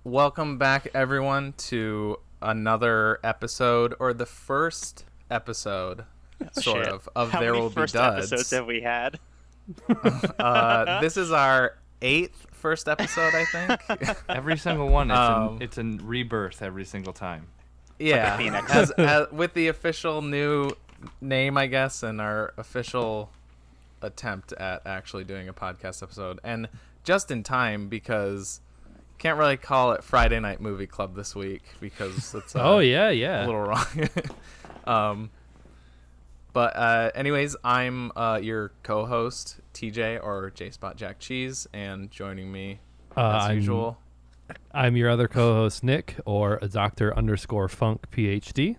Welcome back, everyone, to another episode, or the first episode, sort of How There many Will Be first episodes Duds. have we had? This is our first episode, I think. Every single one. Um, It's a rebirth every single time. Yeah, Phoenix. as with the official new name, I guess, and our official attempt at actually doing a podcast episode, and just in time because can't really call it Friday Night Movie Club this week because it's Oh a yeah. little wrong. But anyways, I'm your co-host TJ or J Spot Jack Cheese, and joining me as usual. I'm your other co-host Nick, or a Dr._Funk PhD.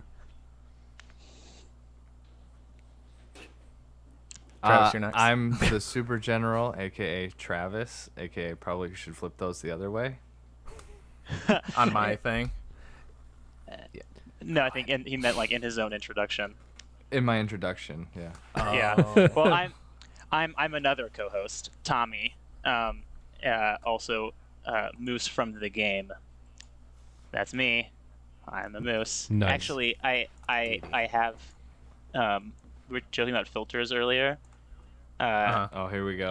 Travis, you're next. I'm the Super General, aka Travis, aka probably should flip those the other way. On my thing. No, I think he meant like in his own introduction. In my introduction, yeah. Yeah. Well, I'm another co-host, Tommy. Also, Moose from the game. That's me. I'm the Moose. Nice. Actually, I have. We were joking about filters earlier. Oh, here we go.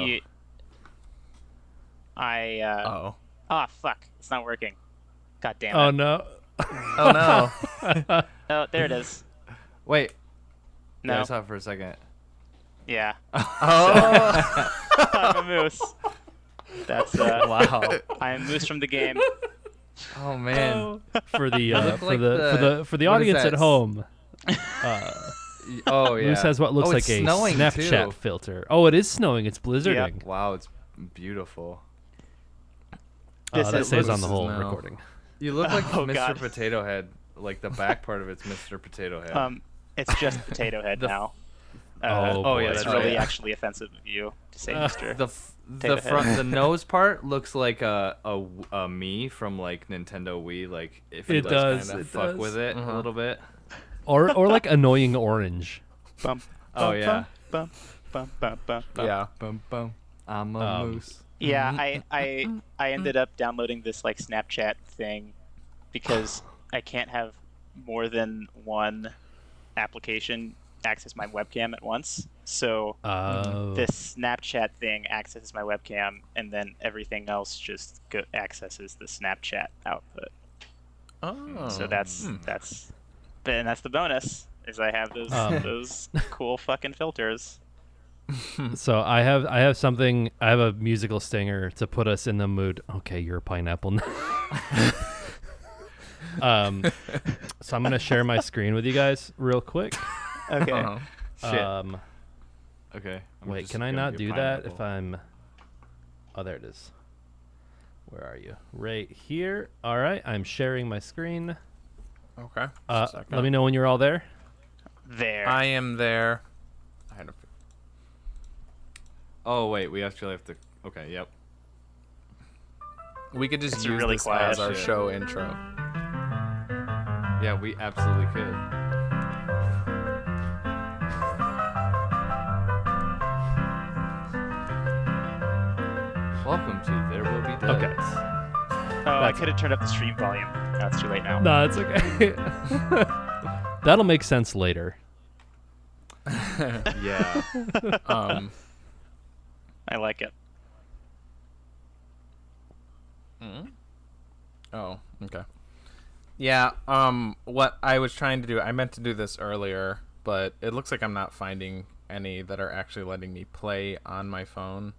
Oh Fuck! It's not working. God damn it. Oh no. oh no. Oh, there it is. Wait. No. Yeah, I saw it for a second. Yeah. Oh. I'm a Moose. That's Wow. I am Moose from the game. Oh man. For the look for like the for the what is audience that? at home, Oh yeah. Moose has what looks Oh, like it's a snowing, Snapchat too. filter. Oh, it is snowing. It's blizzarding. Wow, it's beautiful. This That is- stays on this the is whole now- recording. You look like Oh, Mr. God. Potato Head. Like the back part of it's Mr. Potato Head. It's just Potato Head The- now. Oh, yeah, it's that's really right. actually offensive of you to say, Uh, Mister. the Potato front, Head. the nose part looks like a me from like Nintendo Wii. Like if you It like does, kind it of fuck does. with it Uh-huh. a little bit. or like annoying orange. Bum, Oh, bum, yeah. Bum, bum, bum, bum, bum. Yeah. Bum bum. I'm a Um, moose. Yeah, I ended up downloading this like Snapchat thing because I can't have more than one application access my webcam at once. So this Snapchat thing accesses my webcam, and then everything else just accesses the Snapchat output. Oh. So that's the bonus is I have those those cool fucking filters. So I have something. I have a musical stinger to put us in the mood. Okay, you're a pineapple now. So I'm gonna share my screen with you guys real quick. Okay. Uh-huh. Shit. Okay. I'm Wait, just can I gonna not be a do that if pineapple. I'm? Oh, there it is. Where are you? Right here. All right, I'm sharing my screen. Okay. Just a second. Let me know when you're all there. There. I am there. I had a Oh wait, we actually have to. Okay. Yep. We could just It's use really this quiet. as our Shit. show intro. Yeah, we absolutely could. Welcome to There Will Be Duds. Okay. Oh, I That's could have turned up the stream volume. No, it's too late now. No, it's okay. That'll make sense later. Yeah. I like it. Oh, okay. Yeah, what I was trying to do, I meant to do this earlier, but it looks like I'm not finding any that are actually letting me play on my phone.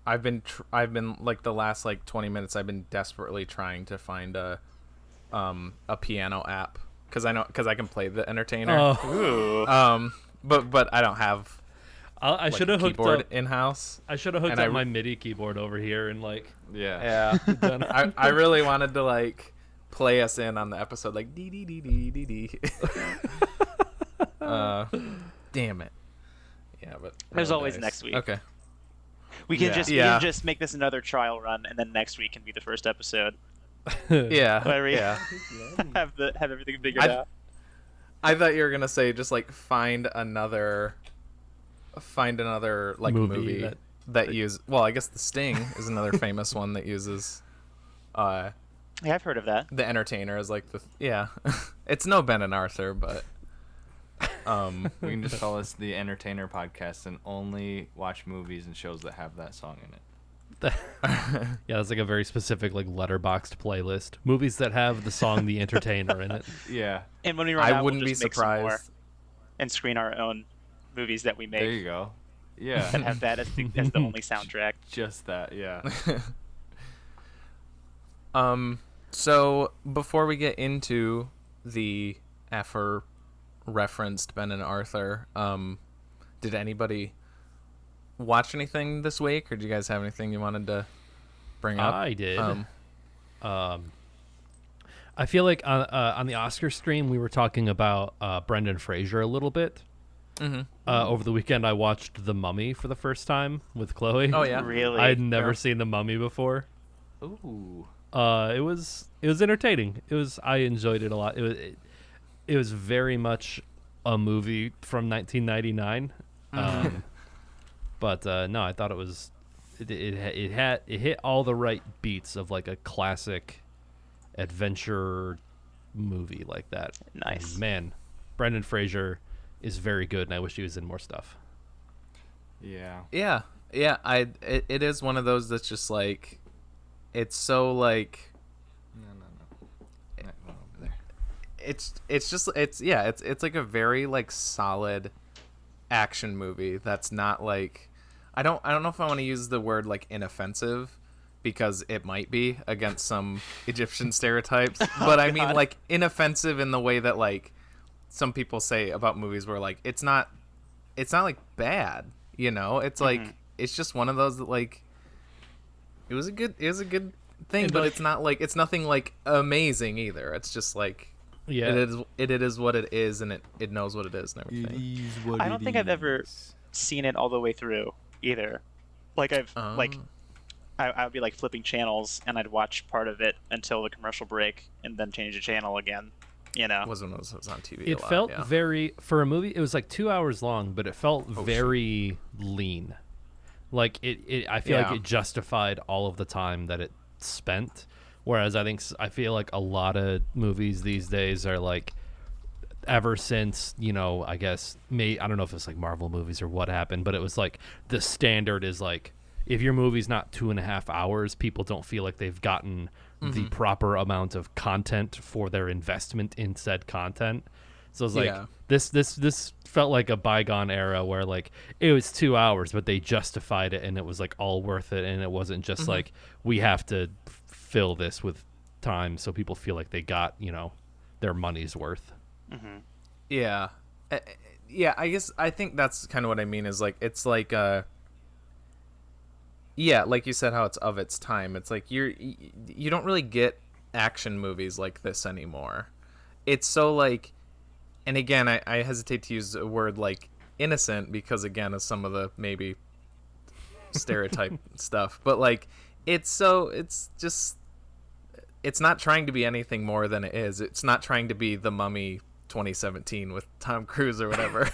I've been like the last like 20 minutes I've been desperately trying to find a piano app cuz I can play the entertainer. Oh, Ooh. But I don't have I like, should a have hooked keyboard up. in house. I should have hooked and up I- my MIDI keyboard over here and like. Yeah. Yeah. done. I really wanted to like play us in on the episode like dee dee dee dee dee dee. Damn it. Yeah, but There's roll always dice. next week. Okay. We can Yeah. just we Yeah. can just make this another trial run, and then next week can be the first episode. Yeah. Whatever. Yeah. have everything figured out. I thought you were gonna say just like find another like Movie movie that use. Well, I guess The Sting is another famous one that uses Yeah, I've heard of that. The Entertainer is like the yeah. It's no Ben and Arthur, but We can just call this the Entertainer Podcast and only watch movies and shows that have that song in it. Yeah, that's like a very specific like letterboxed playlist. Movies that have the song "The Entertainer" in it. Yeah. And when we run I out, wouldn't we'll be just make some more surprised. and screen our own movies that we make There you go. Yeah. and have that as the only soundtrack. Just that, yeah. So before we get into the referenced Ben and Arthur, did anybody watch anything this week, or do you guys have anything you wanted to bring up? I did. I feel like on the Oscar stream we were talking about Brendan Fraser a little bit. Over the weekend, I watched The Mummy for the first time with Chloe. Oh yeah, Really? I'd never Yeah. seen The Mummy before. Ooh. It was entertaining. I enjoyed it a lot. It was very much a movie from 1999. But no, I thought it hit all the right beats of like a classic adventure movie like that. Nice. And man, Brendan Fraser is very good, and I wish he was in more stuff. Yeah. yeah. It is one of those that's just like, it's so like, No. That one over there. it's like a very like solid action movie that's not like, I don't know if I want to use the word like inoffensive, because it might be against some Egyptian stereotypes, but I mean God. like inoffensive in the way that like some people say about movies where like it's not like bad, you know? It's like it's just one of those that like it was a good thing, And, but like- it's not like, it's nothing like amazing either. It's just like Yeah, it is what it is, and it knows what it is and everything. is what I don't think I've ever seen it all the way through either. Like I would be like flipping channels and I'd watch part of it until the commercial break and then change the channel again. You know. Was when it was on TV. it a lot, felt yeah. very, for a movie, it was like 2 hours long, but it felt Oh, very lean. Like I feel like Yeah. it justified all of the time that it spent. Whereas I feel like a lot of movies these days are like, ever since, I guess, I don't know if it's like Marvel movies or what happened, but it was like the standard is like, if your movie's not 2.5 hours, people don't feel like they've gotten the proper amount of content for their investment in said content. So it's like, Yeah. this felt like a bygone era where like it was 2 hours, but they justified it and it was like all worth it, and it wasn't just like, we have to fill this with time so people feel like they got their money's worth. Yeah. Yeah, I think that's kind of what I mean, is like, it's like yeah, like you said, how it's of its time. It's like you don't really get action movies like this anymore. It's so like, and again, I hesitate to use a word like innocent, because again of some of the maybe stereotype stuff, but like it's just, it's not trying to be anything more than it is. It's not trying to be The Mummy 2017 with Tom Cruise or whatever,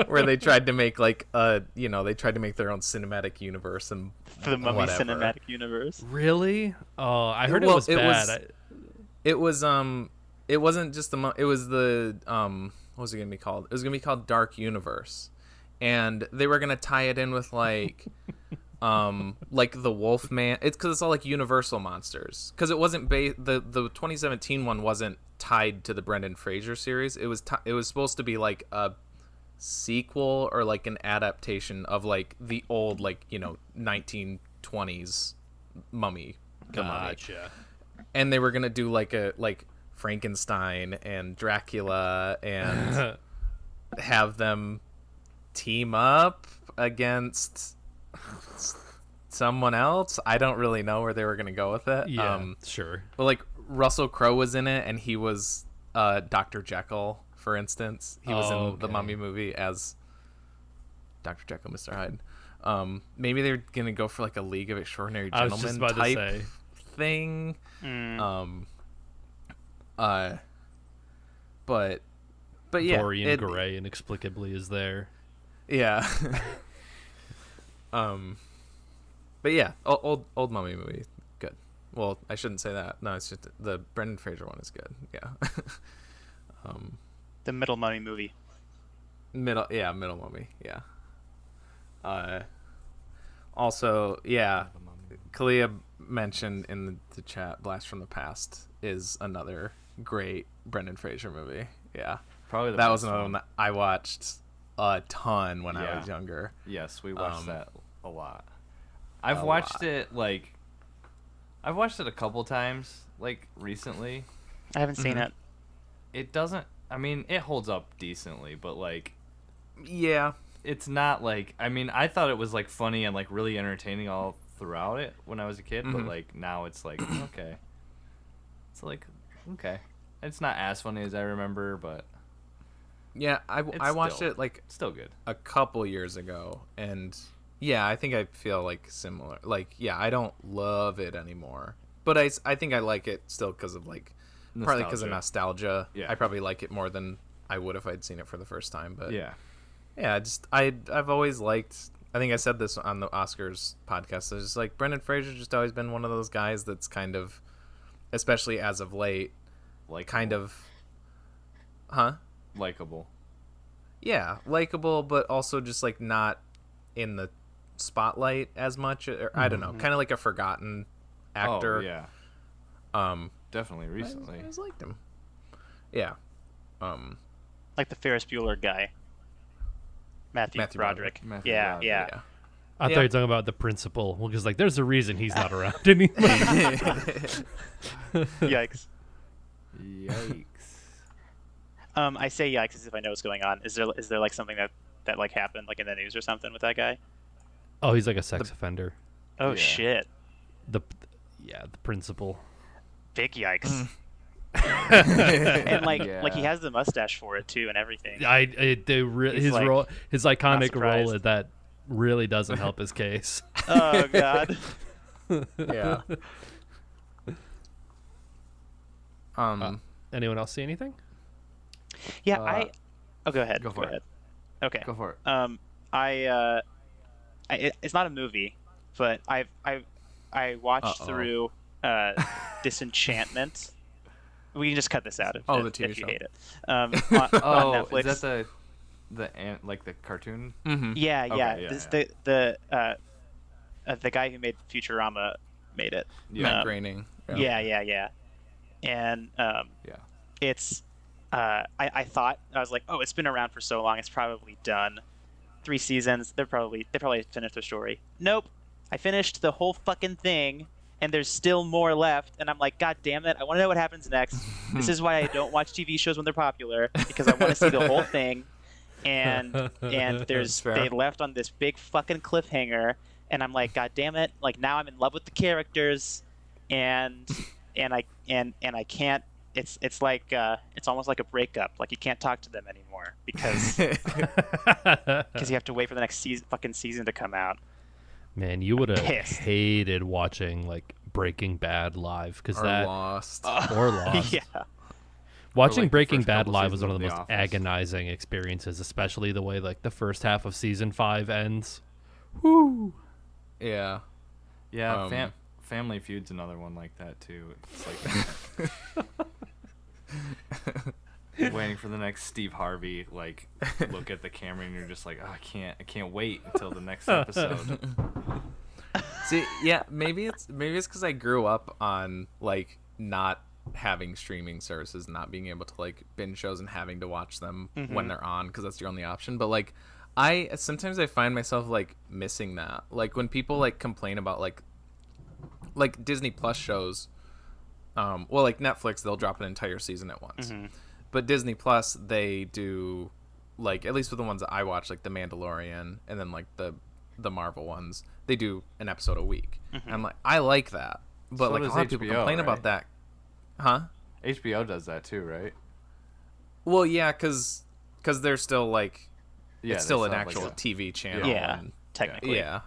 where they tried to make like they tried to make their own cinematic universe and For the Mummy whatever. cinematic universe. Really? Oh, I heard Well, it was bad. it was it wasn't just it was the what was it gonna be called? It was gonna be called Dark Universe, and they were gonna tie it in with like like the Wolfman. It's because it's all like Universal monsters. Because it wasn't the 2017 one wasn't tied to the Brendan Fraser series. It was supposed to be like a sequel or like an adaptation of like the old 1920s Mummy. The Mummy. Gotcha. And they were gonna do like Frankenstein and Dracula and have them team up against someone else. I don't really know where they were gonna go with it. Yeah, sure. But like Russell Crowe was in it, and he was Dr. Jekyll, for instance. He was in the okay. Mummy movie as Dr. Jekyll, Mr. Hyde. Maybe they're gonna go for like a League of Extraordinary I was just Gentlemen about to type say. thing. But yeah, Dorian Gray inexplicably is there. yeah. But yeah, old Mummy movie, good. Well, I shouldn't say that. No, it's just the Brendan Fraser one is good. Yeah. The Middle Mummy movie. Middle Mummy. Yeah. Also, yeah, Kalia mentioned in the chat, Blast from the Past is another great Brendan Fraser movie. Yeah. Probably the that best was another one that I watched a ton when I Yeah. was younger. Yes, we watched that a lot. A I've watched lot. it like I've watched it a couple times like recently. I haven't seen it. It doesn't I mean, it holds up decently, but like Yeah. it's not like I mean, I thought it was like funny and like really entertaining all throughout it when I was a kid, but like now it's like okay. It's like okay. It's not as funny as I remember, but Yeah, I watched still- it like still good. a couple years ago, and yeah, I think I feel like similar. Like, yeah, I don't love it anymore, but I think I like it still because of like partly because of nostalgia. Yeah. I probably like it more than I would if I'd seen it for the first time. But Yeah. yeah, I've always liked. I think I said this on the Oscars podcast. It's just like Brendan Fraser's just always been one of those guys that's kind of, especially as of late, Like kind of, huh? likable. Yeah, likable, but also just like not in the spotlight as much. Or, I don't know, kind of like a forgotten actor. Oh, yeah. Definitely recently. I always liked him. Yeah. Like the Ferris Bueller guy. Matthew Matthew Broderick. Matthew Yeah, Broderick, yeah. Yeah. I thought Yeah. you were talking about the principal. Well, because like there's a reason he's not around anymore. Yikes. Yikes. I say yikes as if I know what's going on. Is there like something that like happened like in the news or something with that guy? Oh, he's like a sex offender. Oh Yeah. shit. The principal. Big yikes. And like Yeah. like he has the mustache for it too and everything. His He's, like, role, his iconic surprised. role, that really doesn't help his case. Oh god. Yeah. Anyone else see anything? Yeah, Oh, go ahead. Go for it. ahead. Okay. Go for it. It's not a movie, but I watched Uh-oh. through Disenchantment. We can just cut this out if, Oh, the if TV you show. hate it. On Netflix. Is that like the cartoon? Mm-hmm. Yeah, Okay, yeah. yeah, This yeah. the guy who made Futurama made it. Matt Groening. Yeah. And Yeah. it's I thought I was like, oh, it's been around for so long, it's probably done. 3 seasons, they probably finished their story. Nope, I finished the whole fucking thing, and there's still more left. And I'm like, god damn it, I want to know what happens next. This is why I don't watch TV shows when they're popular, because I want to see the whole thing. And That's fair. they left on this big fucking cliffhanger, and I'm like, god damn it, like now I'm in love with the characters, and I can't. It's like it's almost like a breakup. Like you can't talk to them anymore because you have to wait for the next fucking season to come out. Man, you would have Pissed. hated watching like Breaking Bad live because Or that Lost. or Lost. Yeah. Watching like the Breaking first Bad couple live was seasons one of the of most The Office. agonizing experiences, especially the way like the first half of season 5 ends. Woo! Yeah. Yeah, Um, Family Feud's another one like that too. It's like waiting for the next Steve Harvey like look at the camera and you're just like, oh, I can't wait until the next episode. See, yeah, maybe it's because I grew up on like not having streaming services, not being able to like binge shows and having to watch them when they're on because that's your only option. But like, sometimes I find myself like missing that. Like when people like complain about like Disney Plus shows, well, like Netflix, they'll drop an entire season at once. But Disney Plus, they do like, at least with the ones that I watch, like The Mandalorian and then like the Marvel ones, they do an episode a week. And I'm like, I like that, but So like a does lot of people HBO, complain right? about that, huh? HBO does that too, right? Well, yeah, because they're still like, Yeah, it's they still an have, like, actual a- TV channel. Yeah. and- Technically. yeah.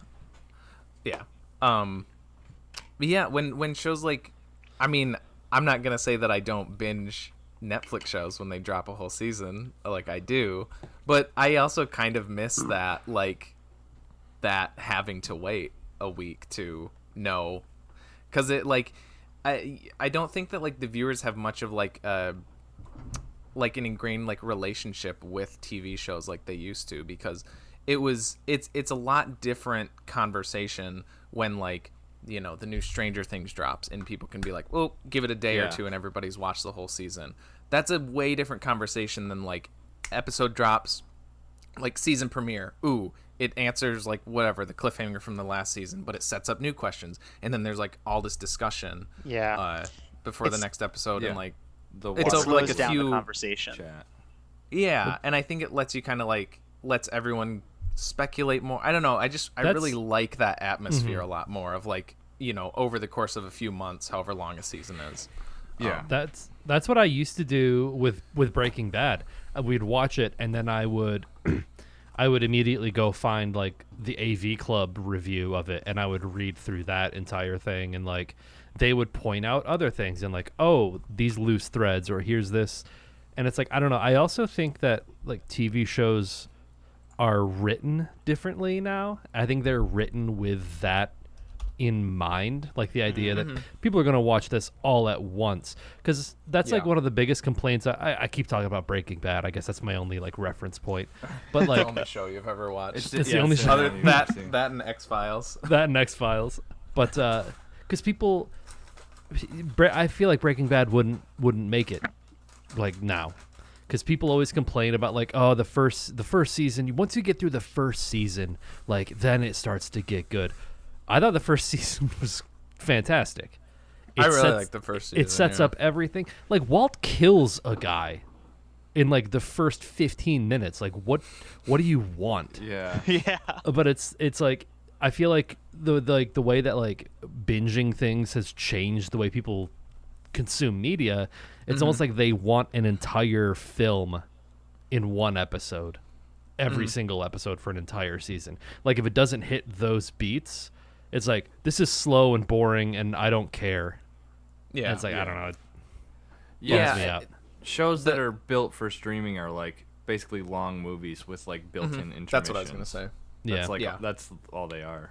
But yeah, when shows like, I mean, I'm not gonna say that I don't binge Netflix shows when they drop a whole season, like I do, but I also kind of miss that, like, that having to wait a week to know, because it like I don't think that like the viewers have much of like like an ingrained like relationship with TV shows like they used to, because it's a lot different conversation when like, you know, the new Stranger Things drops and people can be like, well, give it a day or two and everybody's watched the whole season. That's a way different conversation than like episode drops, like season premiere. Ooh, it answers like whatever the cliffhanger from the last season, but it sets up new questions, and then there's like all this discussion before the next episode, and like it's over like a few the conversation. Chat. Yeah, and I think it lets you kind of like lets everyone speculate more. I don't know. I really like that atmosphere a lot more of like, you know, over the course of a few months, however long a season is. Yeah, that's what I used to do with Breaking Bad. We'd watch it, and then I would immediately go find like the AV Club review of it, and I would read through that entire thing, and like they would point out other things and like, oh, these loose threads, or here's this, and it's like, I don't know. I also think that like TV shows are written differently now. I think they're written with that in mind, like the idea that people are going to watch this all at once, because that's like one of the biggest complaints. I keep talking about Breaking Bad. I guess that's my only like reference point, but like the only show you've ever watched. It's the only show. Other than that and X-Files. That and X-Files. But because people, I feel like Breaking Bad wouldn't make it like now, because people always complain about like, oh, the first season, once you get through the first season, like then it starts to get good. I thought the first season was fantastic. I really like the first season. It sets up everything. Like Walt kills a guy in like the first 15 minutes. Like what do you want? Yeah. Yeah. But it's like, I feel like the way that like binging things has changed the way people consume media. It's almost like they want an entire film in one episode, every single episode for an entire season. Like if it doesn't hit those beats, it's like, this is slow and boring and I don't care. Yeah. And it's like, I don't know. It Yeah. me out. Shows that are built for streaming are like basically long movies with like built-in intermissions. That's what I was gonna say. That's that's all they are.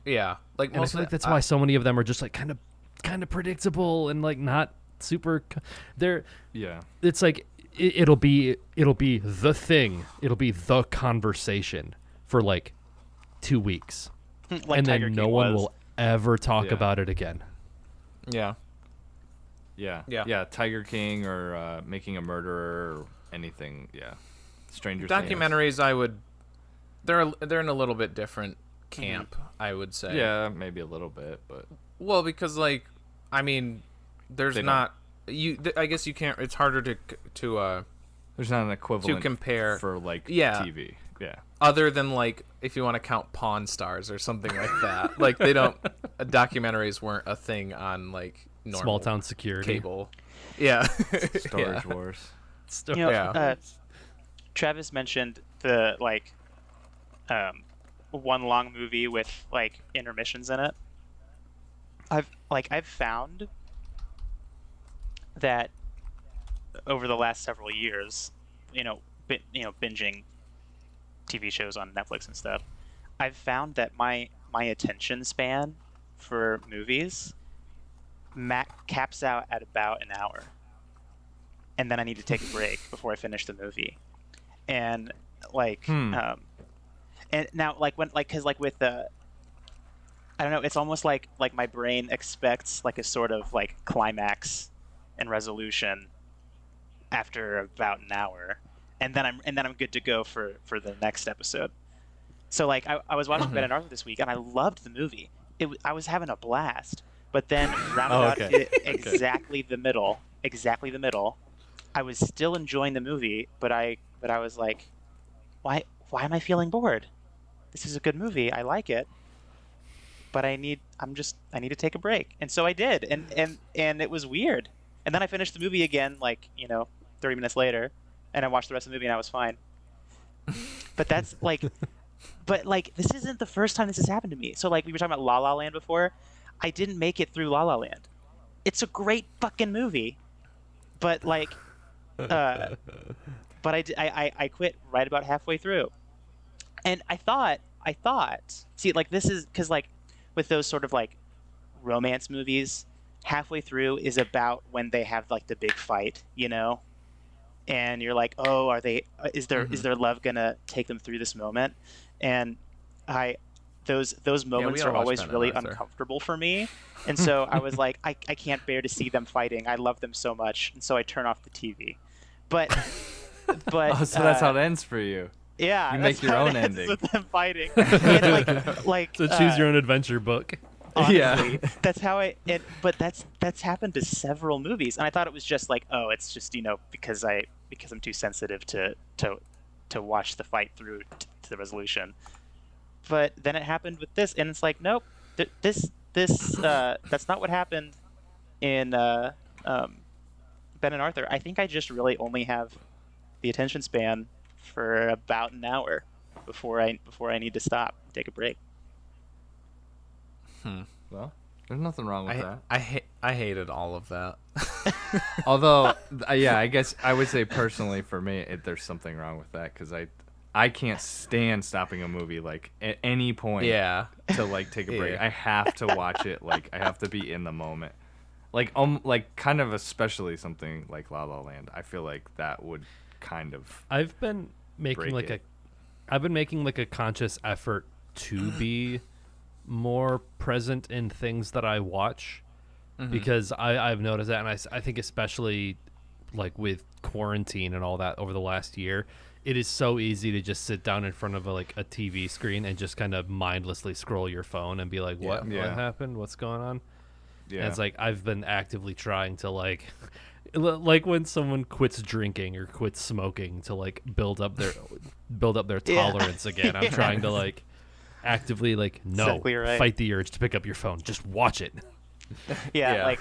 Yeah, like And I most feel of like that's why so many of them are just like kind of predictable and like not super. It's like it'll be the thing. It'll be the conversation for like 2 weeks. Like and Tiger then no King one was. will ever talk about it again. Yeah. Tiger King or Making a Murderer or anything. Yeah, Stranger Things. Documentaries, they're in a little bit different camp, I would say. Yeah, maybe a little bit, but well, because like, I mean, there's not I guess you can't. It's harder to there's not an equivalent to compare for like TV. Yeah. Other than like if you want to count Pawn Stars or something like that, like they don't. Documentaries weren't a thing on like normal Small town security cable. Yeah. Storage Wars. You know, Travis mentioned the like one long movie with like intermissions in it. I've found that over the last several years, binging TV shows on Netflix and stuff, I've found that my attention span for movies caps out at about an hour, and then I need to take a break before I finish the movie. And like, and now like because with the, I don't know, it's almost like my brain expects like a sort of like climax and resolution after about an hour, and then I'm good to go for the next episode. So like I was watching Ben and Arthur this week, and I loved the movie. I was having a blast, but then round about exactly the middle, I was still enjoying the movie, but I was like, why am I feeling bored? This is a good movie. I like it, but I need to take a break, and so I did, and it was weird. And then I finished the movie again, 30 minutes later, and I watched the rest of the movie, and I was fine. But that's like, this isn't the first time this has happened to me. So like we were talking about La La Land before, I didn't make it through La La Land. It's a great fucking movie, but like, but I quit right about halfway through, and I thought, see, like this is because like with those sort of like romance movies, halfway through is about when they have like the big fight, and you're like, oh, is their love gonna take them through this moment? And those moments all are watched always Ben and really Arthur. uncomfortable for me. And so I was like, I can't bear to see them fighting. I love them so much. And so I turn off the TV. But Oh, so that's how it ends for you. yeah, You that's make your how own it ends ending. with them fighting. And like So choose your own adventure book. honestly, that's how but that's happened to several movies, and I thought it was just like, oh, it's just because I'm too sensitive to watch the fight through to the resolution. But then it happened with this, and it's like, nope, this that's not what happened in Ben and Arthur. I think I just really only have the attention span for about an hour before I need to stop, take a break. Well, there's nothing wrong with that. I hated all of that. Although, yeah, I guess I would say personally for me, there's something wrong with that because I can't stand stopping a movie like at any point. Yeah. To like take a break. Yeah. I have to watch it. Like I have to be in the moment. Like kind of especially something like La La Land. I feel like that would kind of. I've been making break I've been making like a conscious effort to be more present in things that I watch, because I've noticed that, and I think especially like with quarantine and all that over the last year, it is so easy to just sit down in front of a TV screen and just kind of mindlessly scroll your phone and be like, what happened? What's going on? Yeah. And it's like I've been actively trying to like when someone quits drinking or quits smoking to like build up their tolerance again. I'm trying to like actively like Exactly right. fight the urge to pick up your phone. Just watch it. Yeah, like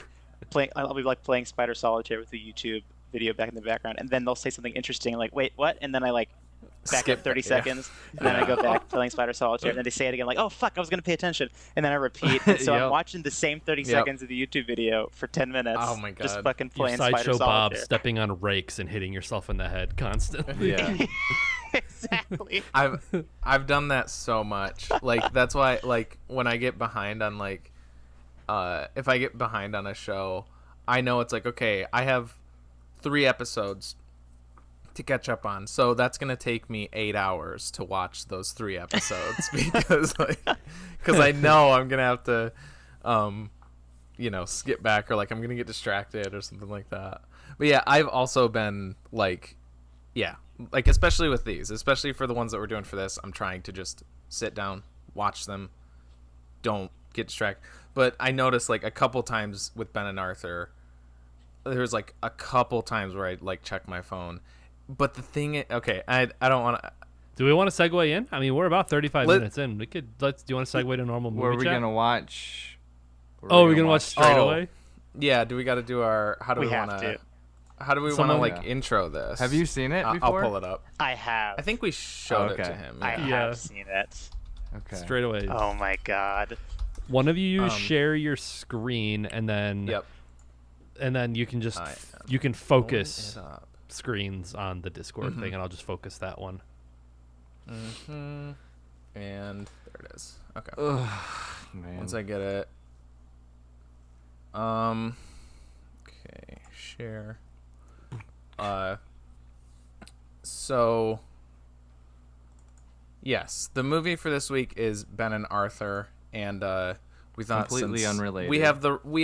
I'll be like playing Spider Solitaire with the YouTube video back in the background, and then they'll say something interesting, like, wait, what? And then I like back Skip up 30 it, yeah. seconds, and then I go back playing Spider Solitaire, and then they say it again, like, oh fuck, I was gonna pay attention, and then I repeat, and so I'm Yep. watching the same 30 Yep. seconds of the YouTube video for 10 minutes. Oh my just God. fucking Your playing Spider sideshow Bob Solitaire. stepping on rakes and hitting yourself in the head constantly. Yeah. Exactly. I've done that so much. Like that's why like when I get behind on like if I get behind on a show, I know it's like, okay, I have 3 episodes to catch up on. So that's going to take me 8 hours to watch those 3 episodes because I know I'm going to have to skip back, or like I'm going to get distracted or something like that. But yeah, I've also been like especially with these, especially for the ones that we're doing for this, I'm trying to just sit down, watch them, don't get distracted. But I noticed like a couple times with Ben and Arthur, there was like a couple times where I'd like check my phone. But the thing is, okay, I don't want to. Do we want to segue in? I mean, we're about 35 minutes in. Do you want to segue to normal movie Were we chat? gonna watch? Oh, we're gonna watch straight Oh. away. Yeah, do we got to do our? How do we, We have want to. How do we want to Someone- like Yeah. intro this? Have you seen it I'll before? pull it up. I have. I think we showed it Okay. to him. I Yeah. Yeah. have seen it. Okay. Straight away. Oh my god. One of you Um, share your screen, and then Yep. you can just I am you can pulling focus it up. screens on the Discord thing, and I'll just focus that one. Mm-hmm. And there it is. Okay. Ugh, man. Once I get it. Okay. Share. So. Yes, the movie for this week is Ben and Arthur, and we thought Completely since unrelated. we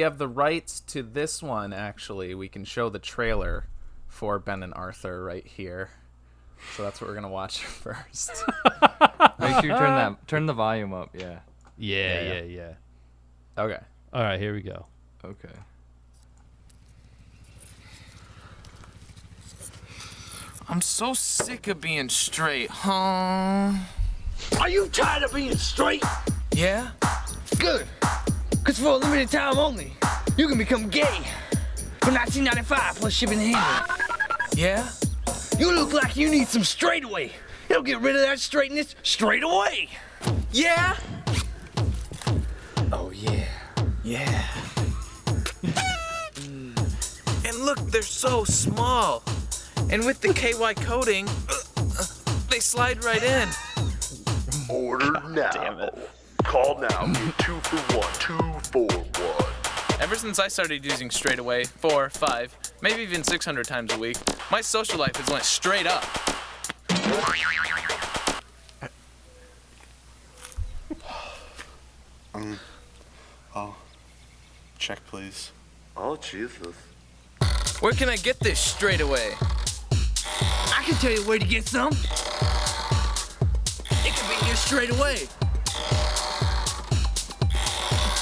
have the rights to this one. Actually, we can show the trailer for Ben and Arthur right here. So that's what we're gonna watch first. Make sure you turn the volume up. Yeah. Yeah. Okay. All right, here we go. Okay. I'm so sick of being straight, huh? Are you tired of being straight? Yeah? Good. Cause for a limited time only, you can become gay. For $19.95 plus shipping and handling. Yeah? You look like you need some straightaway. It'll get rid of that straightness straight away. Yeah? Oh yeah. Yeah. And look, they're so small. And with the KY coating, they slide right in. Order now. Damn it. Call now. Get 2 for 1. 2 for 1. Ever since I started using Straightaway 4, 5, maybe even 600 times a week, my social life has went straight up. Check, please. Oh, Jesus. Where can I get this Straightaway? I can tell you where to get some. It can be here straight away.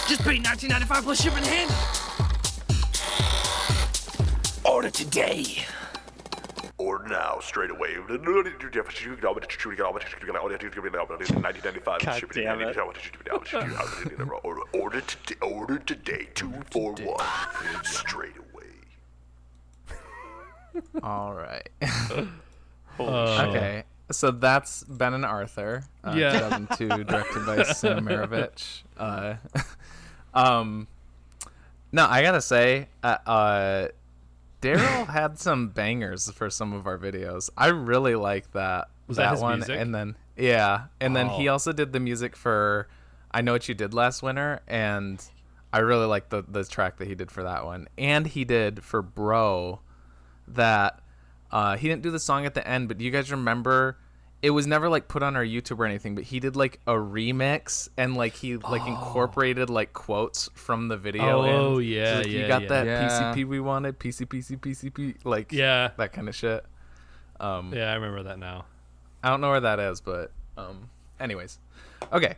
Just pay $19.95 plus shipping and handling. Order today. Order now, straight away. God damn it. Order today. 241. Straight away. All right. Okay. So that's Ben and Arthur, Yeah. 2002, directed by Sam Mirovich. No, I gotta say, Daryl had some bangers for some of our videos. I really like that. Was that his one, music? and then then he also did the music for "I Know What You Did Last Winter," and I really like the track that he did for that one. And he did for "Bro" that. He didn't do the song at the end, but do you guys remember? It was never like put on our YouTube or anything, but he did like a remix and like he like incorporated like quotes from the video. Oh, in. yeah, So, like, you yeah, got yeah. that Yeah. PCP we wanted, PCP, like Yeah. that kind of shit. Yeah, I remember that now. I don't know where that is, but anyways, okay.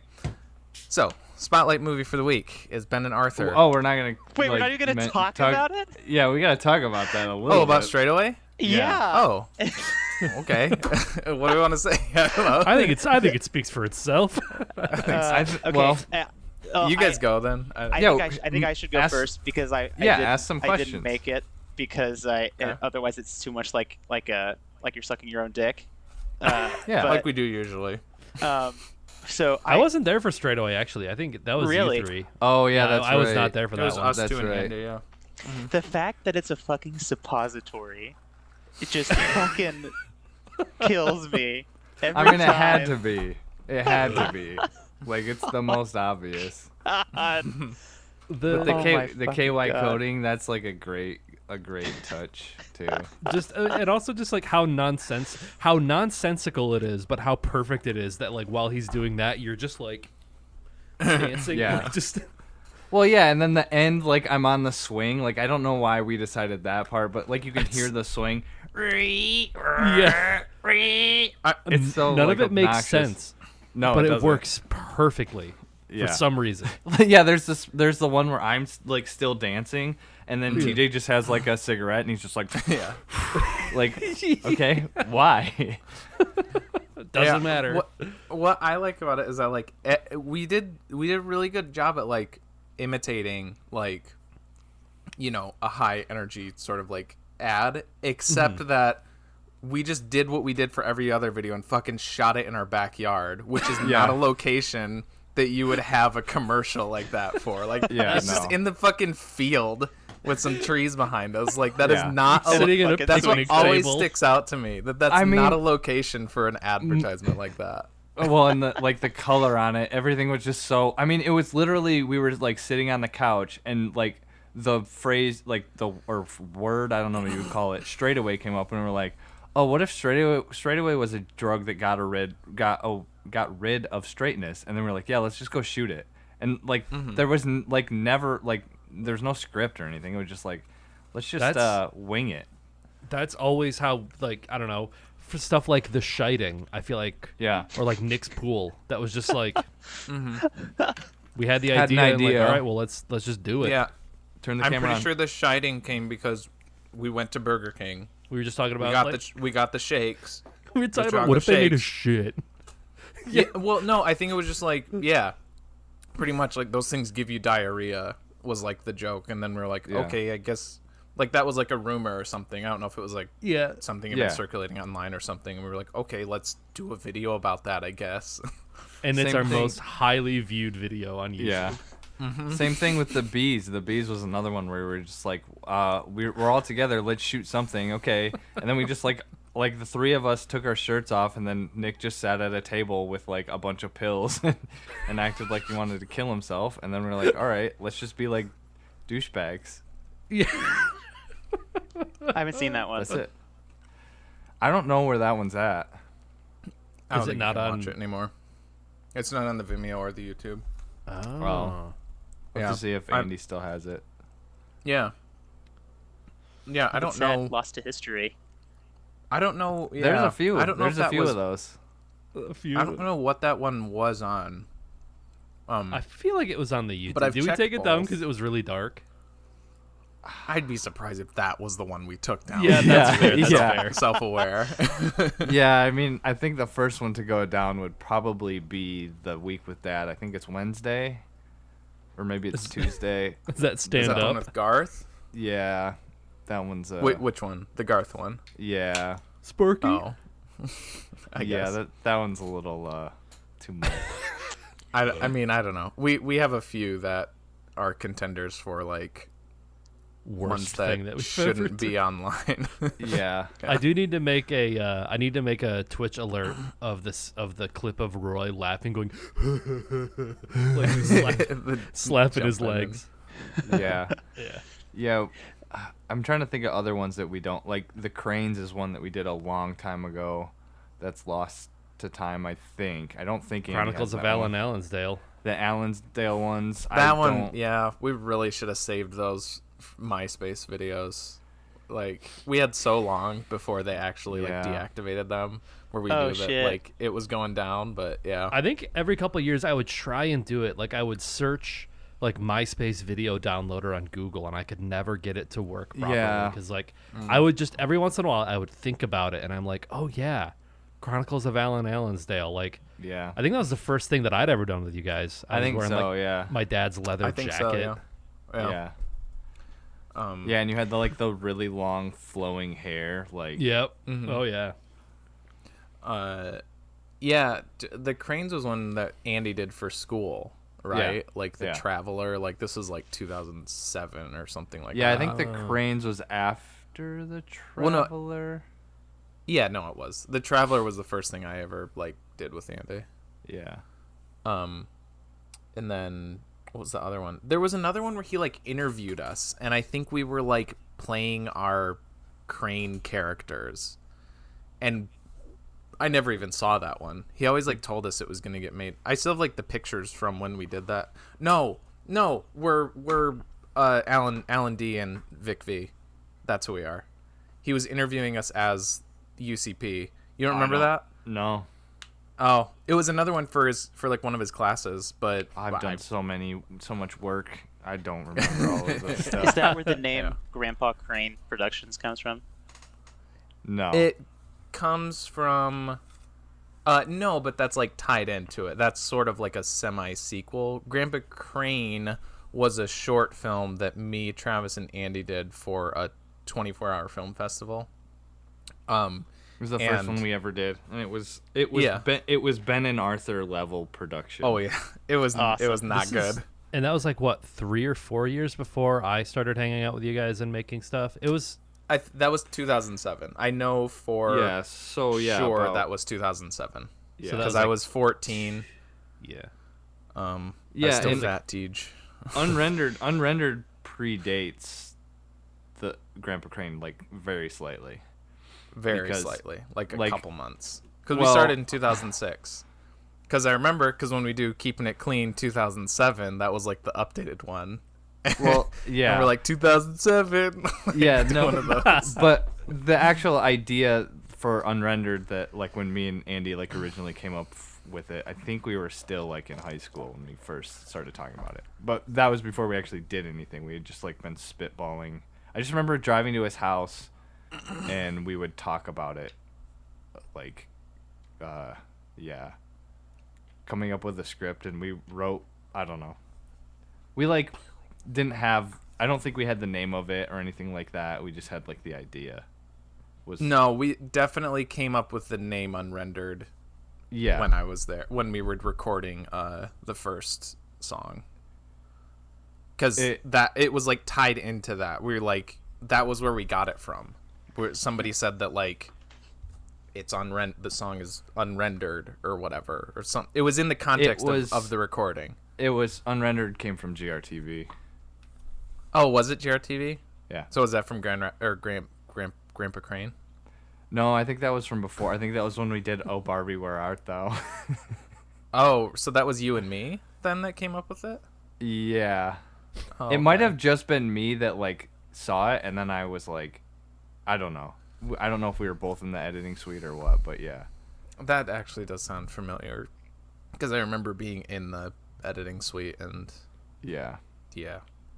So spotlight movie for the week is Ben and Arthur. Oh, we're not gonna. Wait, we're like, not even gonna men- talk about it? Yeah, we gotta talk about that a little. about bit. Straightaway? Yeah. Oh, okay. What do we want to say? I don't know. I think it speaks for itself. Okay. well, You guys go then. Yeah, I think I should go ask- first because I yeah, didn't, ask some I didn't questions. make it because otherwise it's too much like you're sucking your own dick. Yeah, but, like we do usually. so I wasn't there for Straightaway, actually. I think that was Really? you three. Oh yeah, that's I was right. not there for It that was one. us That's two and right. Andy, yeah. the fact that it's a fucking suppository, it just fucking kills me. Every I mean, it time. had to be. It had to be. Like it's the most obvious. God. But Oh my the fucking KY God. coding, that's like a great touch too. Just and also just like how nonsensical it is, but how perfect it is that like while he's doing that, you're just like dancing. Yeah. like, just Well, yeah, and then the end, like I'm on the swing. Like I don't know why we decided that part, but like you can hear the swing. yeah. It's so None like, of it makes obnoxious. sense, No, but it doesn't. works perfectly Yeah. for some reason. Yeah, there's the one where I'm like still dancing, and then TJ just has like a cigarette, and he's just like, Yeah. like, okay, why? Doesn't matter. What I like about it is that like we did a really good job at like imitating like a high energy sort of like ad, except that we just did what we did for every other video and fucking shot it in our backyard, which is not a location that you would have a commercial like that for. Like it's just in the fucking field with some trees behind us. Like that is not Sitting in a that's what picnic always table. sticks out to me. That's I mean- not a location for an advertisement like that. Well, and the color on it, everything was just so. I mean, it was literally we were like sitting on the couch, and like the phrase, like word, I don't know what you would call it, straightaway came up, and we were like, oh, what if straightaway was a drug that got rid of straightness? And then we are like, yeah, let's just go shoot it. And like there was never like there's no script or anything. It was just like, let's just wing it. That's always how, like, I don't know, for stuff like The Shiting, I feel like, Yeah. or like Nick's Pool, that was just like, we had the Had an idea, and like, idea. all right, well, let's just do it. Yeah, Turn the I'm camera pretty on. sure the Shiting came because we went to Burger King. We were just talking We about, got like, we got the shakes. we were talking the about, what if chocolate they made a shakes. shit? Yeah. Well, no, I think it was just like pretty much like those things give you diarrhea was like the joke, and then we were like, Yeah. okay, I guess like that was like a rumor or something. I don't know if it was like Yeah. something had Yeah. been circulating online or something, and we were like, okay, let's do a video about that, I guess. And it's Same our thing. most highly viewed video on YouTube. Yeah. Same thing with the bees. The bees was another one where we were just like, we're all together. Let's shoot something, okay? And then we just like the three of us took our shirts off, and then Nick just sat at a table with like a bunch of pills and acted like he wanted to kill himself. And then we are like, all right, let's just be like Douchebags. Yeah. I haven't seen that one. That's it. I don't know where that one's at. I don't Is it think not you can on- watch it anymore. It's not on the Vimeo or the YouTube. Oh. Well, we'll Yeah. have to see if I'm- Andy still has it. Yeah. Yeah, I don't It's sad, know. Lost to history. I don't know. Yeah, There's a few. I don't know There's if a that few was, of those. A few. I don't know what that one was on. I feel like it was on the YouTube. But I've Did we checked take it down both. because it was really dark? I'd be surprised if that was the one we took down. Yeah, that's fair. That's Yeah. fair. Self-aware. Yeah, I mean, I think the first one to go down would probably be the week with Dad. I think it's Wednesday, or maybe it's Tuesday. Does that Is stand that the one up? with Garth? Yeah, that one's. Wait, which one? The Garth one? Yeah, Sparky? Oh. I yeah, guess. that one's a little too much. I mean, I don't know. We have a few that are contenders for like ones Worst that, thing that we've shouldn't ever be online. Yeah, I do need to make a. I need to make a Twitch alert of the clip of Roy laughing, going like The slapping his jumping legs. yeah, Yeah. yeah. I'm trying to think of other ones that we don't like. The Cranes is one that we did a long time ago. That's lost to time, I think. I don't think Andy Chronicles has of that one. Alan Allensdale. The Allensdale ones. That I one, don't- yeah, we really should have saved those MySpace videos. Like, we had so long before they actually Yeah. like deactivated them, where we Oh, knew that shit. like it was going down. But yeah, I think every couple of years I would try and do it. Like I would search like MySpace video downloader on Google, and I could never get it to work properly. Yeah. Because like I would just every once in a while I would think about it, and I'm like, oh yeah, Chronicles of Alan Allensdale. Like Yeah. I think that was the first thing that I'd ever done with you guys. I was think wearing, so, like, yeah. my dad's leather I think jacket. so. Yeah. Yeah. Um, Yeah, and you had the really long flowing hair, like Yep. Mm-hmm. Oh yeah. Yeah, the Cranes was one that Andy did for school, right? Like the Yeah. Traveler. Like this was like 2007 or something like Yeah, I that. think the Cranes was after the Well, no- Traveler. Yeah, no, it was. The Traveler was the first thing I ever like did with Andy. Yeah. And then what was the other one? There was another one where he like interviewed us, and I think we were like playing our Crane characters, and I never even saw that one. He always like told us it was gonna get made. I still have like the pictures from when we did that. No, we're Alan D and Vic V. That's who we are. He was interviewing us as UCP. You don't remember that? No. Oh, it was another one for like one of his classes, but I've done so much work. I don't remember all of this Is stuff. that where the name Yeah. Grandpa Crane Productions comes from? No. It comes from no, but that's like tied into it. That's sort of like a semi-sequel. Grandpa Crane was a short film that me, Travis, and Andy did for a 24-hour film festival. It was the first and- one we ever did, and it was Yeah. Ben and Arthur level production. Oh yeah, it was Awesome. not This is- good. And that was like what 3 or 4 years before I started hanging out with you guys and making stuff. It was That was 2007. I know for Yeah. So yeah. sure about- that was 2007 Yeah. So that because was I like- was 14. yeah. I Yeah, still and- fat Tej. unrendered predates the Grandpa Crane like very slightly. Very Because, slightly, like a like- couple months, because we Well- started in 2006. Because I remember, because when we do Keeping It Clean 2007, that was like the updated one. Well, yeah. And we're like 2007. Yeah, no, one of those. but the actual idea for unrendered that like when me and Andy like originally came up with it, I think we were still like in high school when we first started talking about it. But that was before we actually did anything. We had just like been spitballing. I just remember driving to his house and we would talk about it, like, yeah, coming up with a script, and we wrote. I don't know. We like didn't have. I don't think we had the name of it or anything like that. We just had like the idea. Was No, we definitely came up with the name Unrendered yeah. when I was there, when we were recording the first song. Because it was like tied into that. We were like, that was where we got it from. Where somebody said that like it's the song is unrendered or whatever or something. It was in the context was- of the recording. It was unrendered came from GRTV. Oh, was it GRTV? Yeah. So was that from Grandpa Crane? No, I think that was from before. I think that was when we did Oh Barbie, Where Art Thou? Oh, so that was you and me then that came up with it? Yeah. Oh, It might okay. have just been me that like saw it, and then I was like, I don't know. I don't know if we were both in the editing suite or what, but yeah. That actually does sound familiar, because I remember being in the editing suite and Yeah.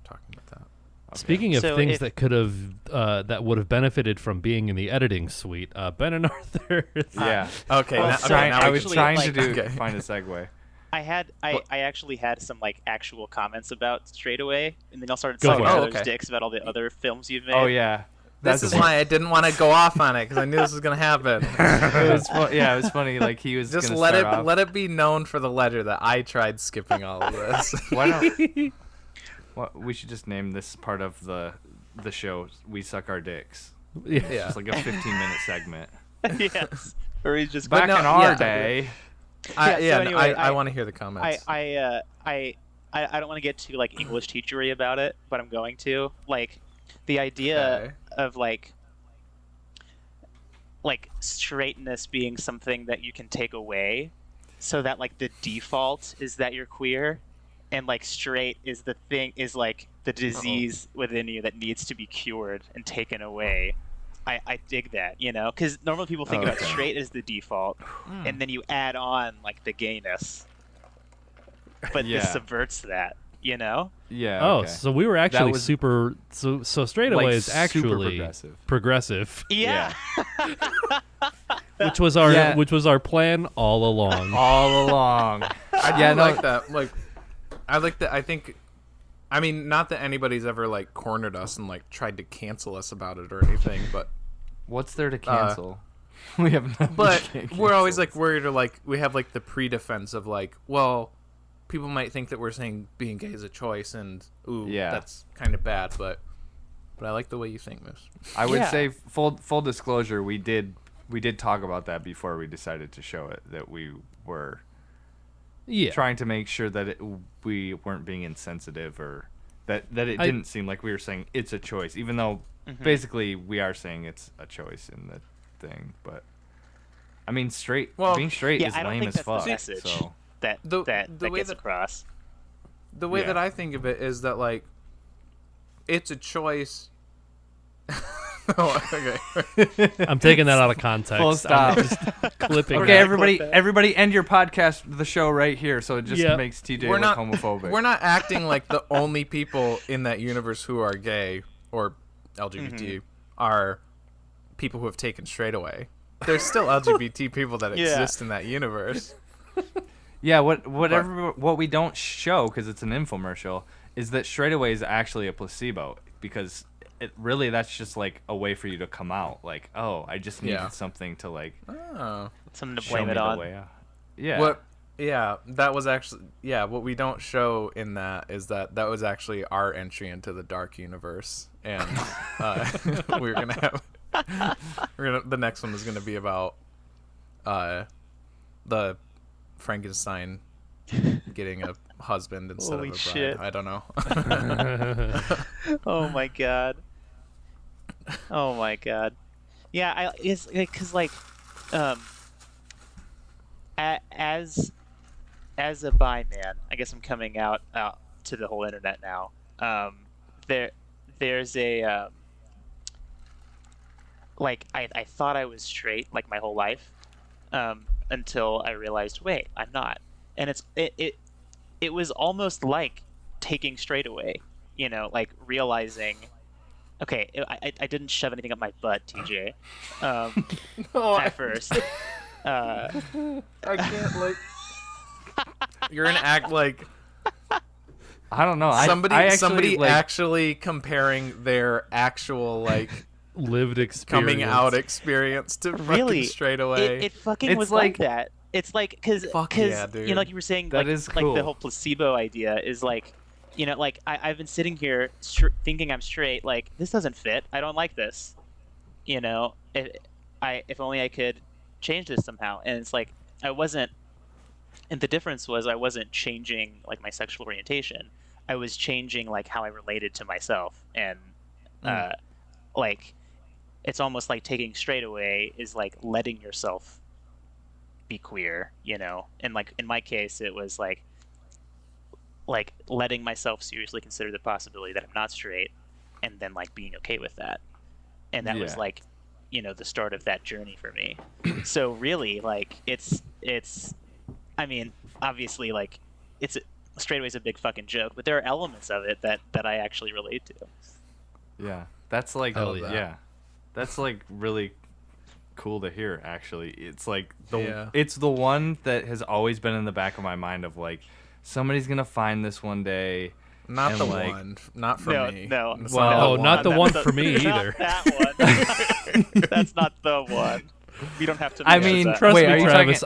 talking about that. Speaking of So things if- that could have that would have benefited from being in the editing suite, Ben and Arthur. Yeah. Okay, Well, now, so okay, now I we was can- trying like- to Okay. find a segue. I actually had some like actual comments about Straight Away, and then y'all started Go sucking for it. each Oh, other's okay. dicks about all the other films you've made. Oh yeah. This is why I didn't want to go off on it, because I knew this was gonna happen. It was yeah, it was funny. Like he was Just gonna let start off. it be known for the ledger that I tried skipping all of this. Why don't? We should just name this part of the show. We suck our dicks. Yeah. Yeah. It's like a 15-minute segment. Yes. Or he's just Back no, in our yeah. day. Yeah, so anyway, I want to hear the comments. I don't want to get too like English teachery about it, but I'm going to. Like the idea Okay. of like straightness being something that you can take away, so that like the default is that you're queer, and like straight is the thing, is like the disease within you that needs to be cured and taken away. I dig that, you know, because normally people think about Okay. straight as the default, and then you add on like the gayness, but Yeah. this subverts that, you know. Yeah. Oh, okay. so we were actually was- super. So straight away Like, is super actually progressive. Yeah. which was our Yeah. which was our plan all along. All along. I Yeah, do no- like that. Like, I like that. I think, I mean, not that anybody's ever like cornered us and like tried to cancel us about it or anything, but What's there to cancel? We have nothing. but to get we're always canceled. like worried, or like we have like the pre-defense of like, well, people might think that we're saying being gay is a choice, and ooh, Yeah. that's kind of bad, but I like the way you think, Miss. I would Yeah. say full disclosure, we did talk about that before we decided to show it, that we were Yeah. trying to make sure that we weren't being insensitive, or that it I- didn't seem like we were saying it's a choice, even though basically we are saying it's a choice in the thing. But I mean, being straight Yeah, is I don't lame think as that's fuck. the message So that The that way gets that- across. The way Yeah. that I think of it is that like, it's a choice. Oh, okay. I'm taking that out of context. Full stop. I'm just clipping. Okay, that. everybody, end your podcast, the show right here, so it just Yeah. makes TJ We're look not homophobic. We're not acting like the only people in that universe who are gay or LGBT are people who have taken straight away. There's still LGBT people that Yeah. exist in that universe. Yeah, what we don't show, because it's an infomercial, is that straight away is actually a placebo, because that's just like a way for you to come out. Like, oh, I just needed Yeah. something to like Oh. Something to show blame me it the on. way out. Yeah. What? Yeah, that was actually what we don't show in that is that was actually our entry into the dark universe, and we're gonna have the next one is gonna be about the Frankenstein getting a husband instead Holy of a bride. shit. I don't know. Oh my god. Oh my god. Yeah, it's because like, as a bi man, I guess I'm coming out to the whole internet now. There's a like I thought I was straight like my whole life, until I realized, wait, I'm not, and it was almost like taking straight away, you know, like realizing, okay, I didn't shove anything up my butt, TJ, at first. I can't like. You're gonna act like I don't know. somebody like, actually comparing their actual like Lived experience. coming out experience to Really, fucking straight away. It fucking It's was like like- that. It's like because Fuck yeah, dude. you know, like you were saying, That like, is like cool. the whole placebo idea is like, you know, like I've been sitting here thinking I'm straight, like this doesn't fit. I don't like this. You know, if only I could change this somehow. And it's like I wasn't, and the difference was I wasn't changing like my sexual orientation. I was changing like how I related to myself, and like it's almost like taking straight away is like letting yourself be queer, and like in my case it was like letting myself seriously consider the possibility that I'm not straight, and then like being okay with that, and that was like the start of that journey for me. So really, like it's I mean, obviously, like straightaway's a big fucking joke, but there are elements of it that I actually relate to. Yeah, that's like Hell yeah. yeah, that's like really cool to hear. Actually, it's like Yeah. it's the one that has always been in the back of my mind of like somebody's gonna find this one day. Not and the like, one. Not for No, me. no. It's Well, not Oh, the not the one. one That's for me not either. That one. That's not the one. We don't have to. I mix mean, that. Trust Wait, are me, you Travis.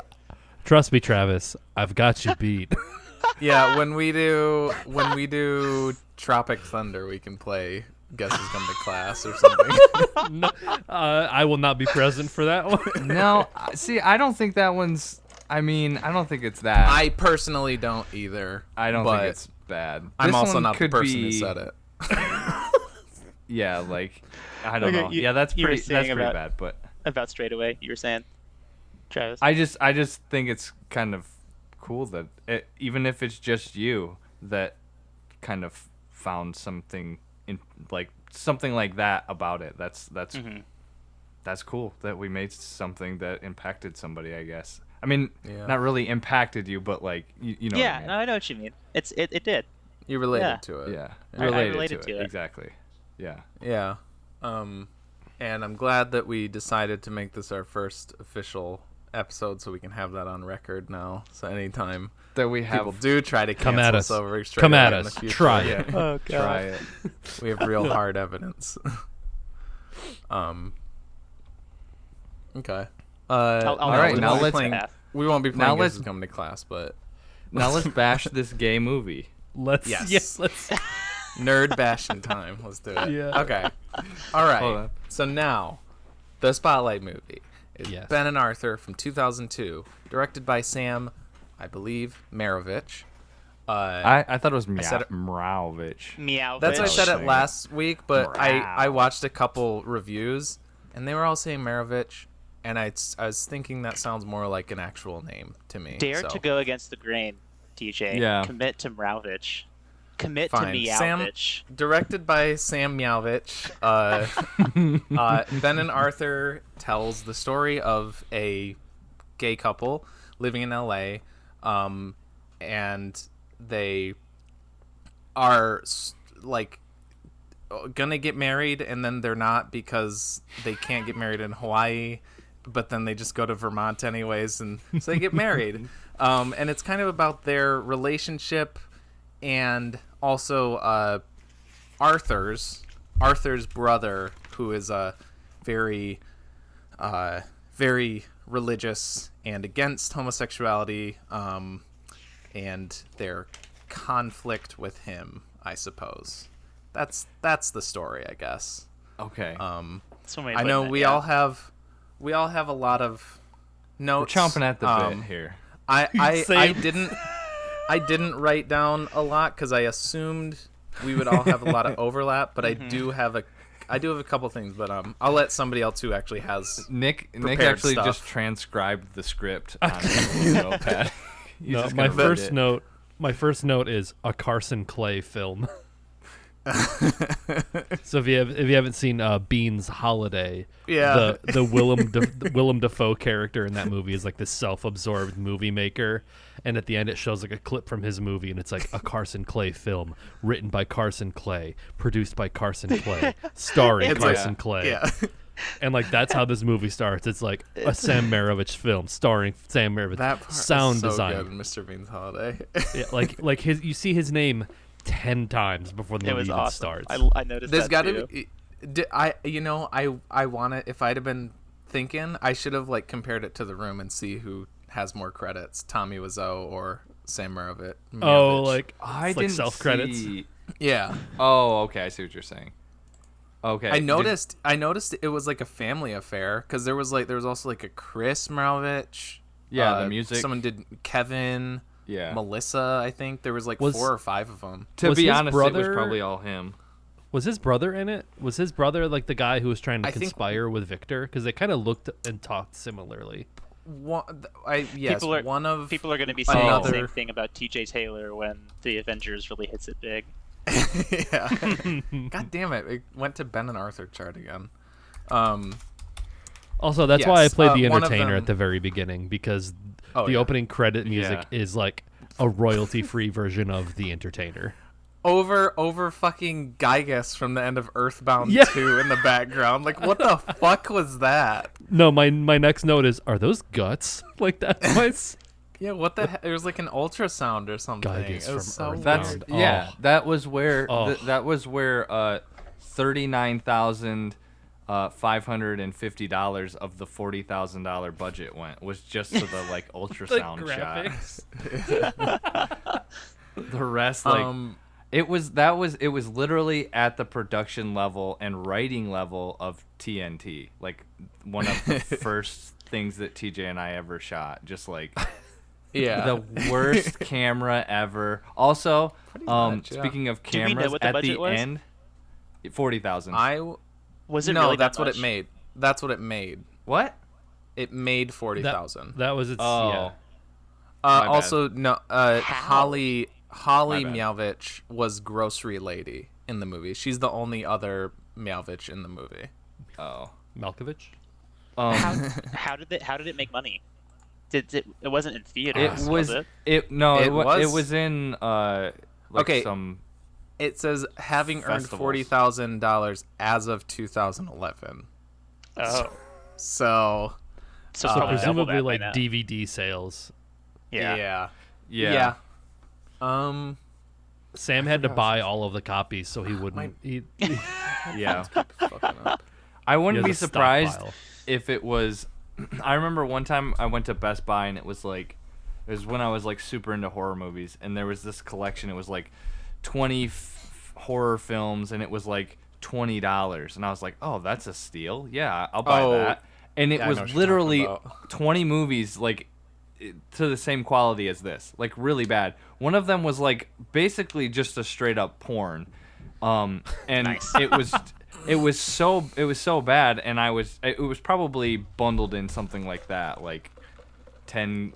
Trust me, Travis. I've got you beat. Yeah, when we do Tropic Thunder, we can play Guess Who's Come to Class or something. No, I will not be present for that one. no, see, I don't think that one's. I mean, I don't think it's that. I personally don't either. I don't but think it's bad. I'm This also one not the could person who be- said it. Yeah, like I don't Okay, know. you- Yeah, that's you were pretty. That's saying pretty about- bad. But About straight away, you were saying, Travis. I just think it's kind of cool that even if it's just you that kind of found something in like something like that about it. That's cool that we made something that impacted somebody. I guess. I mean, Yeah. not really impacted you, but like you know. yeah, What I mean. no, I know what you mean. It did. You related Yeah. to it. Yeah, I related to it. exactly. Yeah. Yeah. And I'm glad that we decided to make this our first official episode so we can have that on record now. So anytime That we have people do try to Come cancel at us us. over straight Come at away in us. the future, Try yeah, it. Oh god. try it. we have real hard evidence. Okay. I'll All right, do now my let's- second half. we won't be now playing Guess let's- Who's Coming to Class, but Now let's bash this gay movie. Let's. Yes. Yes. Let's. nerd bashing time. Let's do it. Yeah. Okay. All right. Hold on. So now, the Spotlight movie is Yes. Ben and Arthur from 2002, directed by Sam, I believe, Marovich. I thought it was said it- Mravich. Meow. That's what I bitch. said it last week, but I Meow. watched a couple reviews, and they were all saying Marovich, and I was thinking that sounds more like an actual name to me. Dare so. to go against the grain, TJ. Yeah. Commit to Mravich. Commit Fine. to Sam- Meowvich. Directed by Sam Mialvich, Ben and Arthur tells the story of a gay couple living in LA, and they are like gonna get married, and then they're not because they can't get married in Hawaii, but then they just go to Vermont anyways, and so they get married. And it's kind of about their relationship, and also Arthur's brother, who is a very religious and against homosexuality, and their conflict with him, I suppose. That's the story, I guess. Okay. So many I know putting it, we yeah. all have a lot of We're notes. chomping at the Um, bit here. I Same. didn't write down a lot because I assumed we would all have a lot of overlap, but I do have a couple things, but I'll let somebody else who actually has. Nick prepared actually stuff. just transcribed the script on his notepad. He's No, just my gonna read first it. note. My first note is a Carson Clay film. So if you haven't seen Bean's Holiday, Yeah. the Willem Dafoe character in that movie is like this self-absorbed movie maker, and at the end it shows like a clip from his movie, and it's like a Carson Clay film written by Carson Clay, produced by Carson Clay, starring It's Carson like- Clay. Yeah. And like that's how this movie starts. It's like a Sam Marovich film starring Sam Marovich. That part Sound is so design. good in Mr. Bean's Holiday. Yeah, like his, you see his name 10 times before the It movie was even awesome. starts. I noticed There's that got too. to be. I want to. If I'd have been thinking, I should have like compared it to The Room and see who has more credits, Tommy Wiseau or Sam Marovich. Oh, like I it's like didn't self credits. see- yeah. Oh, okay. I see what you're saying. Okay. I noticed it was like a family affair because there was also like a Chris Marovich. Yeah, the music. Someone did Kevin. Yeah. Melissa, I think there was like 4 or 5 of them. To Was be his honest, it was brother- probably all him. Was his brother in it? Was his brother like the guy who was trying to I think- conspire with Victor? Because they kind of looked and talked similarly. Yes, People are- one of People are going to be saying the another. same thing about T.J. Taylor when the Avengers really hits it big. Yeah. God damn it! It went to Ben and Arthur chart again. Also, that's why I Yes, played the one of entertainer them- at the very beginning, because Oh, the yeah. opening credit music Yeah. is like a royalty-free version of the entertainer. Over fucking Gygas from the end of Earthbound Yeah. 2 in the background. Like, what the fuck was that? No, my next note is, are those guts? Like that's my Yeah, what the heck? It was like an ultrasound or something. Gygas It was from so Earthbound. That's weird. yeah. Oh. That was where Oh. that was where $39,550 of the $40,000 budget went. Was just to the like ultrasound shot. The rest, like it was literally at the production level and writing level of TNT. Like one of the first things that TJ and I ever shot. Just like yeah. the worst camera ever. Also, much, yeah. speaking of Do we know cameras, what the at the budget was? end, 40,000. Was it no, really that that's what it much? made. That's what it made. What? It made 40,000. That was its. Oh. Yeah. my bad. Also, no. Holly My bad. Malvich was grocery lady in the movie. She's the only other Malvich in the movie. Oh. Malkovich. How did it make money? It wasn't in theaters. It was it? it no It it was- was in like Okay. some It says having earned Festivals. $40,000 as of 2011. Oh, So so So probably double presumably that by like now. DVD sales. Yeah. yeah. Sam had to buy all of the copies so he wouldn't. Yeah. fucking up. I wouldn't He be has a surprised stockpile. if it was. I remember one time I went to Best Buy and it was when I was like super into horror movies, and there was this collection. It was like 20 horror films, and it was like $20, and I was like, oh, that's a steal. Yeah, I'll buy Oh, that. And it yeah, I know was what you're literally talking about. 20 movies like to the same quality as this, like really bad. One of them was like basically just a straight up porn, and Nice. it was so bad, and it was probably bundled in something like that, like 10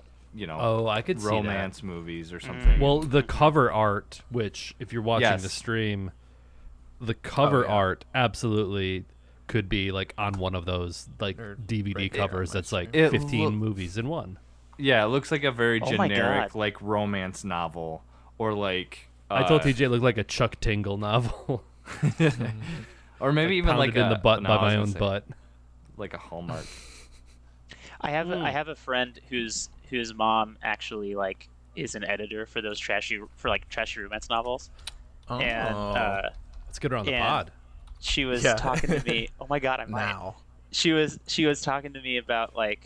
Oh, I could see that. romance movies or something. Well, the cover art, which if you're watching the Yes. stream, the cover yeah. art absolutely could be like on one of those like Or DVD right there on covers my that's like It 15 look- movies in one. yeah, it looks like a very Oh my generic God. like romance novel, or like I told TJ it looked like a Chuck Tingle novel. or maybe even like pounded in the butt no, by I was my gonna own say, butt. like a Hallmark. I have a friend whose mom actually like is an editor for those trashy romance novels, Oh. and Let's get her on the And- pod. she was Yeah. talking to me. Oh my god, I might. now. She was talking to me about I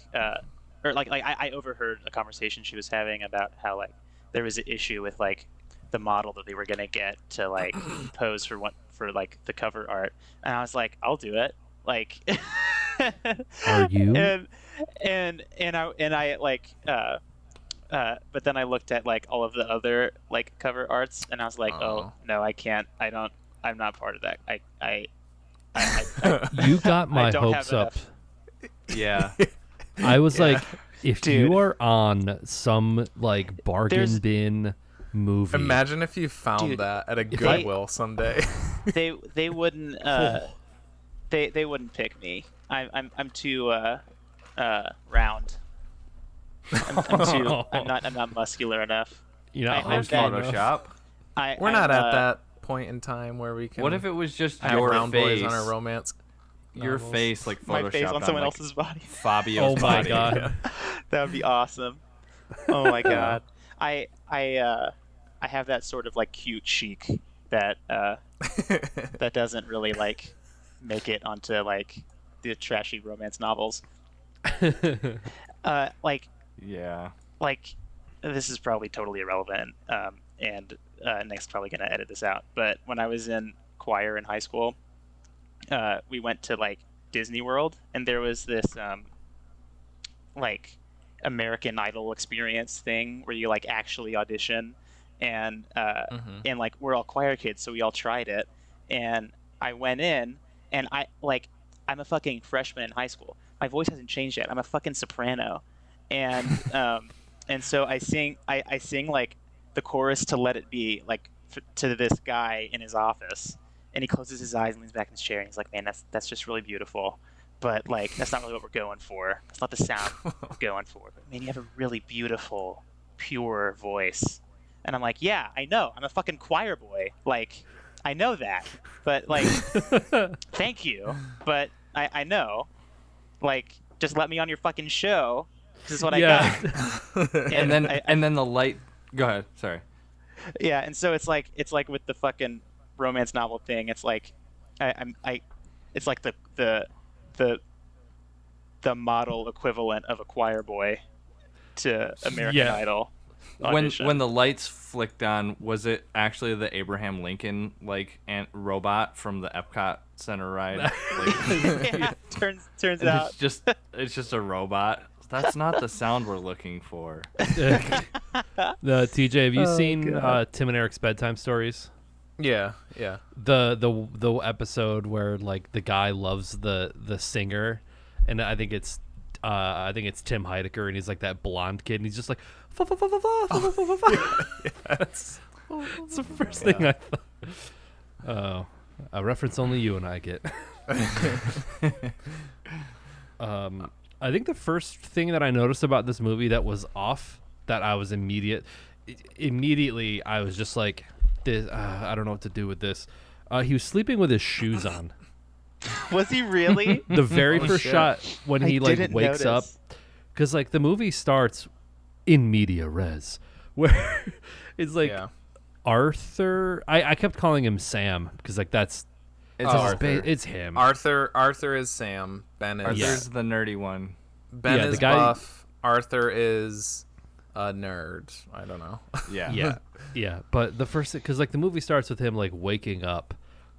overheard a conversation she was having about how like there was an issue with like the model that they were gonna get to like pose for like the cover art, and I was like, I'll do it. Like, Are you? and I like but then I looked at like all of the other like cover arts, and I was like, oh no, I can't. I'm not part of that. I You got my don't hopes have up. Yeah. I was like, if Dude. you are on some like bargain There's- bin movie, Imagine if you found Dude, that at a I- Goodwill someday. they wouldn't they wouldn't pick me. I'm too round. I'm not muscular enough. you're not I heard hokey that- enough. Photoshop. We're not at that point in time where we can. What if it was just have your round face? boys on our romance? Your novels? face like My face photoshopped on someone like, else's body. Fabio's Oh my body. god. That would be awesome. Oh my god. I have that sort of like cute chic that that doesn't really like make it onto like the trashy romance novels. Like Yeah. this is probably totally irrelevant, and Nick's probably gonna edit this out. But when I was in choir in high school, we went to like Disney World, and there was this like American Idol experience thing where you like actually audition, and and like we're all choir kids, so we all tried it, and I went in, and I'm a fucking freshman in high school. My voice hasn't changed yet. I'm a fucking soprano, and and so I sing like the chorus to Let It Be like to this guy in his office, and he closes his eyes and leans back in his chair, and he's like, man, that's just really beautiful. But like that's not really what we're going for. That's not the sound we're going for. But man, you have a really beautiful, pure voice. And I'm like, yeah, I know. I'm a fucking choir boy. Like, I know that. But like, thank you. But I know. Like, just let me on your fucking show. This is what I got. And then the light. Go ahead. Sorry. Yeah, and so it's like with the fucking romance novel thing. It's like, it's like the model equivalent of a choir boy to American Idol audition. When the lights flicked on, was it actually the Abraham Lincoln robot from the Epcot Center ride? Yeah, turns out it's just a robot. That's not the sound we're looking for. The TJ, have you seen Tim and Eric's Bedtime Stories? Yeah. The episode where like the guy loves the singer, and I think it's Tim Heidecker, and he's like that blonde kid, and he's just like that's the first thing I thought. Oh, a reference only you and I get. I think the first thing that I noticed about this movie that was off, that I was immediately I was just like, this, I don't know what to do with this. He was sleeping with his shoes on. Was he really? The very first shot when he like didn't wakes notice. up, because like the movie starts in media res, where it's like Arthur. I kept calling him Sam because like it's Arthur. It's him. Arthur is Sam. Ben is Arthur's the nerdy one. Ben Yeah, is the guy- buff. Arthur is a nerd. I don't know. Yeah. But the first, because like the movie starts with him like waking up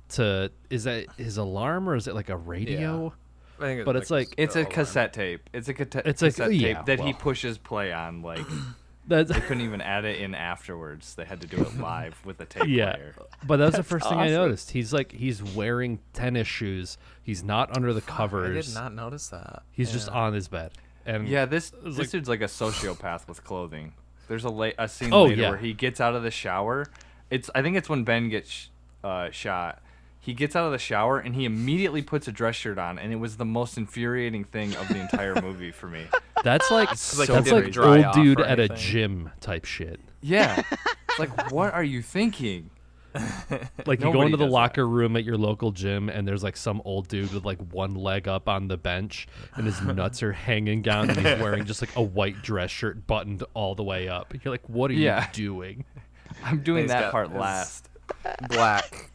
to, is that his alarm or is it like a radio? I think But it's like It's a alarm. cassette tape. It's a It's like- cassette yeah, tape that he well. pushes play on. Like that's they couldn't even add it in afterwards. They had to do it live with a tape player. But that was the first thing I awesome. noticed. He's wearing tennis shoes. He's not under the I covers. did not notice that. He's just on his bed. And Yeah, this like- dude's like a sociopath with clothing. There's a scene Oh, later yeah. where he gets out of the shower. I think it's when Ben gets shot. He gets out of the shower and he immediately puts a dress shirt on, and it was the most infuriating thing of the entire movie for me. that's like like he that's didn't like dry old off dude or at a anything. gym type shit. Yeah, it's like, what are you thinking? Like you go Nobody into the does locker room at your local gym and there's like some old dude with like one leg up on the bench and his nuts are hanging down and he's wearing just like a white dress shirt buttoned all the way up. You're like, what are you doing? I'm doing He's that got part his- last. Black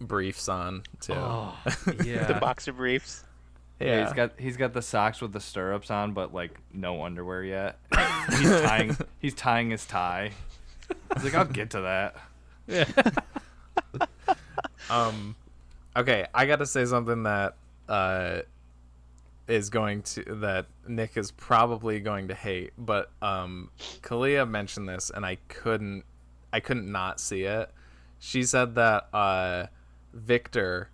briefs on too. Oh, The yeah. boxer briefs. Yeah, he's got the socks with the stirrups on, but like no underwear yet. He's tying his tie. He's like, I'll get to that. Okay, I got to say something that that Nick is probably going to hate, but Kalia mentioned this and I couldn't not see it. She said that Victor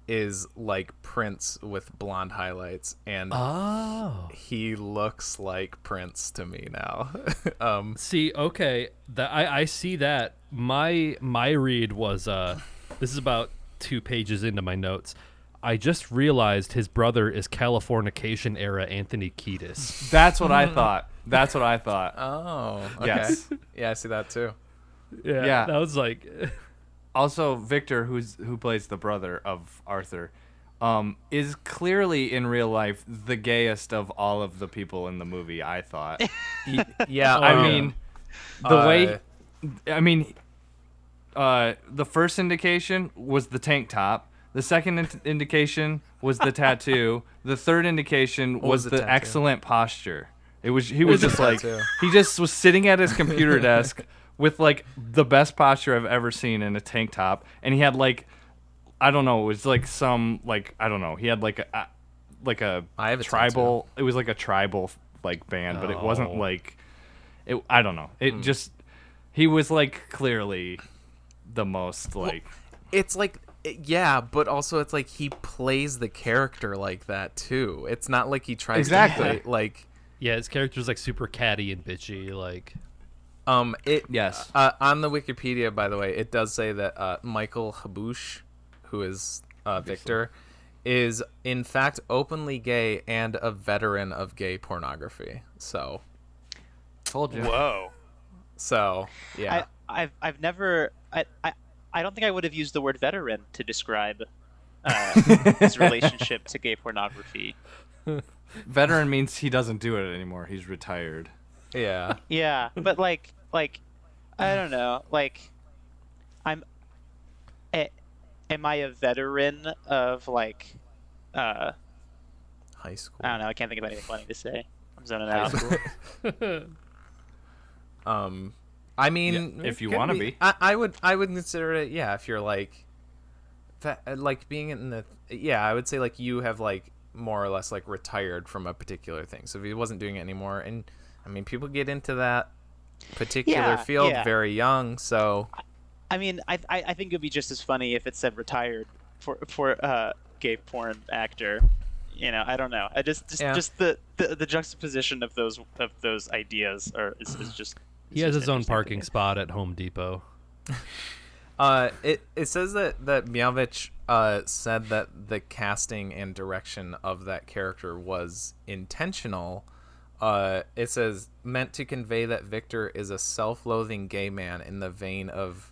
is like Prince with blonde highlights, and Oh. he looks like Prince to me now. See, okay, that I see that. My read was this is about 2 pages into my notes. I just realized his brother is Californication era Anthony Kiedis. That's what I thought. That's what I thought. Oh, okay. Yes. Yeah, I see that too. Yeah. That was like Also, Victor, who plays the brother of Arthur, is clearly in real life the gayest of all of the people in the movie. I thought. Yeah, I mean, the first indication was the tank top. The second indication was the tattoo. The third indication was was the the tattoo? excellent posture. He was just like tattoo? he just was sitting at his computer desk with like the best posture I've ever seen in a tank top, and he had like, I don't know, it was like some like, I don't know, he had like a I have a tribal. It was like a tribal like band, but it wasn't Oh. like it. I don't know. It just he was like clearly the most like. It's like, yeah, but also it's like he plays the character like that too. It's not like he tries Exactly. to play like. Yeah, his character's like super catty and bitchy. Like, Yes. On the Wikipedia, by the way, it does say that Michael Habouche, who is Victor, is in fact openly gay and a veteran of gay pornography. So Told you. Whoa. Yeah. I've never I don't think I would have used the word veteran to describe his relationship to gay pornography. Veteran means he doesn't do it anymore. He's retired. Yeah. Yeah, but like I don't know. Like, am I a veteran of like High school. I don't know. I can't think of anything funny to say. I'm zoning out. I mean, Yeah, if you could wanna be. I would consider it. Yeah, if you're like, like being in the. Yeah, I would say like you have like more or less like retired from a particular thing. So if he wasn't doing it anymore, and I mean, people get into that particular Yeah, field yeah. very young. So I mean, I think it'd be just as funny if it said retired for gay porn actor. You know, I don't know. I just the juxtaposition of those ideas is just. he has his own parking spot at Home Depot. It says that Miavich said that the casting and direction of that character was intentional. It says meant to convey that Victor is a self-loathing gay man in the vein of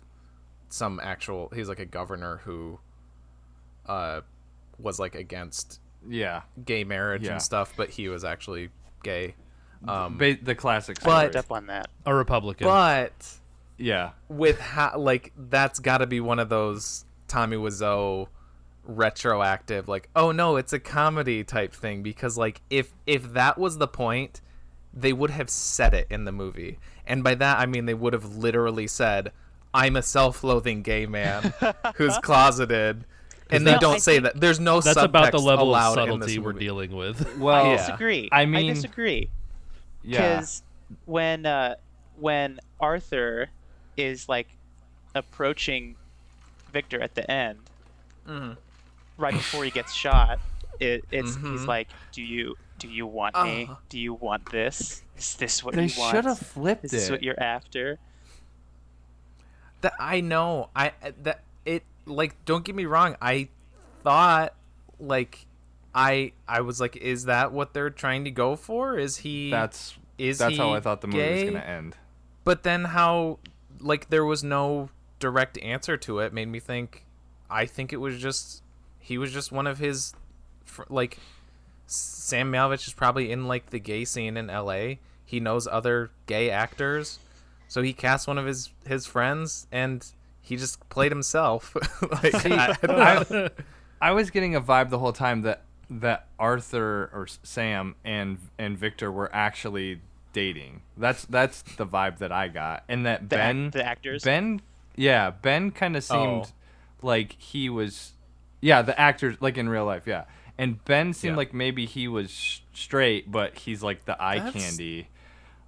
some actual. He's like a governor who was like against Yeah. gay marriage Yeah. and stuff, but he was actually gay. The classic but- story. Picked up on that. A Republican. But Yeah. with like that's got to be one of those Tommy Wiseau retroactive, like, oh no, it's a comedy type thing, because like if that was the point, they would have said it in the movie, and by that I mean they would have literally said, I'm a self-loathing gay man who's closeted, and they No, don't I say think- that. There's no That's about the subtext level of allowed in this subtlety we're movie. dealing with. Well, I Yeah. disagree. I mean- I disagree. Yeah. Because when Arthur is like approaching Victor at the end, right before he gets shot, he's like, "Do you want me? Do you want this? Is this what They you want? should have flipped Is this it. what you're after?" That I know. Like, don't get me wrong. I thought like I was like, is that what they're trying to go for? Is That's he how I thought the movie was gay? gonna end. But then how, like, there was no direct answer to it, made me think. I think it was just he was just one of his, like, Sam Malevich is probably in like the gay scene in L.A. He knows other gay actors, so he cast one of his friends, and he just played himself. Like, I don't know. I was getting a vibe the whole time that Arthur or Sam and Victor were actually dating. That's the vibe that I got, and that The actors. Ben kind of seemed Oh. like he was, the actors, like in real life, yeah. And Ben seemed Yeah. like maybe he was straight, but he's like the eye That's- candy.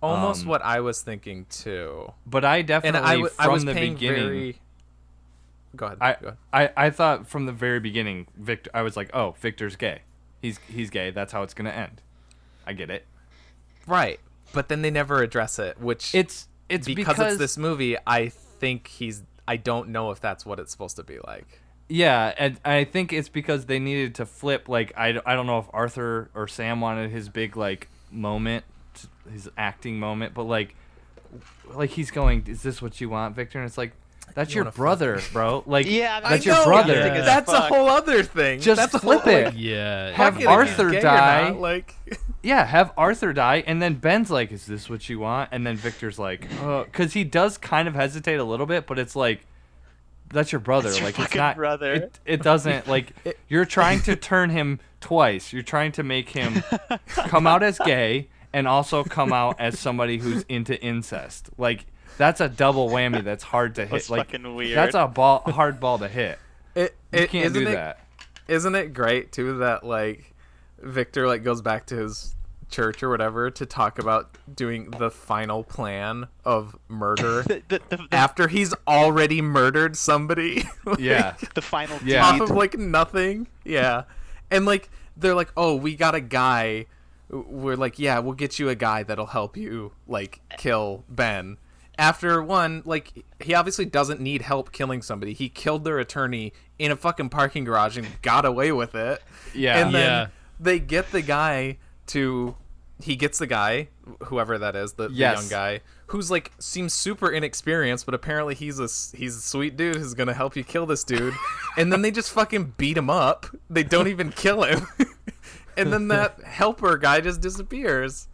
Almost what I was thinking too. But I And definitely I from was the paying beginning. very. Go ahead. Go ahead. I thought from the very beginning, Victor. I was like, oh, Victor's gay. He's gay. That's how it's gonna end. I get it. Right, but then they never address it, which It's because it's this movie. I think I don't know if that's what it's supposed to be like. Yeah, and I think it's because they needed to flip. Like I don't know if Arthur or Sam wanted his big like moment, his acting moment, but like he's going, is this what you want, Victor? And it's like, that's your wanna fuck brother, bro. Like, Yeah, that's I your know, brother. yeah. That's a fuck. whole other thing. Just that's a flip whole, it. like, Yeah. Have fuck it if he's Arthur gay or die. not, like, Yeah, have Arthur die, and then Ben's like, is this what you want? And then Victor's like, oh, because he does kind of hesitate a little bit, but it's like, that's your brother. That's your like, it's fucking not. brother. It doesn't like. You're trying to turn him twice. You're trying to make him come out as gay and also come out as somebody who's into incest. Like, that's a double whammy. That's hard to hit. That's like, fucking weird. That's a hard ball to hit. You can't isn't do it, that. Isn't it great too that like Victor like goes back to church or whatever to talk about doing the final plan of murder after he's already murdered somebody. Like, Yeah. The final Yeah. off deed. of like nothing. Yeah. And like they're like, "Oh, we got a guy." We're like, "Yeah, we'll get you a guy that'll help you like kill Ben." After one, like, he obviously doesn't need help killing somebody. He killed their attorney in a fucking parking garage and got away with it. Yeah. And then Yeah. they get the guy to... He gets the guy, whoever that is, the Yes. young guy, who's, like, seems super inexperienced, but apparently he's a sweet dude who's gonna help you kill this dude. And then they just fucking beat him up. They don't even kill him. And then that helper guy just disappears.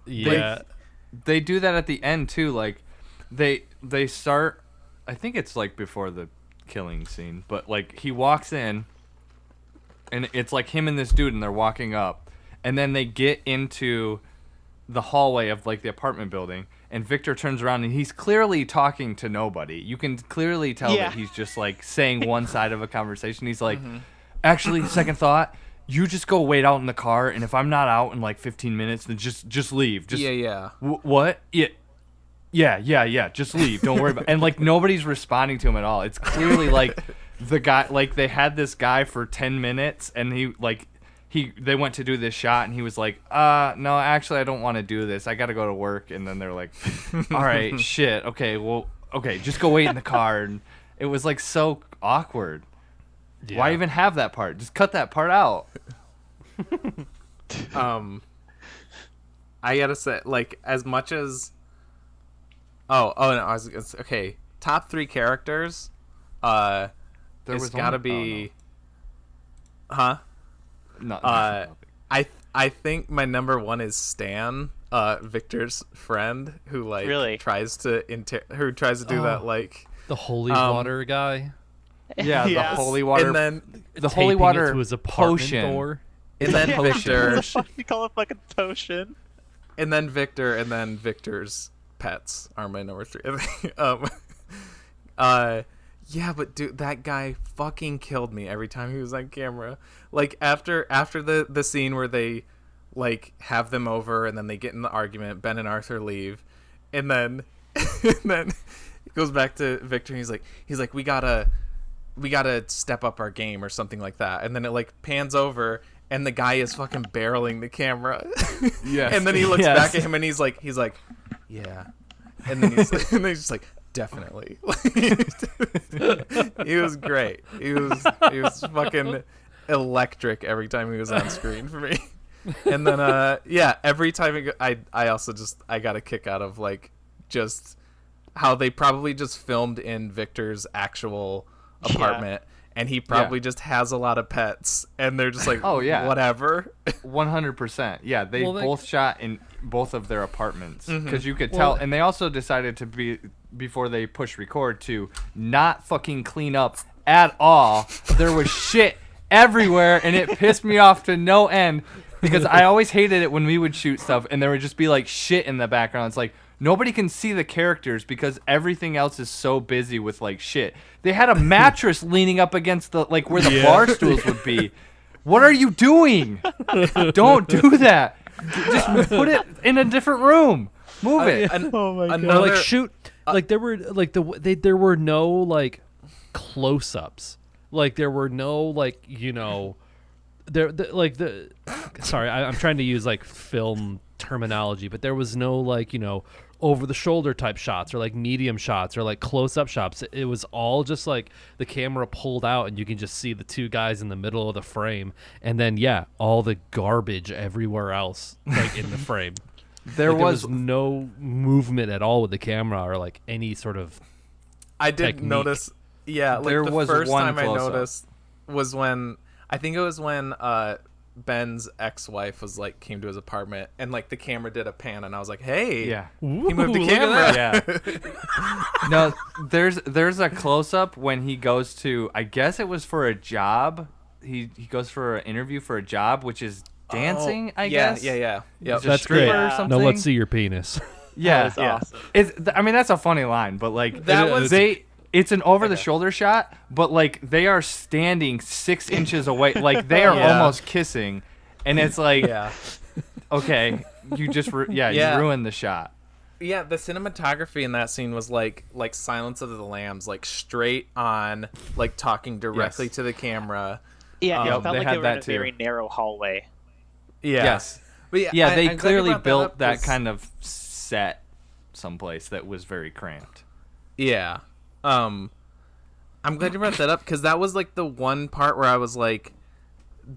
Yeah. They do that at the end too. Like, they start. I think it's like before the killing scene, but like he walks in, and it's like him and this dude, and they're walking up, and then they get into the hallway of like the apartment building, and Victor turns around and he's clearly talking to nobody. You can clearly tell Yeah. that he's just like saying one side of a conversation. He's like, actually, second thought. You just go wait out in the car, and if I'm not out in like 15 minutes, then just leave. Just Yeah. what? Yeah. Just leave. Don't worry about. And like nobody's responding to him at all. It's clearly like the guy. Like they had this guy for 10 minutes, and they went to do this shot, and he was like, no, actually, I don't want to do this. I got to go to work. And then they're like, all right, shit. Okay, well, okay, just go wait in the car. And it was like so awkward. Why Yeah. even have that part? Just cut that part out. I gotta say, like, as much as... Oh no, okay. Top 3 characters, There it's was gotta only- be... Huh? No. I think my number 1 is Stan, Victor's friend, who, like, Really? tries to do that, like... The holy Um, water guy. Yeah, the Yes. holy water. And then... the holy taping water it to his apartment potion. door. And then Yeah, Victor... what the fuck you call a fucking potion? And then Victor's pets are my number 3. Yeah, but dude, that guy fucking killed me every time he was on camera. Like after the scene where they like have them over and then they get in the argument, Ben and Arthur leave, and then it goes back to Victor. And he's like we gotta step up our game or something like that, and then it like pans over. And the guy is fucking barreling the camera. Yes. And then he looks Yes. back at him and he's like, yeah. And then he's just like, definitely. He was great. He was fucking electric every time he was on screen for me. And then every time I also I got a kick out of like just how they probably just filmed in Victor's actual apartment. And he probably just has a lot of pets, and they're just like, Oh, yeah. whatever. 100%. Yeah, they Well, they- both shot in both of their apartments Mm-hmm. because you could Well- tell. And they also decided to before they push record to not fucking clean up at all. There was shit everywhere, and it pissed me off to no end because I always hated it when we would shoot stuff and there would just be like shit in the background. It's like nobody can see the characters because everything else is so busy with like shit. They had a mattress leaning up against the like where the bar stools would be. What are you doing? Don't do that. Just put it in a different room. Move it. Oh my Or like shoot, like there were like there were no like close-ups. Like there were no like sorry, I'm trying to use like film terminology, but there was no like over the shoulder type shots or like medium shots or like close-up shots. It was all just like the camera pulled out and you can just see the two guys in the middle of the frame, and then all the garbage everywhere else like in the frame. There Like, was no movement at all with the camera or like any sort of I did technique. notice. Yeah, like There the was first one time I close-up. noticed was when Ben's ex-wife was like came to his apartment and like the camera did a pan and I was like, hey, Yeah. he moved the Ooh, look at camera. Yeah. No, there's a close up when he goes to, I guess it was for a job. He goes for an interview for a job, which is dancing. I guess. Yeah. Yep. He's a That's stripper great. or Yeah. something. Now let's see your penis. Yeah, That was awesome. I mean, that's a funny line, but like That was- it's an over the shoulder shot, but like they are standing 6 inches away, like they are Yeah. almost kissing, and it's like Yeah. Okay, you just you Yeah. ruined the shot. Yeah, the cinematography in that scene was like Silence of the Lambs, like straight on, like talking directly Yes. to the camera. Yeah, Yep, it felt they like had they were in that a too. very narrow hallway. Yeah. Yes. But Yeah, I'm they glad you clearly brought built up, that 'cause- kind of set someplace that was very cramped. Yeah. I'm glad you brought that up because that was like the one part where I was like,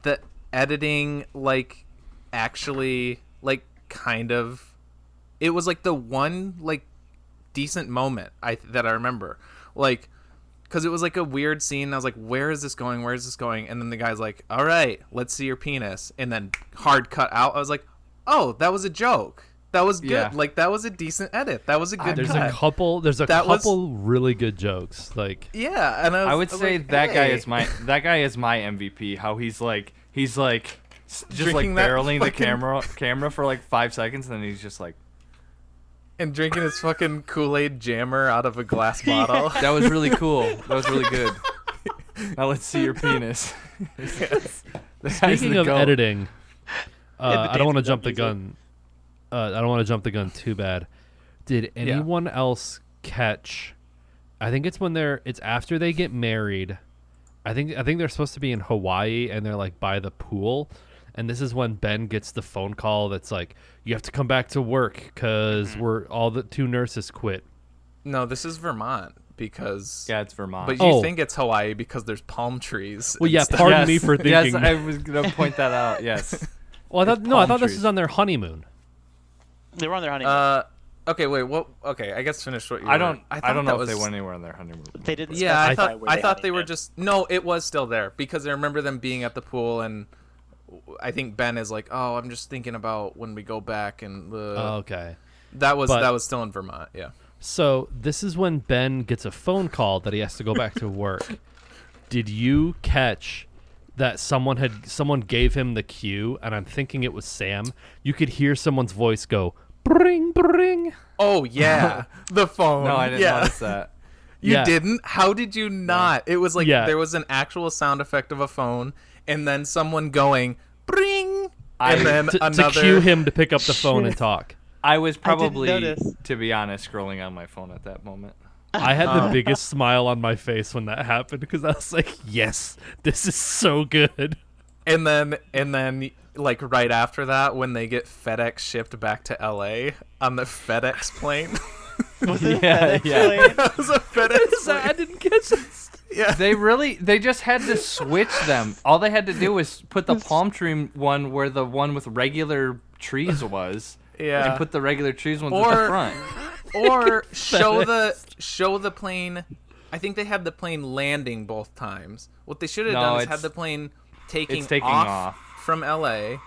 the editing, like, actually, like, kind of, it was like the one like decent moment that I remember, like, because it was like a weird scene. I was like, where is this going? Where is this going? And then the guy's like, all right, let's see your penis, and then hard cut out. I was like, oh, that was a joke. That was good. Yeah. Like, that was a decent edit. That was a good There's cut. There's a That was- couple really good jokes. Like, Yeah, and I would say like, that guy hey. is my MVP. How he's just like Drinking that barreling the fucking- camera for like 5 seconds, and then he's just like, and drinking his fucking Kool-Aid jammer out of a glass bottle. that was really cool. That was really good. Now let's see your penis. Yes. The guy's speaking the of goat. editing, the I don't want to dancing jump the music. gun. I don't want to jump the gun too bad. Did anyone else catch? I think it's when it's after they get married. I think they're supposed to be in Hawaii and they're like by the pool, and this is when Ben gets the phone call that's like, you have to come back to work because we're all the 2 nurses quit. No, this is Vermont because. Yeah, it's Vermont. But you think it's Hawaii because there's palm trees. Well, and yeah, stuff. pardon Yes. me for Yes, thinking. I was gonna point that out. Yes. Well, I palm thought this trees. was on their honeymoon. They were on their honeymoon. Okay, wait. What? Okay, I guess finish what you. I don't thought know that if they was- went anywhere on their honeymoon. They didn't. Yeah, I specify thought where they were honeymooned. just. No, it was still there because I remember them being at the pool, and I think Ben is like, "Oh, I'm just thinking about when we go back," and Okay. that was But- still in Vermont. Yeah. So this is when Ben gets a phone call that he has to go back to work. Did you catch that someone gave him the cue, and I'm thinking it was Sam? You could hear someone's voice go, bring, bring. Oh yeah, the phone. No, I didn't yeah. notice that. You Yeah. didn't? How did you not? It was like Yeah. there was an actual sound effect of a phone, and then someone going, bring, I- and then To another. cue him to pick up the phone and talk. I was didn't probably, notice. to be honest, scrolling on my phone at that moment. I had the biggest smile on my face when that happened because I was like, yes, this is so good. And then, like right after that, when they get FedEx shipped back to LA on the FedEx plane. Yeah, That was a FedEx I plane. didn't catch this. Yeah. They just had to switch them. All they had to do was put the palm tree one where the one with regular trees was, Yeah. and put the regular trees ones at the Or- front. Or show the plane. I think they had the plane landing both times. What they should have No, done is it's- had the plane taking, it's taking off, off. from LA.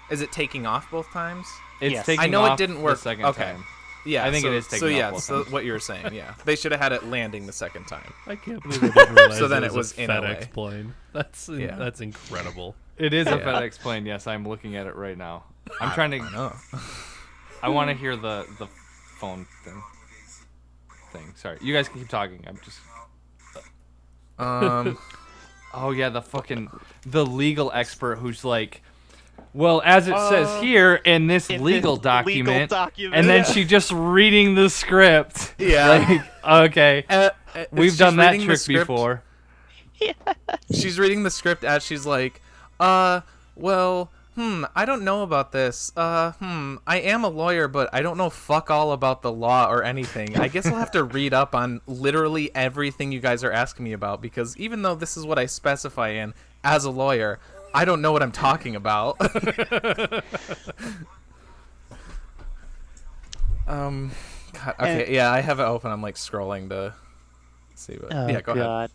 Is it taking off both times? It's Yes. taking I know it off didn't work. the second Okay. time. Yeah, I think so, it is so taking off yeah, both so times. what you were saying, yeah, they should have had it landing the second time. I can't believe I didn't realize So then it it was was a in FedEx LA. plane. That's incredible. It is a Yeah. FedEx plane. Yes, I'm looking at it right now. I'm trying to. No. I want to hear the phone thing. Sorry, you guys can keep talking. I'm just. Oh yeah, the legal expert who's like, well, as it says here in this in legal this document, legal document. and then she just reading the script. Yeah. Like, okay, we've she's done that reading the trick script- before. She's reading the script as she's like, well, I don't know about this. I am a lawyer, but I don't know fuck all about the law or anything. I guess I'll have to read up on literally everything you guys are asking me about, because even though this is what I specify in as a lawyer, I don't know what I'm talking about. God, okay, yeah, I have it open. I'm like scrolling to see what. Oh, yeah, go ahead. God.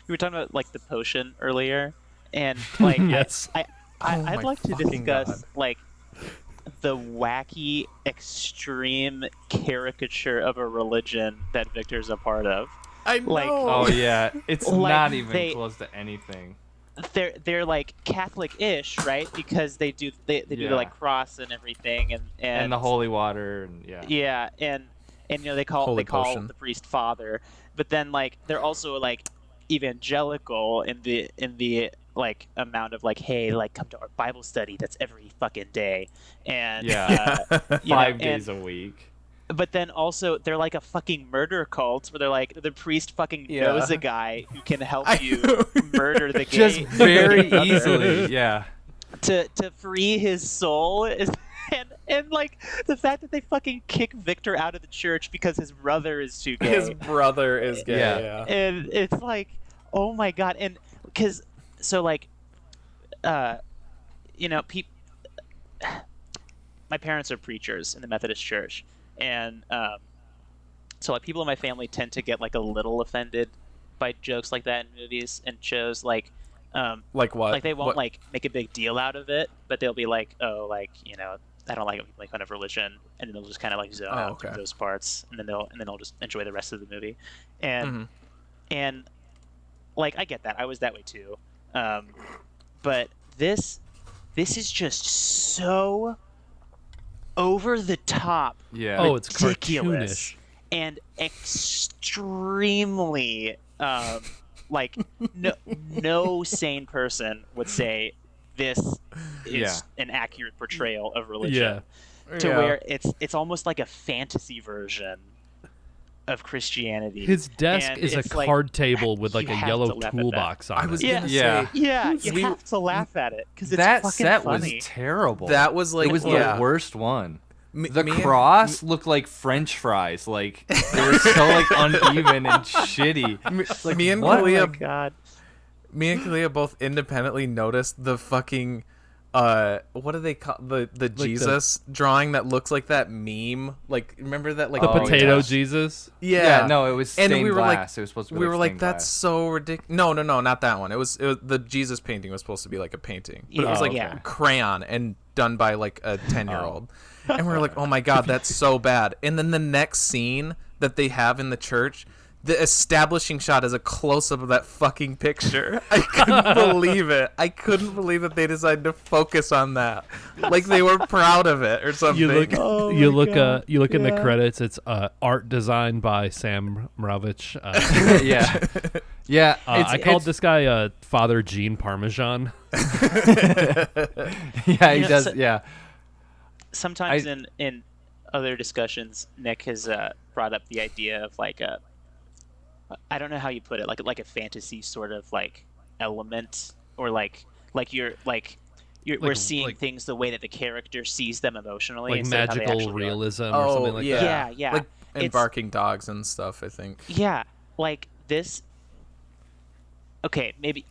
We were talking about like the potion earlier, and like Yes. I'd my like to fucking discuss God. like the wacky, extreme caricature of a religion that Victor's a part of. I know. Like- Oh yeah, it's Like, not even they- close to anything. They're like Catholic-ish, right? Because they do do Yeah. the like cross and everything, And the holy water, and yeah. yeah, and you know they call Holy call potion. the priest father, but then like they're also like evangelical in the like amount of like, hey, like come to our Bible study that's every fucking day, and Yeah. you know, 5 days a week. but then also they're like a fucking murder cult where they're like the priest fucking Yeah. knows a guy who can help you murder the gay Just very brother easily. Yeah. to free his soul is. And like the fact that they fucking kick Victor out of the church because his brother is too gay. His brother is gay. Yeah. Yeah. And it's like, oh my god. And because so like you know, my parents are preachers in the Methodist church, and so like people in my family tend to get like a little offended by jokes like that in movies and shows. Like Like what? like they won't What? like make a big deal out of it, but they'll be like, oh, like, you know, I don't like it when people make fun of religion, and then they'll just kind of like zone out through those parts, and then they'll just enjoy the rest of the movie, and and like I get that, I was that way too, but this is just so over the top, Yeah. Oh, it's ridiculous, cartoonish. and extremely like no sane person would say this is an accurate portrayal of religion. To where it's almost like a fantasy version of Christianity. His desk And is a it's like, card table with like you a have yellow to laugh at that. toolbox on I was it. gonna Yeah. say Yeah, you we- have to laugh at it because it's That fucking set funny. was terrible. that was like it was the worst one. The me and- cross looked like French fries. Like they were so like uneven and shitty. me and what? Oh my Kalia, god. me and Kalia both independently noticed the fucking what do they call the Jesus drawing that looks like that meme? Like remember that like The Oh, potato yeah. Jesus. Yeah, no, it was stained and we were glass. like It was supposed to be we like were like stained that's glass. so ridiculous. No, not that one. It was the Jesus painting was supposed to be like a painting, but it was Yeah, like yeah. crayon and done by like a 10-year-old. And we were like, oh my god, that's so bad. And then the next scene that they have in the church, the establishing shot is a close-up of that fucking picture. I couldn't believe it. I couldn't believe that they decided to focus on that, like they were proud of it or something. You look, Oh you my look, God. you look in the Yeah. credits. It's art design by Sam Mravich. Yeah, yeah. I called this guy Father Gene Parmesan. Yeah, he You know, does. so- Yeah, Sometimes in other discussions, Nick has brought up the idea of like a, I don't know how you put it, like a fantasy sort of like element, or we're seeing like- things the way that the character sees them emotionally, Like instead of how they magical actually are. realism or Oh something like yeah, that. Yeah. like It's- embarking dogs and stuff. I think. Yeah, like this. Okay, maybe,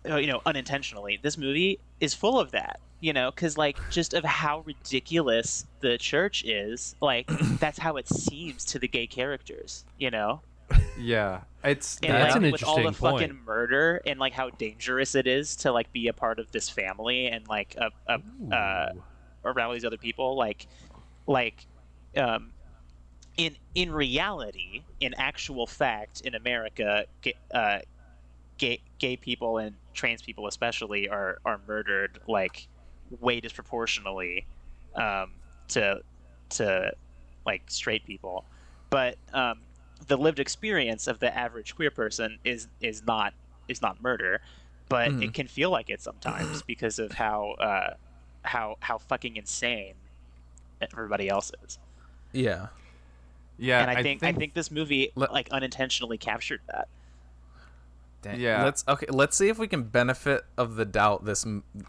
you know, unintentionally, this movie is full of that. You know, because like just of how ridiculous the church is, like that's how it seems to the gay characters. You know, yeah. It's and That's like an with all the interesting point. fucking murder and like how dangerous it is to like be a part of this family and like around all these other people, in reality, in actual fact, in America, gay people and trans people especially are murdered like way disproportionately to like straight people, but the lived experience of the average queer person is not murder, but it can feel like it sometimes because of how fucking insane everybody else is. Yeah. yeah. And I think this movie Let- like unintentionally captured that. Dang. Yeah. Let's see if we can benefit of the doubt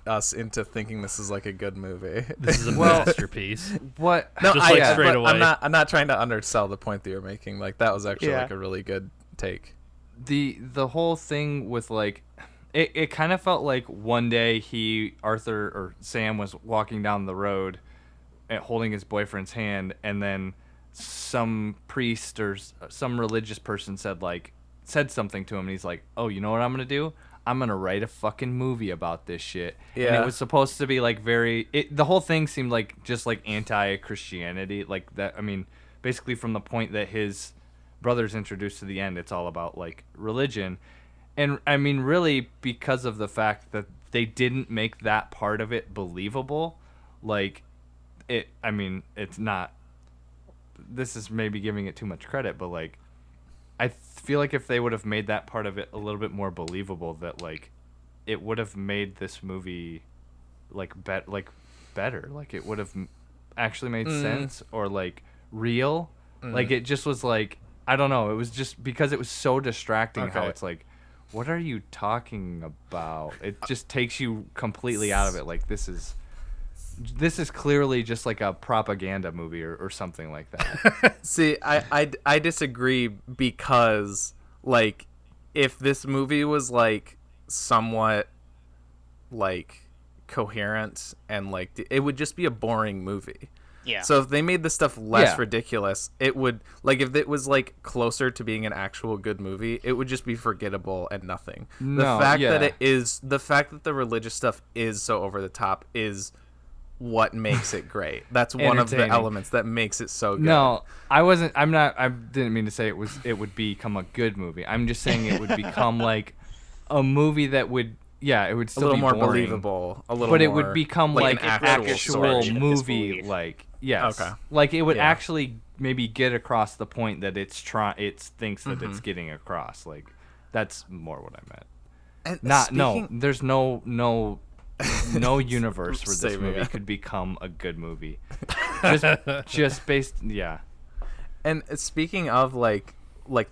us into thinking this is like a good movie. This is a Well- masterpiece. what? No, Just like I, straight but away. I'm not trying to undersell the point that you're making. Like that was actually Yeah. like a really good take. The whole thing with like it kind of felt like one day Arthur or Sam was walking down the road holding his boyfriend's hand, and then some priest or some religious person said something to him, and he's like, oh, you know what I'm gonna do? I'm gonna write a fucking movie about this shit. And Yeah. it was supposed to be like the whole thing seemed like just like anti-Christianity, like that. I mean, basically from the point that his brother's introduced to the end, it's all about like religion. And I mean, really, because of the fact that they didn't make that part of it believable, like I mean, it's not, this is maybe giving it too much credit, but like I feel like if they would have made that part of it a little bit more believable, that like it would have made this movie better. Like it would have actually made sense or like real. Like it just was like, I don't know. It was just because it was so distracting how it's like, what are you talking about? It just takes you completely out of it. Like this is clearly just like a propaganda movie or something like that. See, I disagree because like if this movie was like somewhat like coherent and like it would just be a boring movie. Yeah. So if they made the stuff less ridiculous, it would like if it was like closer to being an actual good movie, it would just be forgettable and nothing. The fact that the religious stuff is so over the top is what makes it great. That's one of the elements that makes it so good. No, I didn't mean to say it would become a good movie. I'm just saying it would become like a movie that would it would still a little be more boring, believable, but it would become like an an actual actual story. movie. Like yes, Okay. like it would actually maybe get across the point that it thinks that it's getting across. Like that's more what I meant. And There's no universe where this movie could become a good movie. Just based, And speaking of like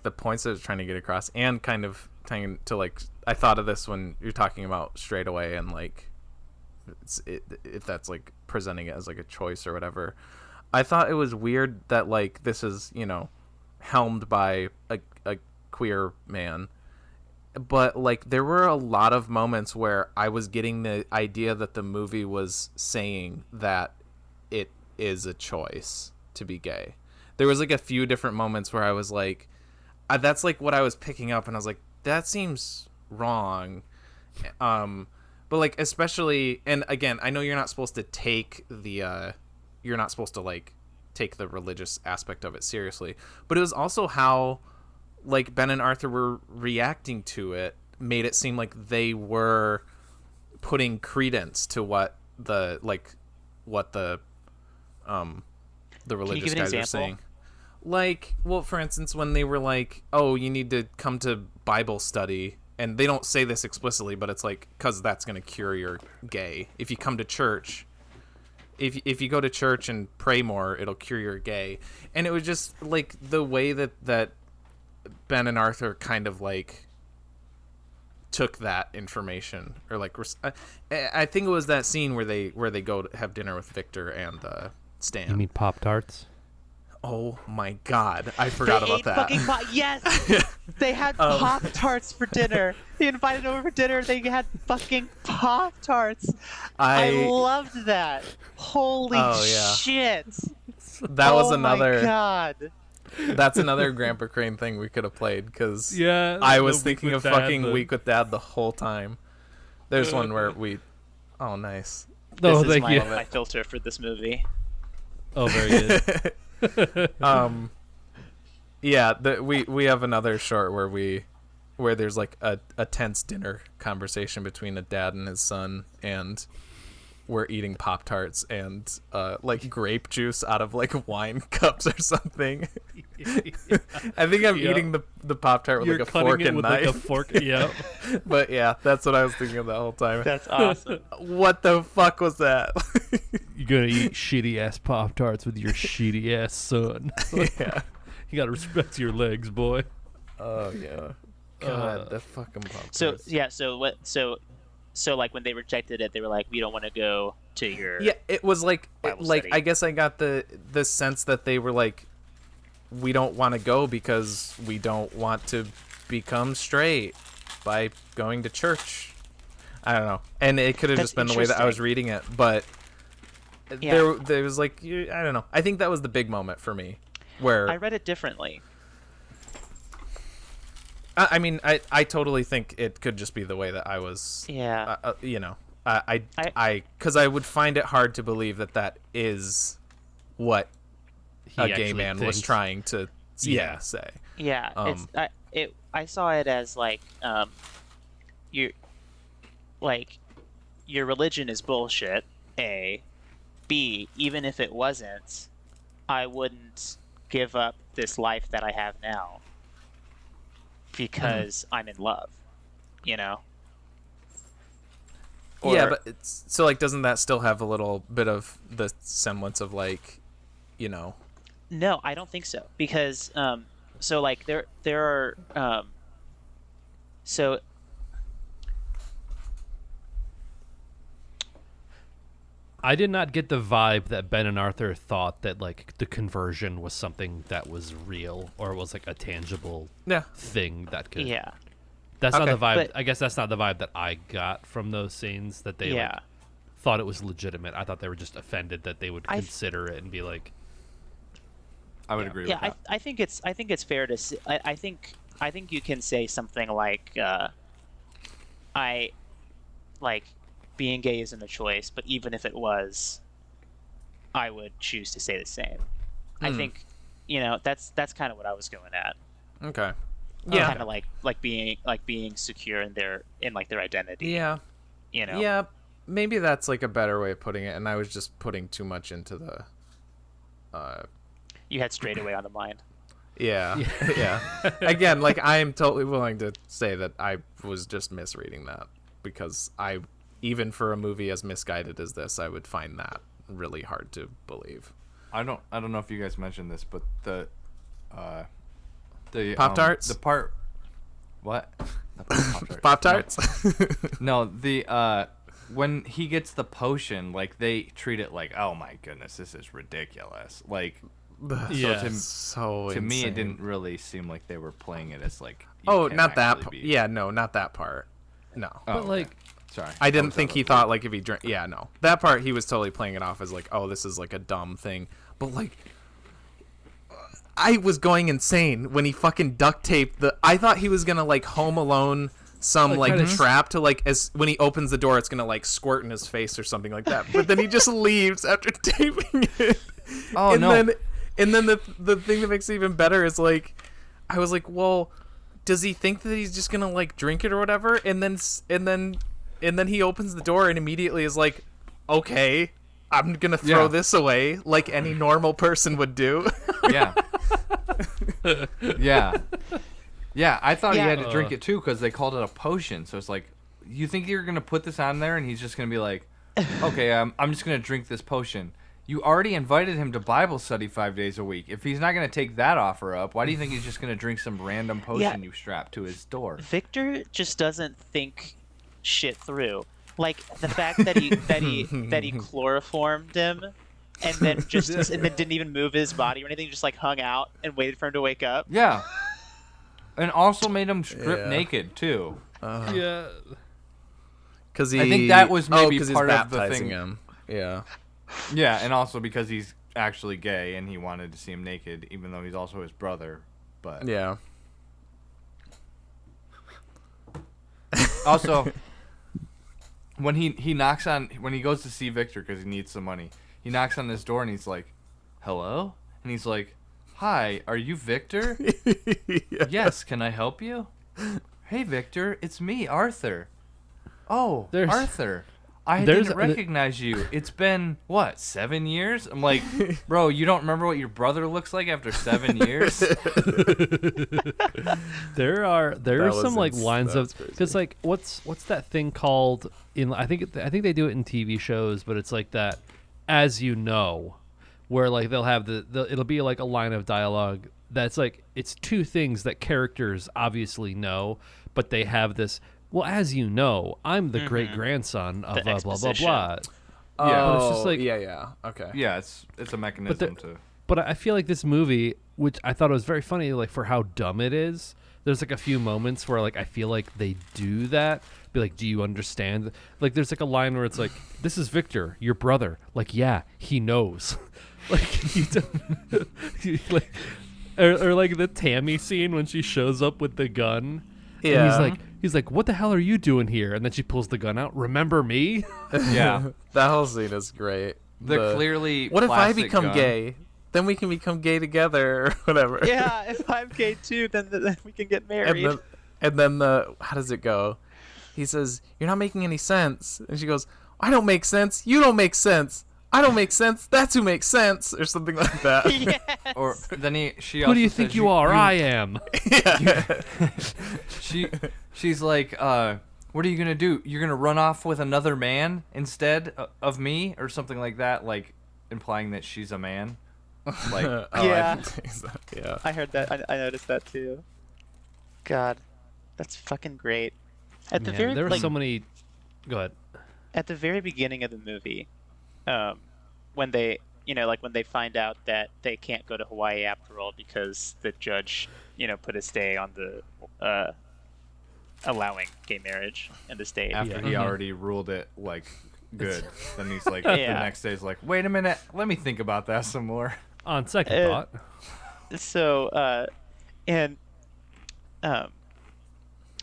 the points that it's trying to get across, and kind of trying to like, I thought of this when you're talking about Straight Away and like, if that's like presenting it as like a choice or whatever. I thought it was weird that like this is, you know, helmed by a queer man. But like there were a lot of moments where I was getting the idea that the movie was saying that it is a choice to be gay. There was like a few different moments where I was like, that's like what I was picking up, and I was like, that seems wrong. But like especially, and again, I know you're not supposed to take the you're not supposed to like take the religious aspect of it seriously, but it was also how like Ben and Arthur were reacting to it made it seem like they were putting credence to what the religious guys are saying. Like, well, for instance, when they were like, "Oh, you need to come to Bible study," and they don't say this explicitly, but it's like, because that's going to cure your gay. If you come to church, if you go to church and pray more, it'll cure your gay. And it was just like the way that Ben and Arthur kind of like took that information, or like I think it was that scene where they go to have dinner with Victor and Stan. You mean Pop-Tarts? Oh my God, I forgot about that. Yes, they had Pop-Tarts for dinner. They invited over for dinner. They had fucking Pop-Tarts. I loved that. Holy shit! That was another. Oh my God. That's another Grandpa Crane thing we could have played, because I was thinking of fucking Week with Dad the whole time. There's one where we. Oh, nice. This is my filter for this movie. Oh, very good. We have another short where there's like a tense dinner conversation between a dad and his son, and we're eating Pop-Tarts and like grape juice out of like wine cups or something. I think I'm eating the Pop-Tart with like a fork and knife. Like a fork, yeah. But yeah, that's what I was thinking of the whole time. That's awesome. What the fuck was that? You're gonna eat shitty ass Pop-Tarts with your shitty ass son. Yeah. You gotta respect your legs, boy. Oh yeah. God, the fucking Pop-Tarts. So like when they rejected it, they were like, "We don't want to go to your." Yeah, it was like study. I guess I got the sense that they were like, we don't want to go because we don't want to become straight by going to church. I don't know, and it could have just been the way that I was reading it, but there was like, I don't know. I think that was the big moment for me, where I read it differently. I mean, I totally think it could just be the way that I was. Yeah. You know, because I would find it hard to believe that is what a gay man was trying to say. Yeah. I saw it as like your religion is bullshit. A, B, even if it wasn't, I wouldn't give up this life that I have now because I'm in love, you know? yeah, but it's so like, doesn't that still have a little bit of the semblance of like, you know? No, I don't think so, because so like there are so I did not get the vibe that Ben and Arthur thought that like the conversion was something that was real or was like a tangible thing that could. yeah. That's not the vibe. But- I guess that's not the vibe that I got from those scenes. That they like, thought it was legitimate. I thought they were just offended that they would consider it and be like. I would agree Yeah, with that. I think it's fair to say, I think you can say something like I like being gay isn't a choice, but even if it was, I would choose to say the same. I think that's kind of what I was going at. Okay. Yeah, kind of like being secure in their identity. Yeah. You know. Yeah, maybe that's like a better way of putting it, and I was just putting too much into the. You had straight away on the mind. Yeah. Yeah. Again, like I am totally willing to say that I was just misreading that, because even for a movie as misguided as this, I would find that really hard to believe. I don't know if you guys mentioned this, but the Pop-Tarts? the part what? Pop-Tarts? No, the when he gets the potion, like they treat it like, oh my goodness, this is ridiculous. Like so to me, it insane. didn't really seem like they were playing it as like. Oh, not that. Yeah, no, not that part. No. But like, sorry, I didn't think he thought like if he drank. Yeah, no, that part he was totally playing it off as like, oh, this is like a dumb thing. But like, I was going insane when he fucking duct taped the. I thought he was gonna like Home Alone some like trap to like, as when he opens the door, it's gonna like squirt in his face or something like that. But then he just leaves after taping it. Oh, and no. And then the thing that makes it even better is like, I was like, well, does he think that he's just gonna like drink it or whatever? And then he opens the door and immediately is like, okay, I'm gonna throw this away like any normal person would do. Yeah. Yeah, I thought he had to drink it too because they called it a potion. So it's like, you think you're gonna put this on there and he's just gonna be like, okay, I'm just gonna drink this potion. You already invited him to Bible study 5 days a week. If he's not gonna take that offer up, why do you think he's just gonna drink some random potion you strapped to his door? Victor just doesn't think shit through. Like the fact that he chloroformed him and then didn't even move his body or anything, just like hung out and waited for him to wake up. Yeah. And also made him strip naked too. yeah. Because I think that was maybe he's part of the baptizing thing. him. Yeah. Yeah, and also because he's actually gay and he wanted to see him naked, even though he's also his brother. But Yeah. also, when he goes to see Victor because he needs some money, he knocks on this door and he's like, "Hello?" And he's like, "Hi, are you Victor?" Yes, can I help you? Hey, Victor, it's me, Arthur. Oh, Arthur. I didn't recognize you. It's been, what, 7 years? I'm like, bro, you don't remember what your brother looks like after 7 years? There are some like lines of, crazy. because like what's that thing called in, I think they do it in TV shows, but it's like that, as you know, where like they'll have it'll be like a line of dialogue that's like, it's two things that characters obviously know, but they have this, well, as you know, I'm the great grandson of blah blah blah blah. Yeah, it's just like, yeah. Okay. Yeah, it's a mechanism to. But I feel like this movie, which I thought was very funny, like for how dumb it is. There's like a few moments where like I feel like they do that. Be like, do you understand? Like there's like a line where it's like, "This is Victor, your brother." Like, yeah, he knows. Like you don't. Like, or like the Tammy scene when she shows up with the gun. Yeah. And he's like, "What the hell are you doing here?" And then she pulls the gun out. Remember me? Yeah. That whole scene is great. The clearly. What if I plastic become gun. gay? Then we can become gay together, or whatever. Yeah, if I'm gay too, then we can get married. And then how does it go? He says, "You're not making any sense," and she goes, "I don't make sense. You don't make sense. I don't make sense. That's who makes sense," or something like that. Yes. Or then she. Who do you think you are? I am. She's like, what are you gonna do? You're gonna run off with another man instead of me, or something like that, like implying that she's a man. Like, Yeah. Yeah. I heard that. I noticed that too. God, that's fucking great. At the Man, very there were like, so many. Go ahead. at the very beginning of the movie, when they, like when they find out that they can't go to Hawaii after all because the judge, put a stay on the allowing gay marriage in the state. after he already ruled it like good, then he's like, Yeah. the next day he's like, wait a minute, let me think about that some more. On second thought, So, and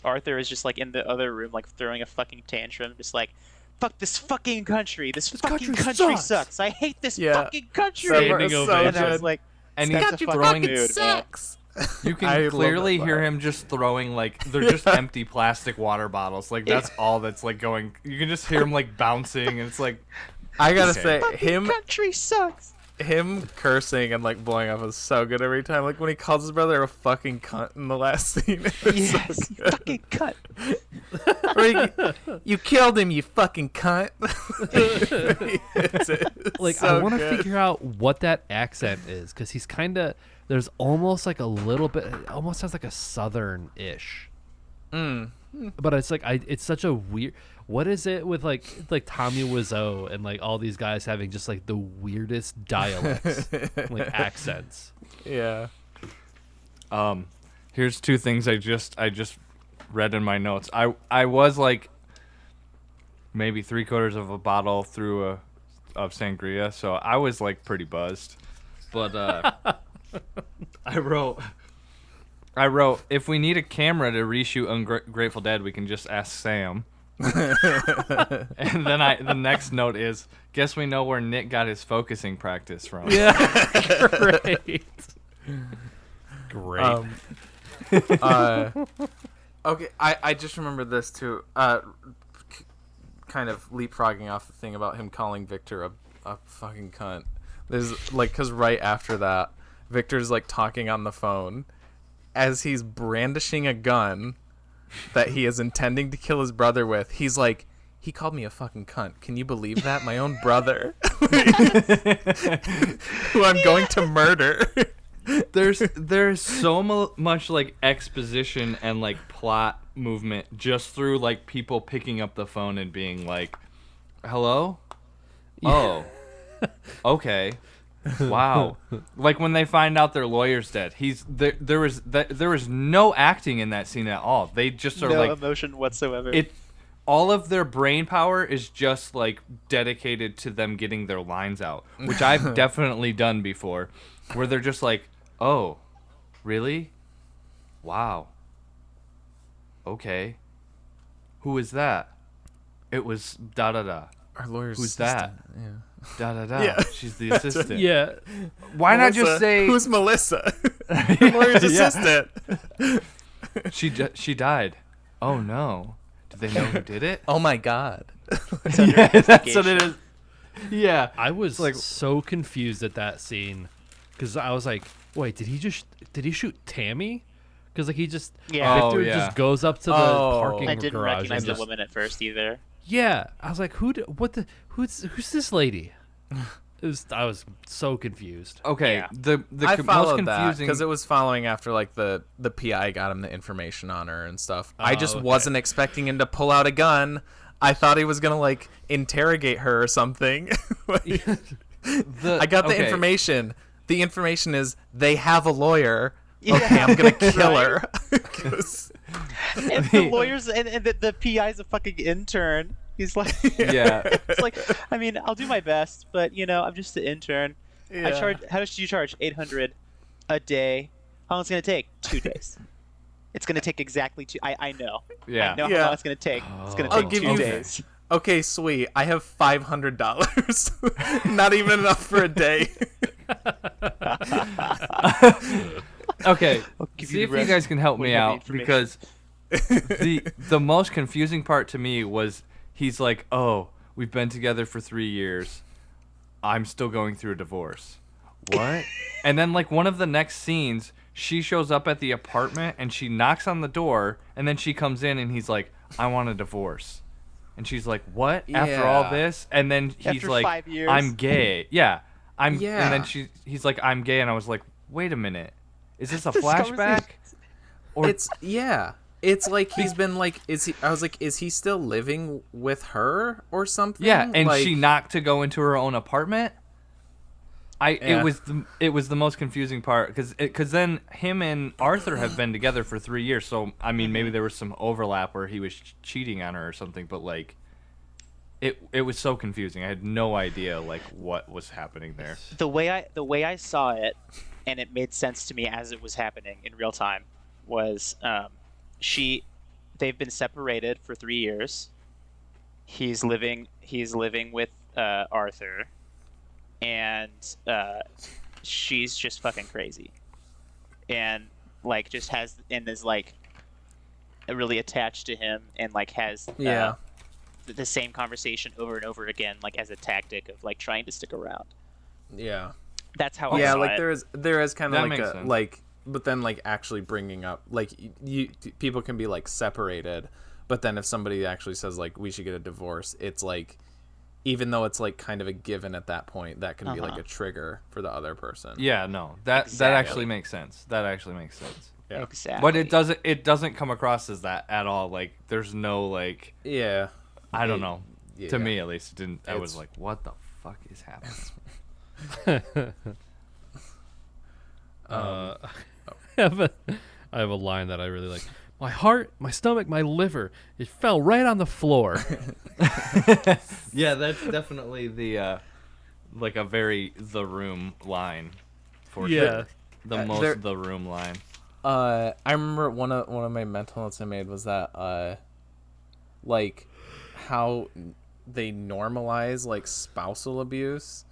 Arthur is just like in the other room, like throwing a fucking tantrum, just like, fuck this fucking country. This fucking country sucks. I hate this Yeah. fucking country. Standing so ovation. And I was like, And that's he's a fucking throwing mood, man. You can I love clearly that hear part. him just throwing, like, they're just empty plastic water bottles. Like, that's all that's, like, going. You can just hear him, like, bouncing, and it's like, I gotta Okay. say, Fucking him country sucks. cursing and like blowing up is so good every time. Like when he calls his brother a fucking cunt in the last scene. It's so Yes, good. fucking cut. Or you killed him, you fucking cunt. It's like so I want to good. figure out what that accent is because he's kind of there's almost like a little bit, it almost has like a southern-ish. But it's like it's such a weird. What is it with like Tommy Wiseau and like all these guys having just like the weirdest dialects, like accents. Yeah. here's two things I just read in my notes. I was like maybe 3/4 of a bottle through of sangria, so I was like pretty buzzed. But I wrote if we need a camera to reshoot Ungrateful Dead, we can just ask Sam. And then the next note is, guess we know where Nick got his focusing practice from. Yeah, great. Great. Okay, I just remember this too. Kind of leapfrogging off the thing about him calling Victor a fucking cunt. There's like, because right after that, Victor's like talking on the phone as he's brandishing a gun that he is intending to kill his brother with. He's like, he called me a fucking cunt. Can you believe that? My own brother, who I'm going to murder. There's so much like exposition and like plot movement just through like people picking up the phone and being like, "Hello? Oh, okay, wow." Like when they find out their lawyer's dead, there was no acting in that scene at all. They just are No like emotion whatsoever. all of their brain power is just like dedicated to them getting their lines out, which I've definitely done before, where they're just like, "Oh, really? Wow. Okay. Who is that? It was da da da. Our lawyer's Who's assistant. that? Yeah. Da da da. Yeah. She's the assistant. Yeah. Why not Melissa, just say who's Melissa? Your lawyer's Yeah. assistant. she died? Oh no. Did they know who did it? Oh my god. Yeah, that's what it is. Yeah. I was like- so confused at that scene because I was like, wait, did he shoot Tammy? Because like he just Yeah. Oh, Victor yeah. just goes up to the Oh. parking I didn't garage recognize and the just woman at first either. yeah. I was like, who's this lady? I was so confused. Okay. Yeah. The I most followed that confusing because it was following after like the PI got him the information on her and stuff. I just okay. wasn't expecting him to pull out a gun. I thought he was gonna like interrogate her or something. Like, I got the okay. information. The information is they have a lawyer. Okay, I'm gonna kill her. 'Cause- And the lawyers and the PI's a fucking intern. He's like, Yeah. it's like, I mean, I'll do my best, but I'm just an intern. I Yeah. charge. How much do you charge? 800 a day. How long is it gonna take? 2 days. It's gonna take exactly 2. I know. Yeah. I know Yeah. how long it's gonna take. It's gonna I'll take give 2 you- days. Okay, sweet. I have $500. Not even enough for a day. Okay. give See you if the you rest guys can help when me you have the out because the most confusing part to me was he's like, "Oh, we've been together for 3 years. I'm still going through a divorce." What? And then like one of the next scenes, she shows up at the apartment and she knocks on the door and then she comes in and he's like, I want a divorce. And she's like, what? After all this? And then he's After like, 5 years? I'm gay. Yeah. And Yeah. then he's like, I'm gay. And I was like, wait a minute. Is this a This flashback? Or It's It's like he's been like, I was like, is he still living with her or something? yeah, and like, she knocked to go into her own apartment. Yeah. It was the most confusing part because then him and Arthur have been together for 3 years. So I mean, maybe there was some overlap where he was cheating on her or something. But like, it was so confusing. I had no idea like what was happening there. The way I saw it, and it made sense to me as it was happening in real time, was they've been separated for 3 years. He's living with Arthur, and she's just fucking crazy, and like just has and is like really attached to him, and like has the same conversation over and over again, like as a tactic of like trying to stick around. Yeah. That's how I Yeah, saw like it. there is kind of That like makes a sense. like, but then like actually bringing up like people can be like separated, but then if somebody actually says like we should get a divorce, it's like, even though it's like kind of a given at that point, that can be like a trigger for the other person. Yeah, no, that Exactly. actually makes sense. That actually makes sense. Yeah. Exactly. But it doesn't come across as that at all. Like there's no like Yeah. I don't know. Yeah. To me at least, it didn't. I was It's- like, what the fuck is happening? I have a line that I really like. My heart, my stomach, my liver, it fell right on the floor. Yeah, that's definitely the like a very The Room line for Yeah. sure. The most there- The Room line. I remember one of my mental notes I made was that like how they normalize like spousal abuse.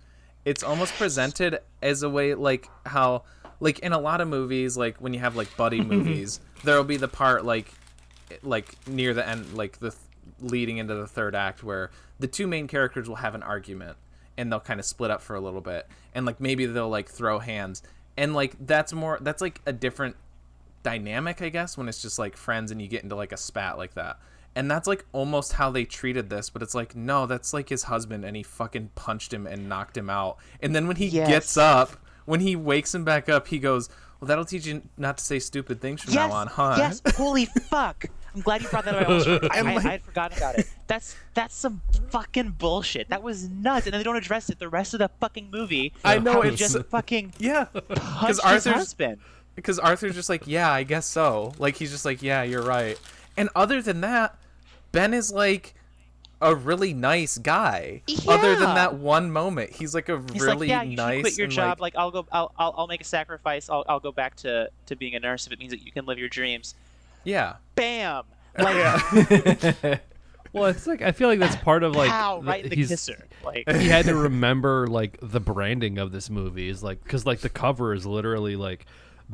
It's almost presented as a way like how like in a lot of movies, like when you have like buddy movies, there'll be the part like near the end, like leading into the third act, where the two main characters will have an argument and they'll kind of split up for a little bit, and like maybe they'll like throw hands, and like that's like a different dynamic, I guess, when it's just like friends and you get into like a spat like that. And that's like almost how they treated this, but it's like, no, that's like his husband, and he fucking punched him and knocked him out. And then when he gets up, when he wakes him back up, he goes, well, that'll teach you not to say stupid things from now on, huh? Yes, holy fuck. I'm glad you brought that up. I had forgotten about it. That's some fucking bullshit. That was nuts. And then they don't address it the rest of the fucking movie. I know, How he it's just fucking Yeah. punched his husband. Because Arthur's just like, yeah, I guess so. Like, he's just like, yeah, you're right. And other than that, Ben is like a really nice guy. Other than Yeah. that one moment, he's like a He's really like, yeah, you nice. should quit your and, job. Like, I'll make a sacrifice. I'll go back to being a nurse if it means that you can live your dreams. yeah. Bam. Like, Well, it's like I feel like that's part of like pow, right in the he's- kisser. Like, he had to remember like the branding of this movie is like because like the cover is literally like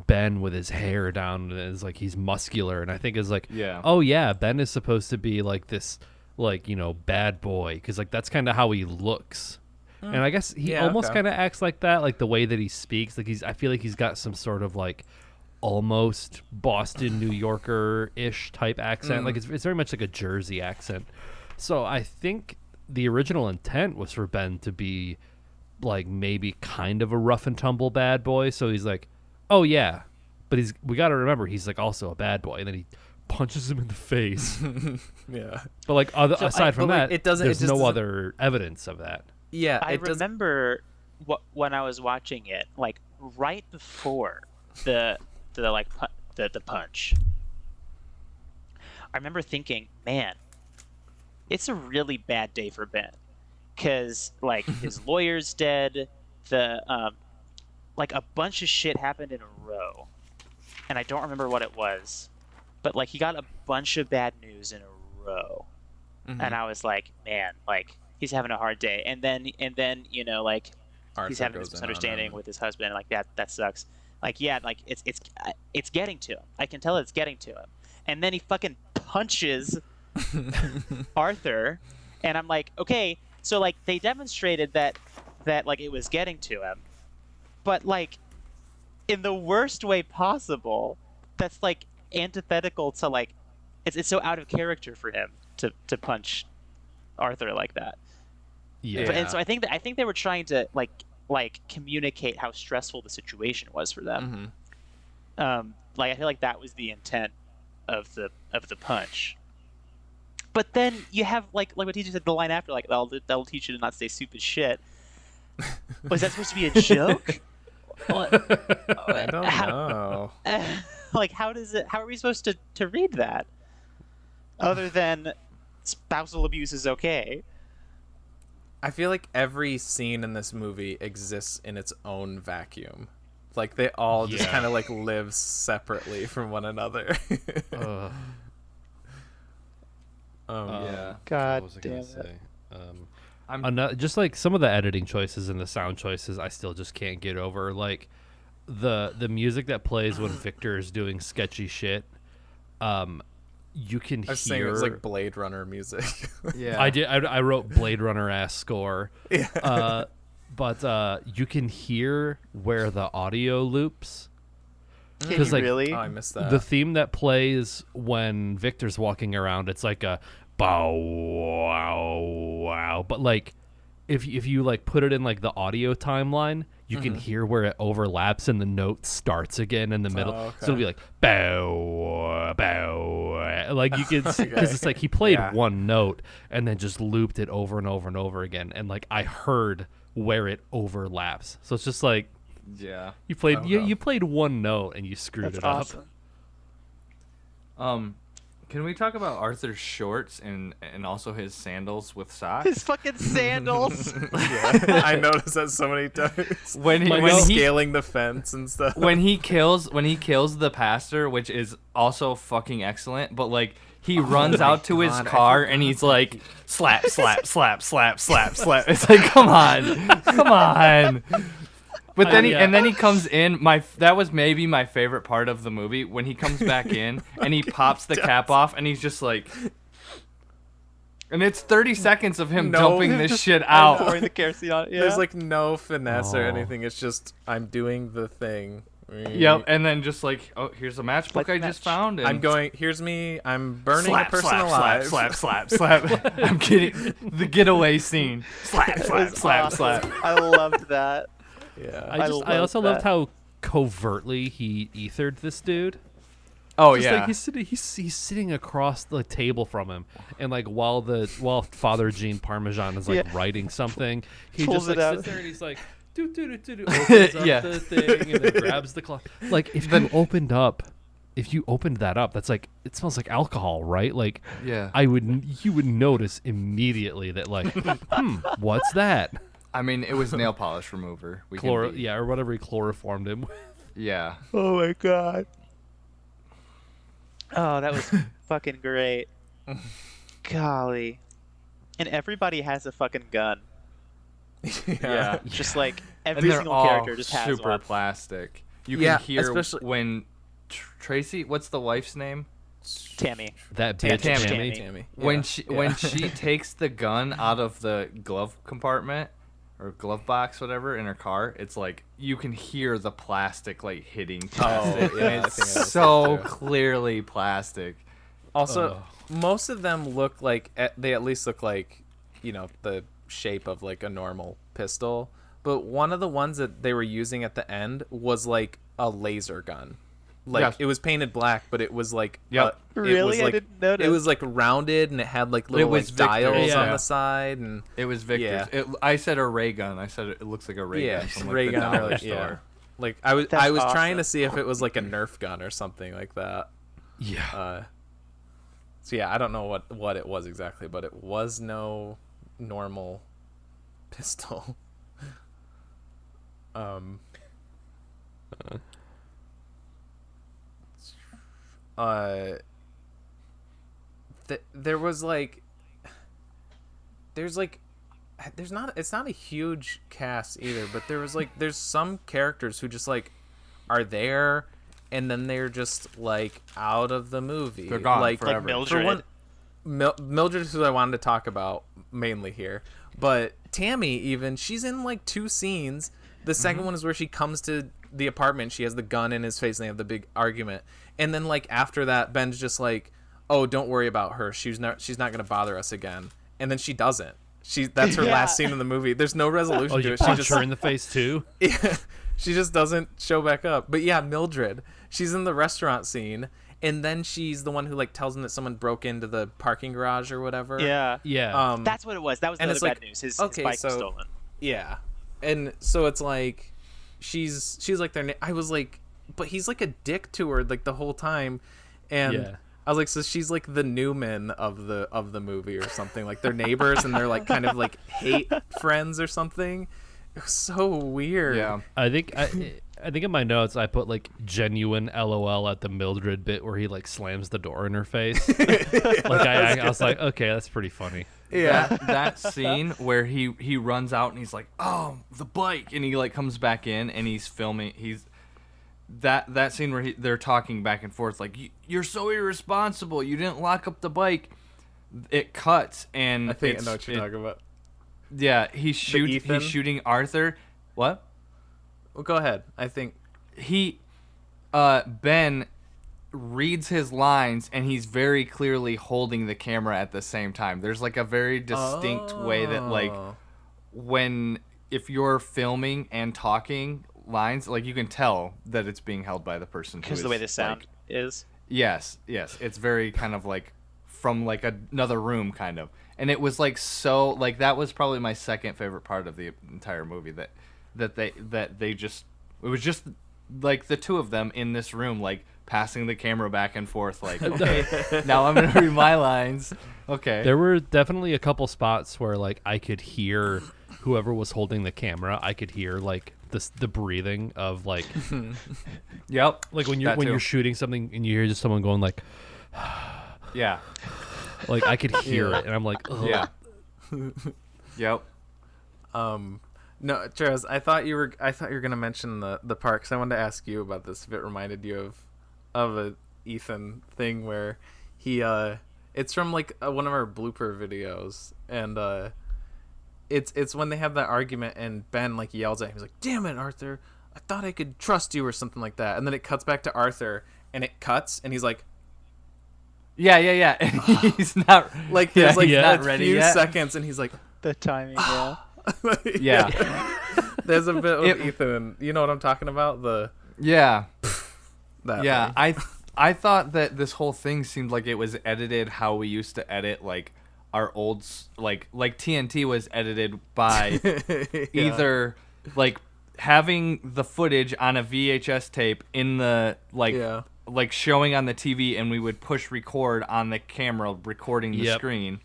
Ben with his hair down and it's like he's muscular, and I think is like Yeah. oh yeah, Ben is supposed to be like this like bad boy because like that's kind of how he looks. And I guess he Yeah, almost okay. kind of acts like that, like the way that he speaks. Like I feel like he's got some sort of like almost Boston, New Yorker ish type accent. Like it's very much like a Jersey accent. So I think the original intent was for Ben to be like maybe kind of a rough and tumble bad boy. So he's like, oh yeah, but we got to remember he's like also a bad boy, and then he punches him in the face. Yeah. But like aside from but, like, that, it doesn't- it there's just no doesn't- other evidence of that. Yeah. I it does. remember when I was watching it, like right before the punch. I remember thinking, man, it's a really bad day for Ben, because like his lawyer's dead, like a bunch of shit happened in a row, and I don't remember what it was, but like he got a bunch of bad news in a row, and I was like, man, like he's having a hard day, and then like Arthur he's having goes this in on misunderstanding him. with his husband, like that sucks. Like, yeah, like it's getting to him. I can tell it's getting to him. And then he fucking punches Arthur, and I'm like, okay, so like they demonstrated that like it was getting to him, but like in the worst way possible. That's like antithetical to like it's so out of character for him to punch Arthur like that. Yeah. And so I think they were trying to like communicate how stressful the situation was for them. Like I feel like that was the intent of the punch. But then you have like what teacher said the line after, like that'll teach you to not say stupid shit. Was that supposed to be a joke? I don't know. Like how are we supposed to read that? Other than spousal abuse is okay. I feel like every scene in this movie exists in its own vacuum. Like they all just kind of like live separately from one another. Yeah. God What was I damn gonna it. say? Just like some of the editing choices and the sound choices, I still just can't get over. Like the music that plays when Victor is doing sketchy shit. You can I was saying it was hear like Blade Runner music. Yeah. I did. I wrote Blade Runner ass score. Yeah. But you can hear where the audio loops. Can you like, really? Oh, I missed that. The theme that plays when Victor's walking around, it's like a bow wow wow. But like, if you like put it in like the audio timeline, you can hear where it overlaps and the note starts again in the middle. Oh, okay. So it'll be like bow bow. Like you can, because it's like he played one note and then just looped it over and over and over again, and like I heard where it overlaps. So it's just like. Yeah. You played you played one note and you screwed That's it awesome. up. Can we talk about Arthur's shorts and also his sandals with socks? His fucking sandals. I noticed that so many times. when he Scaling the fence and stuff. when he kills the pastor, which is also fucking excellent, but like he runs out to his car and he's like slap slap slap slap slap slap. It's like come on. But then he comes in. That was maybe my favorite part of the movie when he comes back in and he pops the cap off and he's just like, and it's 30 seconds of him dumping this shit out. Pouring the kerosene on it. Yeah. There's like no finesse or anything. It's just I'm doing the thing. Yep, and then just like, oh, here's a matchbook I just found. And I'm going. Here's me. I'm burning slap, a person slap, alive. slap, slap, slap, slap. I'm kidding. The getaway scene. Slap, slap, slap, slap. I loved that. Yeah. I also loved that. how covertly he ethered this dude. Oh Just yeah. like he's sitting across the table from him, and like while Father Gene Parmesan is like writing something, he Pulls just like it out. sits there and he's like do opens up Yeah. the thing and then grabs the cloth. Like if you opened that up, that's like it smells like alcohol, right? Like Yeah. you would notice immediately that like what's that? I mean, it was nail polish remover. Or whatever he chloroformed him with. Yeah. Oh my god. Oh, that was fucking great. Golly. And everybody has a fucking gun. Yeah. Just like And every they're single all character just has super one. plastic. You Yeah, can hear especially- when Tracy, what's the wife's name? Tammy. That bitch Tammy. Tammy. When Yeah. she takes the gun out of the glove compartment or glove box, whatever, in her car, it's like you can hear the plastic like hitting plastic, yeah, I and think I it's noticed so that too. clearly plastic. Also, most of them look like they at least look like, the shape of like a normal pistol. But one of the ones that they were using at the end was like a laser gun. Like Yeah. it was painted black, but it was like Yep. it Really? was I like, didn't notice. It was like rounded and it had like little was like Victor's, dials on yeah. the side and It was Victor's. Yeah. I said a ray gun. I said it looks like a ray gun from like ray the gun or dollar like, store. Like I was That's trying awesome. to see if it was like a Nerf gun or something like that. Yeah. So yeah, I don't know what it was exactly, but it was no normal pistol. There was like, it's not a huge cast either, but there's some characters who just like are there and then they're just like out of the movie. They're gone like forever. Mildred. Mildred is who I wanted to talk about mainly here, but Tammy, even she's in like 2 scenes. The second one is where she comes to the apartment, she has the gun in his face and they have the big argument, and then like after that Ben's just like, "Oh, don't worry about her. She's not going to bother us again." And then she doesn't. That's her last scene in the movie. There's no resolution Oh, to you it. She punch just her in the face too? Yeah, she just doesn't show back up. But yeah, Mildred, she's in the restaurant scene, and then she's the one who like tells him that someone broke into the parking garage or whatever. Yeah. Yeah. That's what it was. That was the and other it's bad like, news. His okay, bike was so- stolen. Yeah, and so it's like she's like I was like, but he's like a dick to her like the whole time, and Yeah. I was like, so she's like the Newman of the movie or something. Like they're neighbors and they're like kind of like hate friends or something. It was so weird. Yeah. I think in my notes I put like genuine LOL at the Mildred bit where he like slams the door in her face. Like I was like, okay, that's pretty funny. Yeah. That scene where he runs out and he's like, oh, the bike, and he like comes back in and he's filming. That scene where they're talking back and forth like, you're so irresponsible. You didn't lock up the bike. It cuts and I think I know what you're talking about. Yeah, he's shooting Arthur. What? Well, go ahead. I think Ben reads his lines and he's very clearly holding the camera at the same time. There's like a very distinct way that like if you're filming and talking lines, like you can tell that it's being held by the person Because the way the sound is. Yes, it's very kind of like from like another room kind of. And it was like so like that was probably my second favorite part of the entire movie that they just it was just like the two of them in this room like passing the camera back and forth like, okay, now I'm going to read my lines. Okay. There were definitely a couple spots where like I could hear whoever was holding the camera. I could hear like the breathing of like Yep. like when That too. you're shooting something and you hear just someone going like Yeah. like I could hear it and I'm like, ugh. Yeah. Yep. no, Travis, I thought you were gonna mention the parks. I wanted to ask you about this if it reminded you of a Ethan thing where he it's from like one of our blooper videos, and it's when they have that argument and Ben like yells at him. He's like, "Damn it, Arthur! I thought I could trust you," or something like that. And then it cuts back to Arthur, and it cuts, and he's like, Yeah. And he's not like there's like not a ready few yet. seconds, and he's like, The timing, yeah. Yeah. There's a bit of Ethan. You know what I'm talking about? Yeah. That Yeah, thing. I thought that this whole thing seemed like it was edited how we used to edit like our old like TNT was edited by either like having the footage on a VHS tape in the like showing on the TV, and we would push record on the camera recording the screen.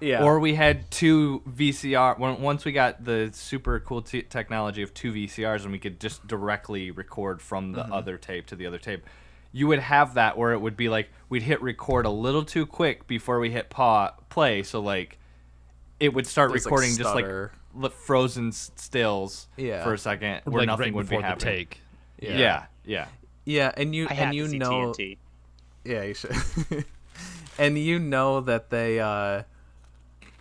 Yeah. Or we had two VCR. Once we got the super cool technology of two VCRs, and we could just directly record from the other tape to the other tape. You would have that where it would be like we'd hit record a little too quick before we hit play, so like it would start There's, recording like, just like stutter. frozen stills Yeah. for a second where like nothing right would be before the happening. take. Yeah. Yeah, and you I have you to see know TNT. Yeah, you should. And you know that they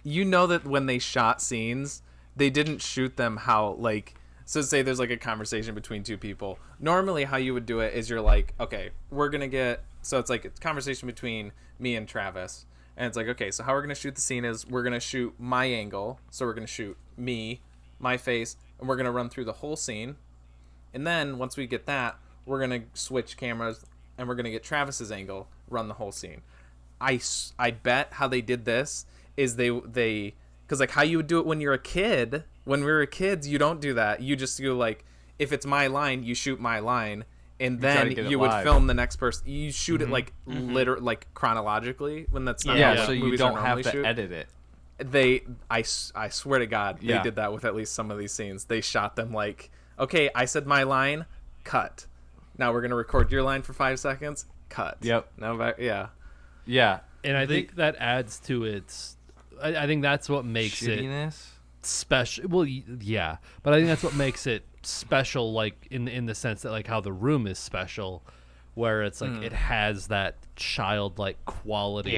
you know that when they shot scenes, they didn't shoot them how like so say there's like a conversation between two people. Normally how you would do it is you're like, okay, we're going to get so it's like a conversation between me and Travis. And it's like, okay, so how we're going to shoot the scene is we're going to shoot my angle. So we're going to shoot me, my face, and we're going to run through the whole scene. And then once we get that, we're going to switch cameras and we're going to get Travis's angle, run the whole scene. I bet how they did this is they because like how you would do it when you're a kid. When we were kids, you don't do that. You just go like, if it's my line, you shoot my line, and try to then get it you would live. film the next person. You shoot it like like chronologically when that's not how, Yeah, like, so you movies are don't have normally to shoot. edit it. I swear to God, they Yeah. did that with at least some of these scenes. They shot them like, okay, I said my line, cut. Now we're gonna record your line for 5 seconds, cut. Yep. Now back, yeah. Yeah. And I think that adds to its I think that's what makes it Shittiness. special. Well, yeah, but I think that's what makes it special, like in the sense that like how the room is special, where it's like it has that childlike quality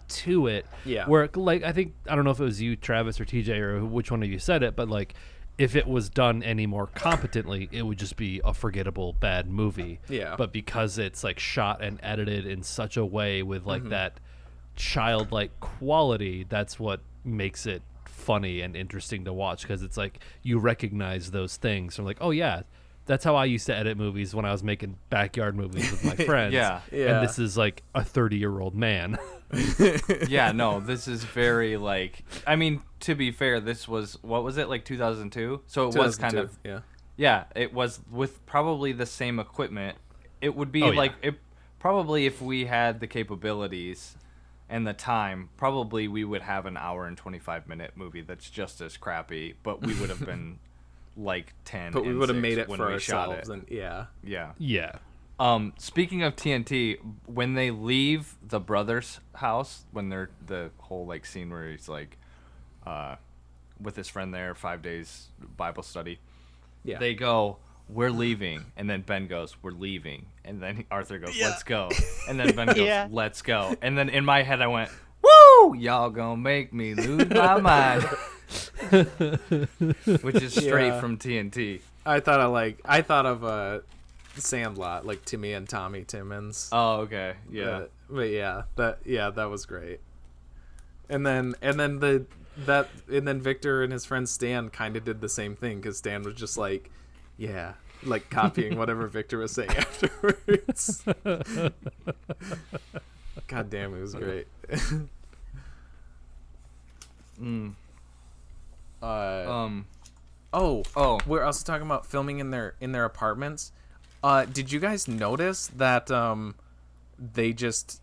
to it. Yeah. Where like I don't know if it was you, Travis, or TJ, or which one of you said it, but like if it was done any more competently, it would just be a forgettable bad movie. Yeah. But because it's like shot and edited in such a way with like that childlike quality that's what makes it funny and interesting to watch, because it's like you recognize those things from like, oh yeah, that's how I used to edit movies when I was making backyard movies with my friends. Yeah. Yeah. And this is like a 30-year-old man. Yeah, no, this is very like. I mean, to be fair, this was what was it like 2002? So it was kind of yeah. it was with probably the same equipment. It would be Oh, yeah. like it probably if we had the capabilities and the time, probably we would have an hour and 25-minute movie that's just as crappy, but we would have been like 10. But we and would have 6 made it when for we shot ourselves, it. and yeah. Yeah. Yeah. Speaking of TNT, when they leave the brother's house, when they're the whole like scene where he's like, with his friend there, 5 days Bible study, Yeah. they go, "We're leaving," and then Ben goes, "We're leaving," and then Arthur goes, "Let's go," and then Ben goes, Yeah. "Let's go," and then in my head I went, "Woo! Y'all gonna make me lose my mind," which is straight Yeah. from TNT. I thought of Sandlot, like Timmy and Tommy Timmons. Oh, okay, yeah. But that was great. And then Victor and his friend Stan kind of did the same thing, because Stan was just like, yeah, like copying whatever Victor was saying afterwards. God damn, it was great. Oh. We're also talking about filming in their apartments. Did you guys notice that they just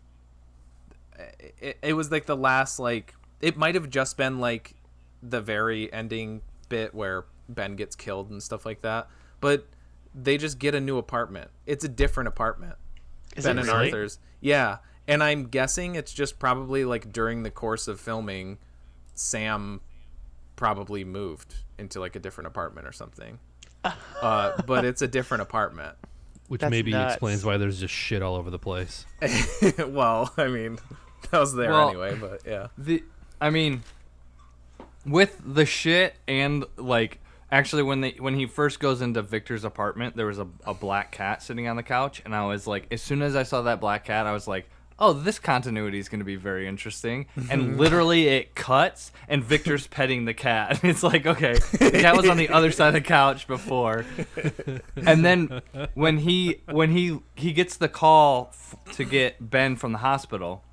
it was like the last, like, it might have just been like the very ending bit where Ben gets killed and stuff like that, but they just get a new apartment. It's a different apartment. Is Ben it and really? Arthur's. Yeah. And I'm guessing it's just probably like during the course of filming, Sam probably moved into like a different apartment or something. But it's a different apartment. Which That's maybe nuts. explains why there's just shit all over the place. Well, I mean, that was there Well, anyway, but yeah. I mean, with the shit and like actually when he first goes into Victor's apartment, there was a black cat sitting on the couch, and I was like, as soon as I saw that black cat, I was like, oh, this continuity is going to be very interesting. And literally it cuts and Victor's petting the cat. And it's like, okay, the cat was on the other side of the couch before. And then when he gets the call to get Ben from the hospital,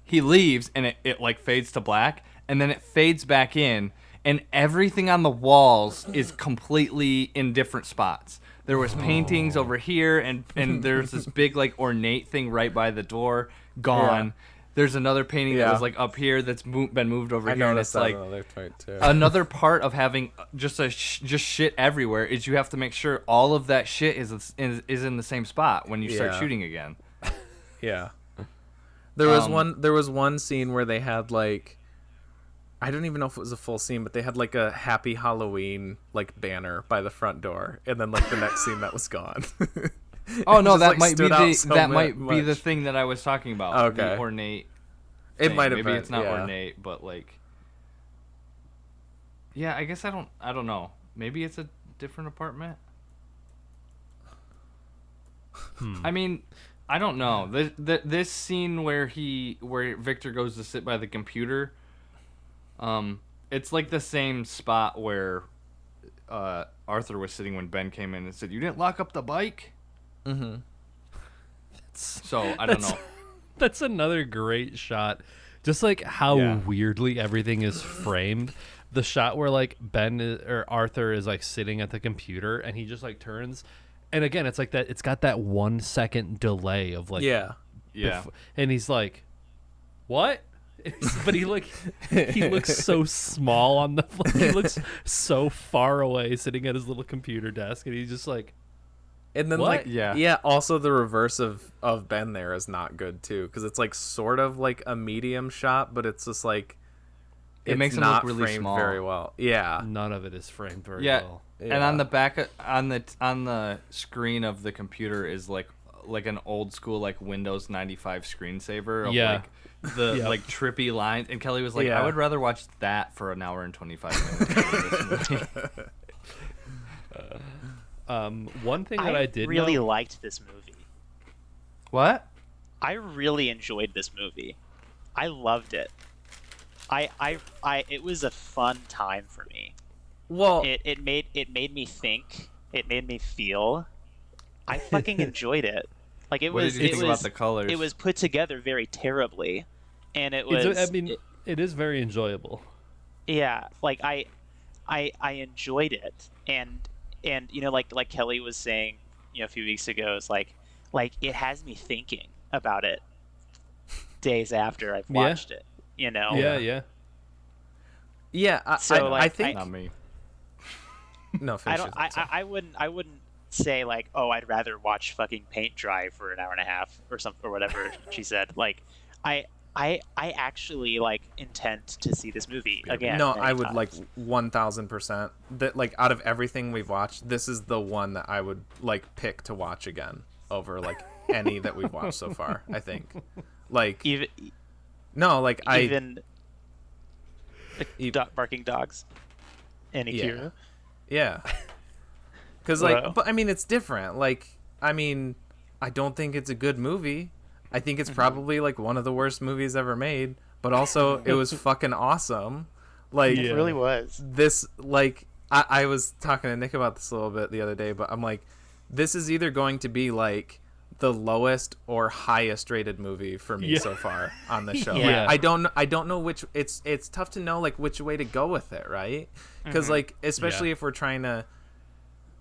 he leaves and it like fades to black, and then it fades back in, and everything on the walls is completely in different spots. There was paintings over here, and there's this big like ornate thing right by the door, gone. Yeah. There's another painting that Yeah. was like up here that's been moved over I here, and noticed it's that like another part too. another part of having just just shit everywhere is you have to make sure all of that shit is in the same spot when you start Yeah. shooting again. Yeah. There was one scene where they had like, I don't even know if it was a full scene, but they had like a Happy Halloween like banner by the front door, and then like the next scene that was gone. Oh no, just, that like, might be stood out so might be the much. thing that I was talking about. Okay. The ornate. It thing. might have Maybe been. it's not yeah. ornate, but like. Yeah, I guess I don't know. Maybe it's a different apartment. I mean, I don't know. This scene where Victor goes to sit by the computer, it's like the same spot where Arthur was sitting when Ben came in and said, "You didn't lock up the bike." Mm-hmm. So I don't know. That's another great shot. Just like how Yeah. weirdly everything is framed. The shot where like or Arthur is like sitting at the computer and he just like turns, and again it's like that. It's got that 1 second delay of like Yeah. Yeah. and he's like, "What?" But he looks so small on the. He looks so far away, sitting at his little computer desk, and he's just like. And then What? like Yeah. also the reverse of Ben there is not good too, because it's like sort of like a medium shot, but it's just like It it's makes him look not really framed small. very well. Yeah. None of it is framed very Yeah. well. And on Yeah. the back on the screen of the computer is like an old school like Windows 95 screensaver of Yeah. like the Yep. like trippy lines, and Kelly was like, Yeah. I would rather watch that for an hour and 25 minutes than this movie. One thing that I did really know, liked this movie. What? I really enjoyed this movie. I loved it. It was a fun time for me. Well, It made me think. It made me feel. I fucking enjoyed it. Like What did you think about the colors? It was put together very terribly, and it was. It is very enjoyable. Yeah, like I enjoyed it, and like Kelly was saying, a few weeks ago, it's like it has me thinking about it days after I've watched it. Yeah. I think Not me. no. Finish it. I wouldn't say like, oh, I'd rather watch fucking paint dry for an hour and a half or something or whatever she said. Like, I actually like intend to see this movie again. No, many I would times. like 1000%. That like out of everything we've watched, this is the one that I would like pick to watch again over like any that we've watched so far. I think, like even even barking dogs and Akira. Yeah. Because Wow. but I mean, it's different. Like, I mean, I don't think it's a good movie. I think it's probably like one of the worst movies ever made. But also, it was fucking awesome. Like, It really was. this, like, I was talking to Nick about this a little bit the other day, but I'm like, this is either going to be like the lowest or highest rated movie for me so far on the show. Yeah. Like, I don't know which. It's tough to know like which way to go with it, right? Because like especially if we're trying to.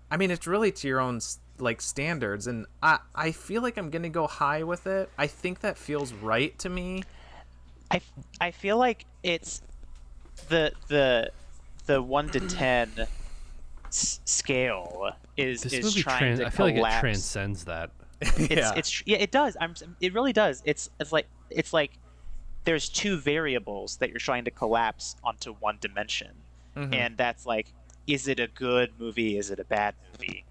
I mean, it's really to your own like standards, and I feel like I'm gonna go high with it. I think that feels right to me. I feel like it's the 1 to 10 scale is This is movie trying to I feel like it collapse. transcends that. It does. It really does. It's like there's two variables that you're trying to collapse onto one dimension, and that's like, is it a good movie? Is it a bad movie?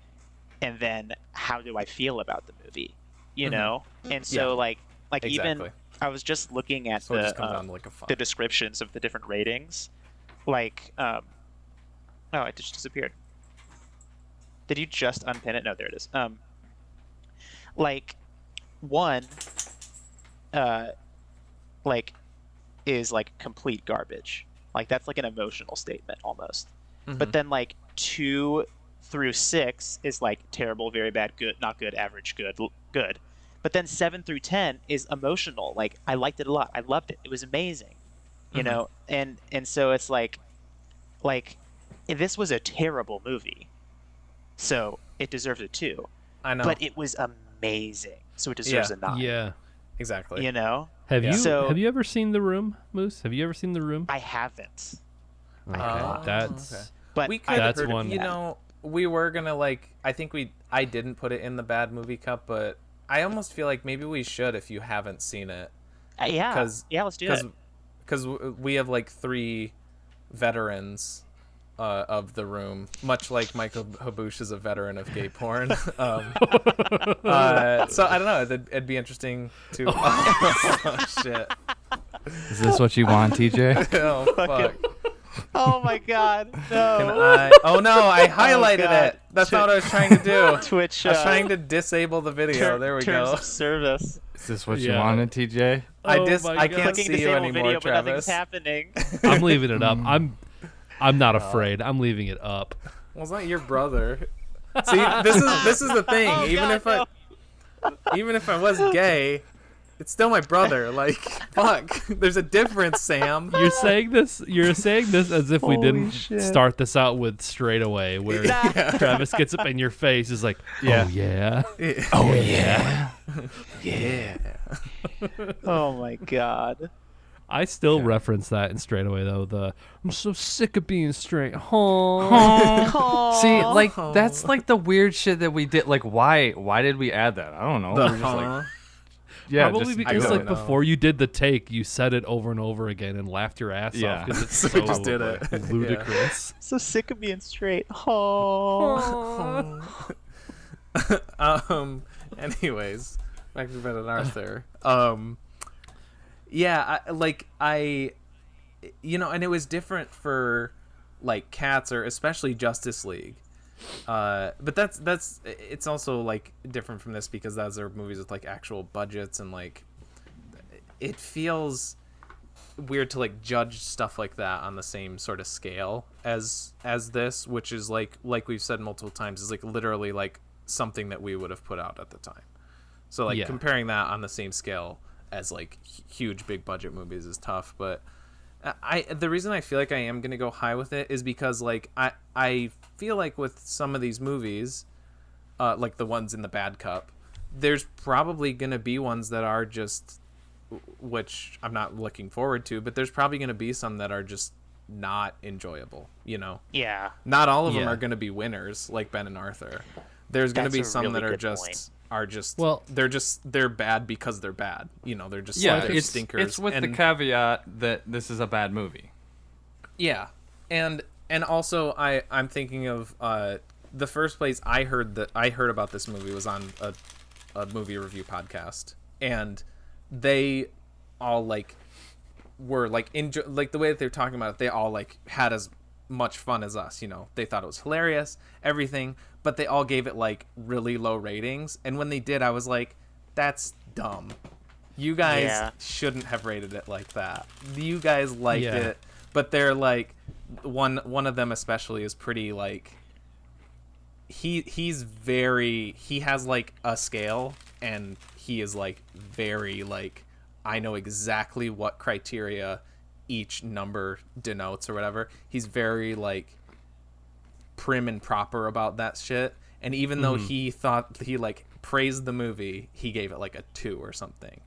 And then how do I feel about the movie? You know? And so like Exactly. even I was just looking at So it just comes down to like a fun. the descriptions of the different ratings. Like oh, it just disappeared. Did you just unpin it? No, there it is. Like one like is like complete garbage. Like that's like an emotional statement almost. But then like 2 through 6 is like terrible, very bad, good, not good, average, good, good. But then 7 through 10 is emotional. Like I liked it a lot. I loved it. It was amazing. You know? And so it's like this was a terrible movie. So it deserves a 2. I know. But it was amazing. So it deserves a 9. Yeah. Exactly. You know? Have So- you ever seen The Room, Moose? Have you ever seen The Room? I haven't. Okay, Oh, that's okay. But We I could That's have one- You know, we were gonna like. I think I didn't put it in the bad movie cup, but I almost feel like maybe we should if you haven't seen it. yeah. 'Cause- Yeah, let's do it. Because we have like 3 veterans of The Room, much like Michael Haboosh is a veteran of gay porn. So I don't know. It'd be interesting to. Oh shit! Is this what you want, TJ? Oh fuck! Oh my god, no. Can I? Oh no! I highlighted God. it. That's not what I was trying to do. Twitch. I was trying to disable the video. There we terms go. of service. Is this what you Yeah. wanted, TJ? I Oh my can't God. Clicking see you disable anymore, video, but nothing's Travis. happening. I'm leaving it up. I'm not afraid. I'm leaving it up. Well, it's not your brother. See, this is the thing. Oh, Even if I was gay, it's still my brother. Like, fuck. There's a difference, Sam. You're saying this as if we didn't start this out with Straight Away, where Travis gets up in your face is like, oh yeah. Oh yeah. Yeah. Oh my god. I still reference that in Straight Away though. I'm so sick of being straight. Huh. See, like that's like the weird shit that we did. Like, why did we add that? I don't know. We're just like, yeah, Probably just because do like it. before you did the take, you said it over and over again and laughed your ass Yeah. off because it's So so we just did it. ludicrous. So sick of being straight. Oh. Anyways, back to Ben and Arthur. Yeah, and it was different for like Cats or especially Justice League. But that's it's also like different from this because those are movies with like actual budgets and like it feels weird to like judge stuff like that on the same sort of scale as this, which is like we've said multiple times, is like literally like something that we would have put out at the time. So like comparing that on the same scale as like huge big budget movies is tough. But the reason I feel like I am gonna go high with it is because like I feel like with some of these movies, like the ones in the bad cup, there's probably gonna be ones that are just, which I'm not looking forward to, but there's probably going to be some that are just not enjoyable, you know? Yeah. Not all of them are going to be winners like Ben and Arthur. There's going to be some that are just, well, they're bad because they're bad. You know, they're just it's stinkers. It's with the caveat that this is a bad movie. Yeah. And also I'm thinking of the first place I heard about this movie was on a movie review podcast, and they all like were like like the way that they're talking about it, they all like had as much fun as us, you know. They thought it was hilarious, everything, but they all gave it like really low ratings. And when they did, I was like, that's dumb. You guys shouldn't have rated it like that. You guys liked it, but they're like one of them especially is pretty like he has like a scale, and he is like very like, I know exactly what criteria each number denotes or whatever. He's very like prim and proper about that shit. And even though he thought he like praised the movie, he gave it like a 2 or something.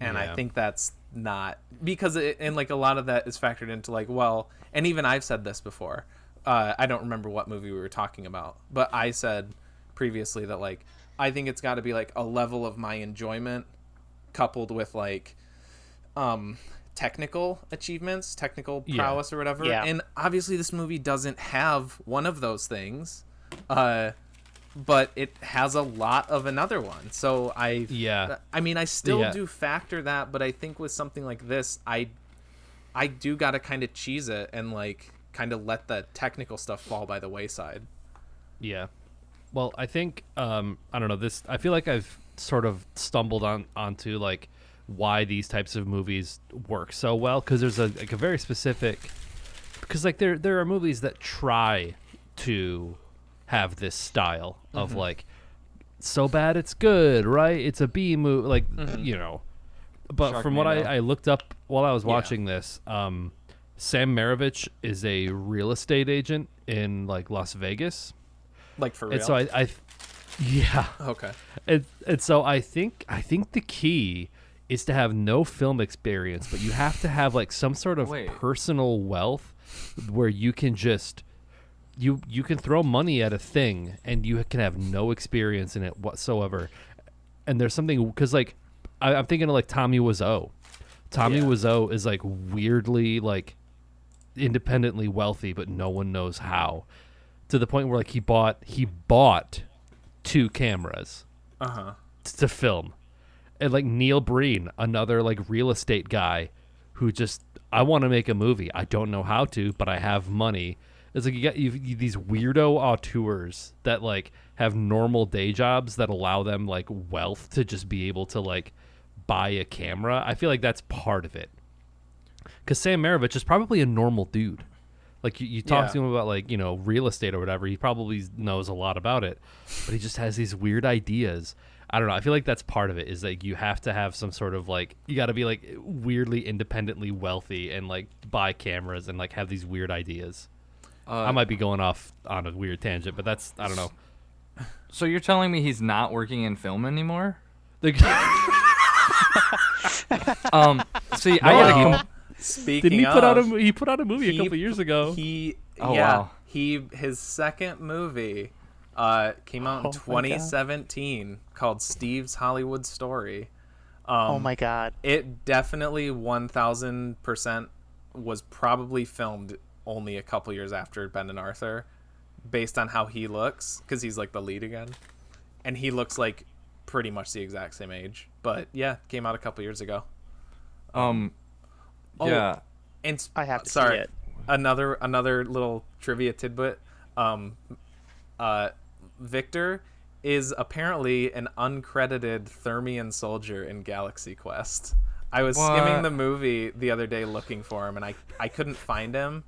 And I think that's not because and like a lot of that is factored into like, well, and even I've said this before. I don't remember what movie we were talking about, but I said previously that like I think it's got to be like a level of my enjoyment coupled with like technical achievements, technical prowess or whatever. And obviously this movie doesn't have one of those things, but it has a lot of another one. So I mean, I still do factor that, but I think with something like this, I do got to kind of cheese it and like kind of let the technical stuff fall by the wayside. Yeah. Well, I think I don't know, this I feel like I've sort of stumbled onto like why these types of movies work so well, because there's a very specific, because like there are movies that try to have this style of like so bad it's good, right? It's a B movie, like you know. But from what I looked up while I was watching this, Sam Maravich is a real estate agent in like Las Vegas. Like for real? And so I okay. And so I think the key is to have no film experience, but you have to have like some sort of personal wealth where you can just you can throw money at a thing and you can have no experience in it whatsoever. And there's something, because like I'm thinking of like Tommy Wiseau. Tommy Wiseau is like weirdly like independently wealthy, but no one knows how. To the point where like he bought 2 cameras to film. And like Neil Breen, another like real estate guy who just, I want to make a movie. I don't know how to, but I have money. It's like you these weirdo auteurs that like have normal day jobs that allow them like wealth to just be able to like buy a camera. I feel like that's part of it. Because Sam Maravich is probably a normal dude. Like you talk to him about like, you know, real estate or whatever, he probably knows a lot about it, but he just has these weird ideas. I don't know. I feel like that's part of it, is like you have to have some sort of like, you got to be like weirdly independently wealthy and like buy cameras and like have these weird ideas. I might be going off on a weird tangent, but that's, I don't know. So you're telling me he's not working in film anymore? The See, I gotta Speaking Didn't he of, he put out a movie a couple years ago? His second movie came out in 2017 called Steve's Hollywood Story. Oh my god. It definitely 1000% was probably filmed only a couple years after Ben and Arthur, based on how he looks, because he's like the lead again, and he looks like pretty much the exact same age. But yeah, came out a couple years ago. Yeah. And I have to see sorry, it. another little trivia tidbit. Victor is apparently an uncredited Thermian soldier in Galaxy Quest. I was What? skimming the movie the other day looking for him, and I couldn't find him,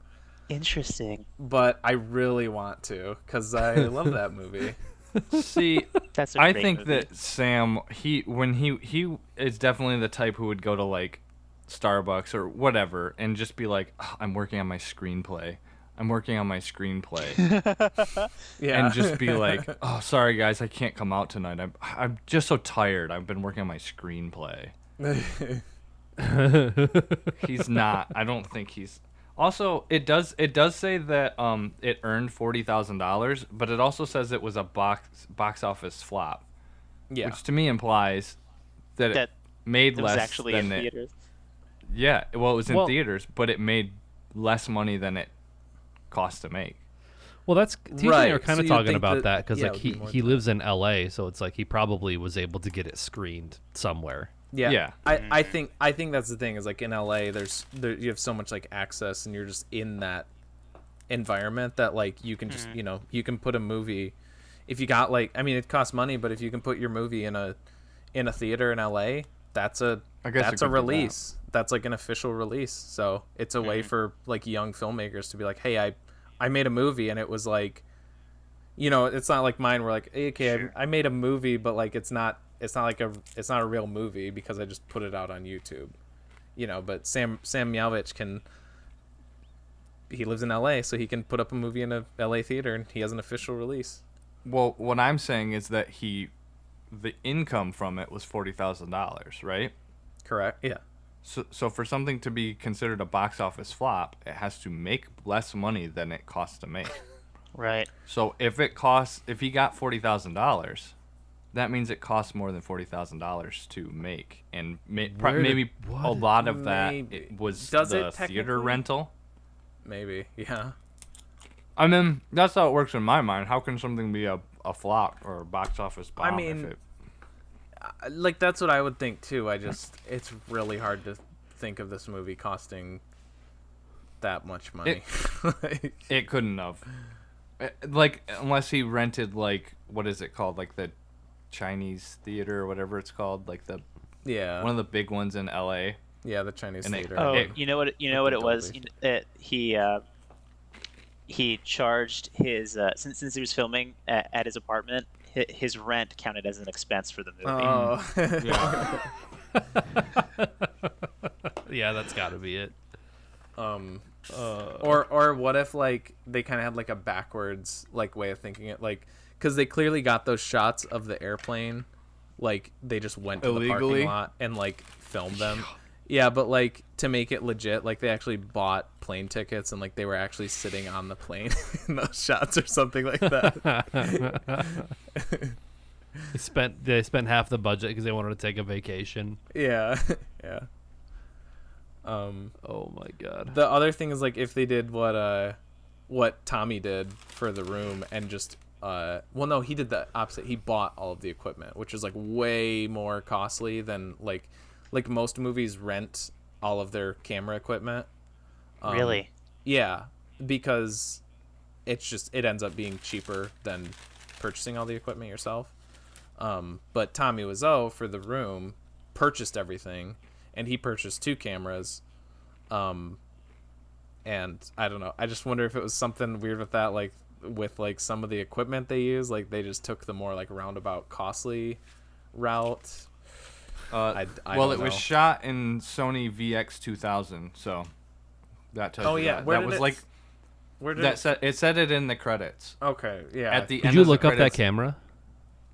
Interesting. but I really want to because I love that movie. See, That's a I great think movie. that Sam, he is definitely the type who would go to like Starbucks or whatever and just be like, "Oh, I'm working on my screenplay. I'm working on my screenplay," Yeah, and just be like, "Oh, sorry guys, I can't come out tonight. I'm just so tired. I've been working on my screenplay." He's not. I don't think he's. Also, it does say that it earned $40,000, but it also says it was a box office flop, yeah. which to me implies that That it made It was less actually than in it. theaters. Yeah, well, it was in Well- theaters, but it made less money than it cost to make. Well, that's TJ and I Right, are kind so of you'd talking think about that- that because yeah, it like would be more he than lives in LA, so it's like he probably was able to get it screened somewhere. Yeah. Yeah. I think that's the thing is like in LA you have so much like access and you're just in that environment that like you can just, you can put a movie if you got like I mean it costs money, but if you can put your movie in a theater in LA, that's a I guess that's it a could be that. release. That's like an official release. So it's a way for like young filmmakers to be like, "Hey, I made a movie and it was like it's not like mine where like, hey, okay, Sure. I made a movie, but like it's not a real movie because I just put it out on YouTube, But Sam Mialvich he lives in LA, so he can put up a movie in a LA theater and he has an official release. Well, what I'm saying is that the income from it was $40,000, right? Correct? Yeah. So for something to be considered a box office flop, it has to make less money than it costs to make. Right. So if he got $40,000, that means it costs more than $40,000 to make, and maybe a lot of that Maybe. was Does the it theater technically? rental. Maybe. Yeah. I mean, that's how it works in my mind. How can something be a flop or a box office bomb? mean, like that's what I would think too. It's really hard to think of this movie costing that much money. It couldn't have. Like, unless he rented, like, what is it called? Like the Chinese theater or whatever it's called. Like yeah. one of the big ones in LA. Yeah, the Chinese And they- theater. Oh, It- you know what it was? Dolby. He charged his since he was filming at his apartment, his rent counted as an expense for the movie. Oh. Yeah, that's got to be it. Or what if like they kind of had like a backwards like way of thinking it, like because they clearly got those shots of the airplane, like they just went to the Illegally? parking lot and like filmed them. Yeah, but like to make it legit, like they actually bought plane tickets and like they were actually sitting on the plane in those shots or something like that. They spent half the budget because they wanted to take a vacation. Yeah, yeah. Oh my god. The other thing is like if they did what Tommy did for The Room and just well no, he did the opposite. He bought all of the equipment, which is like way more costly than like most movies rent all of their camera equipment. Really? Yeah, because it ends up being cheaper than purchasing all the equipment yourself. But Tommy Wiseau for The Room purchased everything, and he purchased 2 cameras. And I don't know. I just wonder if it was something weird with that, like with like some of the equipment they use, like they just took the more like roundabout, costly route. I well, don't it was know. shot in Sony VX2000, so that tells Oh you yeah, that. where That did was it, like where did it said it in the credits. Okay, yeah. At the Did end you of the look up that credits- camera?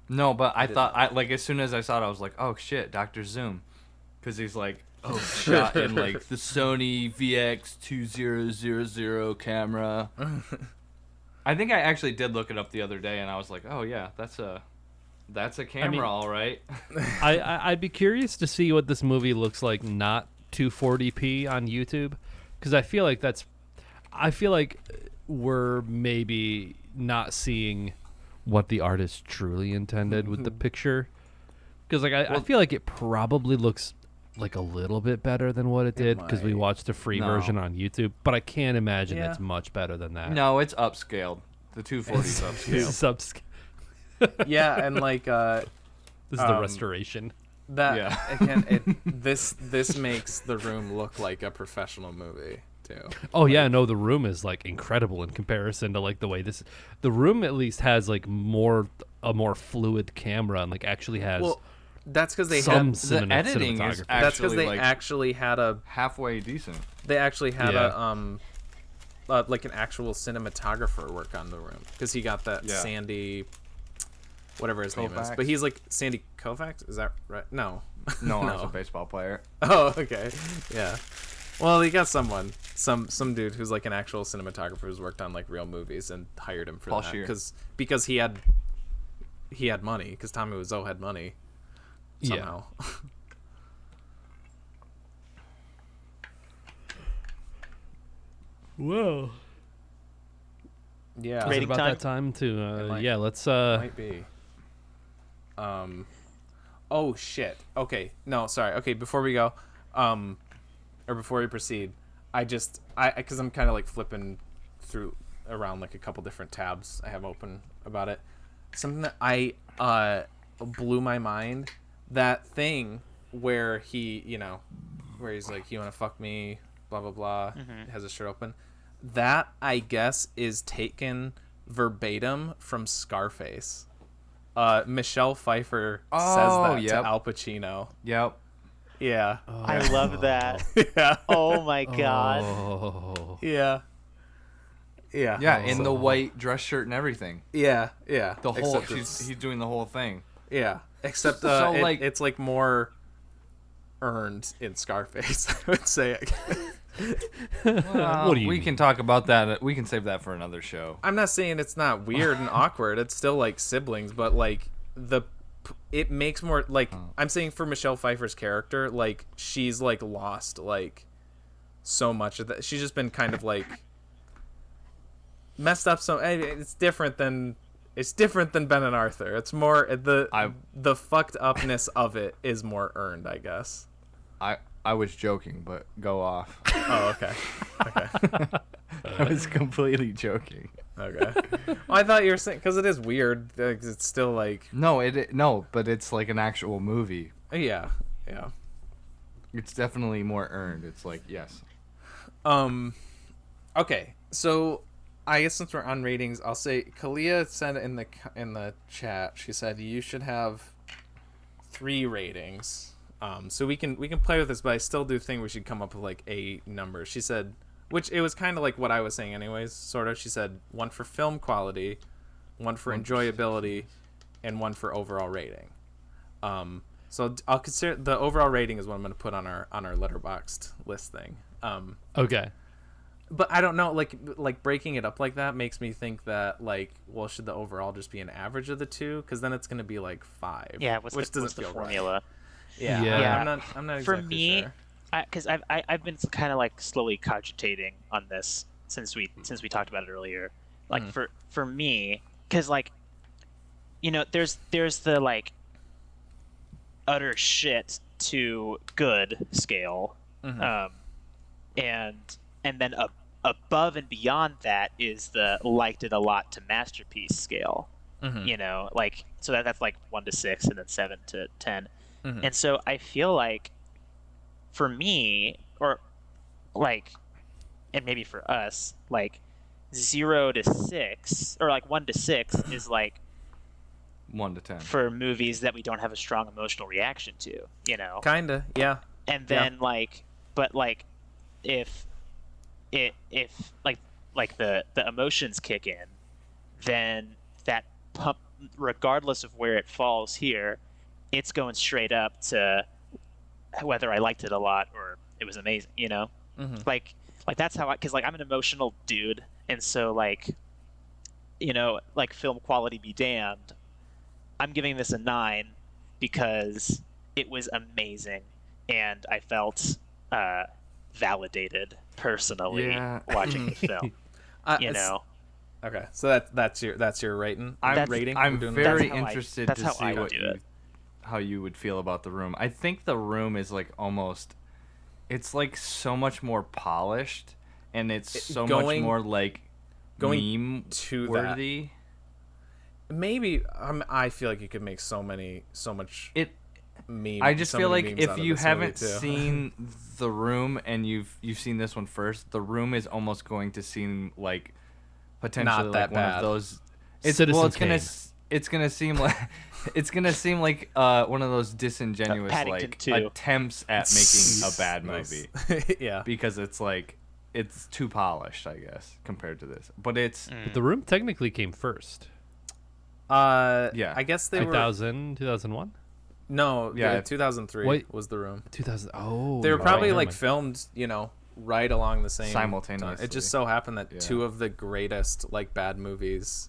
No, but I thought like as soon as I saw it, I was like, oh shit, Dr. Zoom, because he's like, oh, shot in like the Sony VX2000 camera. I think I actually did look it up the other day, and I was like, oh yeah, that's a camera, all right. I'd be curious to see what this movie looks like not 240p on YouTube, because I feel like we're maybe not seeing what the artist truly intended with the picture, because like I feel like it probably looks like a little bit better than what it did because we might. watched the free No. version on YouTube, but I can't imagine Yeah. it's much better than that. No, it's upscaled. The 240 is This upscaled. is Yeah, and like This is the restoration. That Yeah. again, this makes The Room look like a professional movie too. Oh yeah, no, The Room is like incredible in comparison to like the way this. The Room at least has like a more fluid camera and like actually has Well, that's because they some had The editing is cinematography. that's because actually they like actually had a halfway decent. a like an actual cinematographer work on The Room because he got that Yeah. Sandy, whatever his name is, Koufax? but he's like Sandy Koufax. Is that right? No. No, I was a baseball player. Oh, okay. Yeah. Well, he got some dude who's like an actual cinematographer who's worked on like real movies and hired him for Paul that Scheer. because he had money because Tommy Wiseau had money somehow. Whoa. Yeah. Is it Rating about time? that time to might- yeah, let's Might be. Oh shit. Okay. No, sorry. Okay, before we go, or before we proceed, because I'm kind of like flipping through around like a couple different tabs I have open about it. Something that I blew my mind. That thing where where he's like, "You want to fuck me?" Blah blah blah. Has his shirt open. That I guess is taken verbatim from Scarface. Michelle Pfeiffer says Oh, that yep. to Al Pacino. Yep. Yeah. I love that. Yeah. Oh my god. Oh. Yeah. Yeah. Yeah, in the white dress shirt and everything. Yeah. Yeah. The whole Except it's- he's doing the whole thing. yeah. Except So, like- it's like more earned in Scarface. I would say. What do you we mean? can talk about that. We can save that for another show. I'm not saying it's not weird and awkward. It's still like siblings, but like it makes more like I'm saying for Michelle Pfeiffer's character, like she's like lost like so much of that. She's just been kind of like messed up. So it's different than Ben and Arthur. It's more the fucked upness of it is more earned, I guess. I was joking, but go off. Oh, okay. Okay. I was completely joking. Okay. Well, I thought you were saying because it is weird. It's still like No, but it's like an actual movie. yeah. It's definitely more earned. It's like yes. Okay, so I guess since we're on ratings, I'll say Kalia said in the chat. She said you should have 3 ratings. So we can play with this, but I still do think we should come up with like a number. She said, which it was kind of like what I was saying anyways, sort of. She said 1 for film quality, 1 for enjoyability, and 1 for overall rating. So I'll consider the overall rating is what I'm going to put on our letterboxed list thing. Okay. But I don't know, like breaking it up like that makes me think that like, well, should the overall just be an average of the 2? Because then it's going to be like 5. Yeah, what's which the doesn't feel formula? right. Yeah, Yeah. I'm not For exactly me, sure. because I've been kind of like slowly cogitating on this since we talked about it earlier. Like for me, because like, there's the like utter shit to good scale, and then above and beyond that is the liked it a lot to masterpiece scale. Like so that's like 1 to 6 and then 7 to 10. And so I feel like for me, or like, and maybe for us, like 0 to 6 or like 1 to 6 is like 1 to 10. for movies that we don't have a strong emotional reaction to, Kinda, yeah. And then like, but like, if like the emotions kick in, then that pump, regardless of where it falls here, it's going straight up to whether I liked it a lot or it was amazing, Like that's how because like I'm an emotional dude, and so like, like film quality be damned, I'm giving this a 9 because it was amazing and I felt validated personally watching the film. Okay, so that's your rating. Rating. I'm We're doing very That's how I- interested that's to how see I what do you, it. how you would feel about The Room. I think The Room is like almost, it's like so much more polished, and it's so much more like meme to worthy. Maybe I feel like you could make so much. It meme. I just so feel many like memes out if of you this movie, haven't too. seen The Room and you've seen this one first, The Room is almost going to seem like potentially Not like that one bad. of those. Citizen It's gonna Kane. it's gonna seem like one of those disingenuous Paddington like 2. attempts at making a bad Nice. movie Yeah. because it's like it's too polished, I guess, compared to this. But it's But The Room technically came first. Yeah. I guess they were 2000, 2001? no, Yeah. yeah, 2003 Wait. was The Room. 2000. Oh, They were you're probably right, like never mind. filmed, right along the same Simultaneously. time. It just so happened that Yeah. two of the greatest like bad movies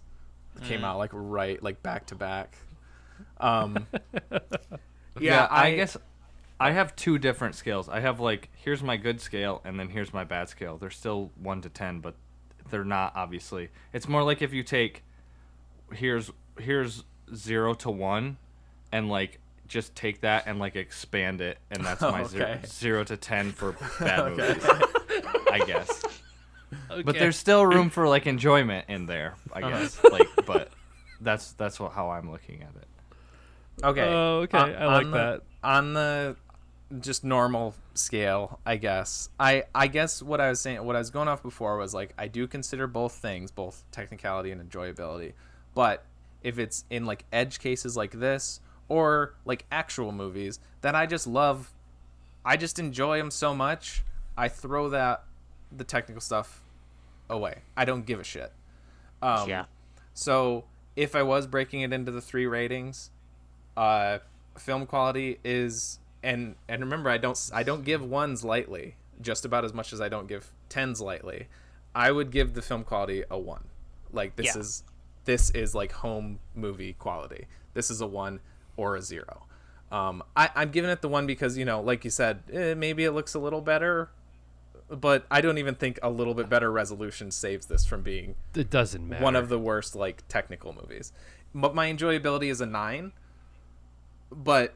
came out like back to back. Yeah, I guess I have two different scales. I have like here's my good scale and then here's my bad scale. They're still 1 to 10, but they're not obviously. It's more like if you take here's 0 to 1 and like just take that and like expand it and that's my Okay. 0 to 10 for bad Okay. movies. I guess. But there's still room for like enjoyment in there, I guess. But that's how I'm looking at it. Okay. Oh, okay. I like that. On the just normal scale, I guess. I guess what I was saying, what I was going off before was like I do consider both things, both technicality and enjoyability. But if it's in like edge cases like this or like actual movies that I just love, I just enjoy them so much, I throw the technical stuff away. I don't give a shit. Yeah. So if I was breaking it into the 3 ratings, film quality is and remember I don't give 1s lightly, just about as much as I don't give 10s lightly. I would give the film quality a 1. Like this is like home movie quality. This is a 1 or a 0. I'm giving it the 1 because like you said, maybe it looks a little better, but I don't even think a little bit better resolution saves this from being It doesn't matter. one of the worst like technical movies. But my enjoyability is a 9. But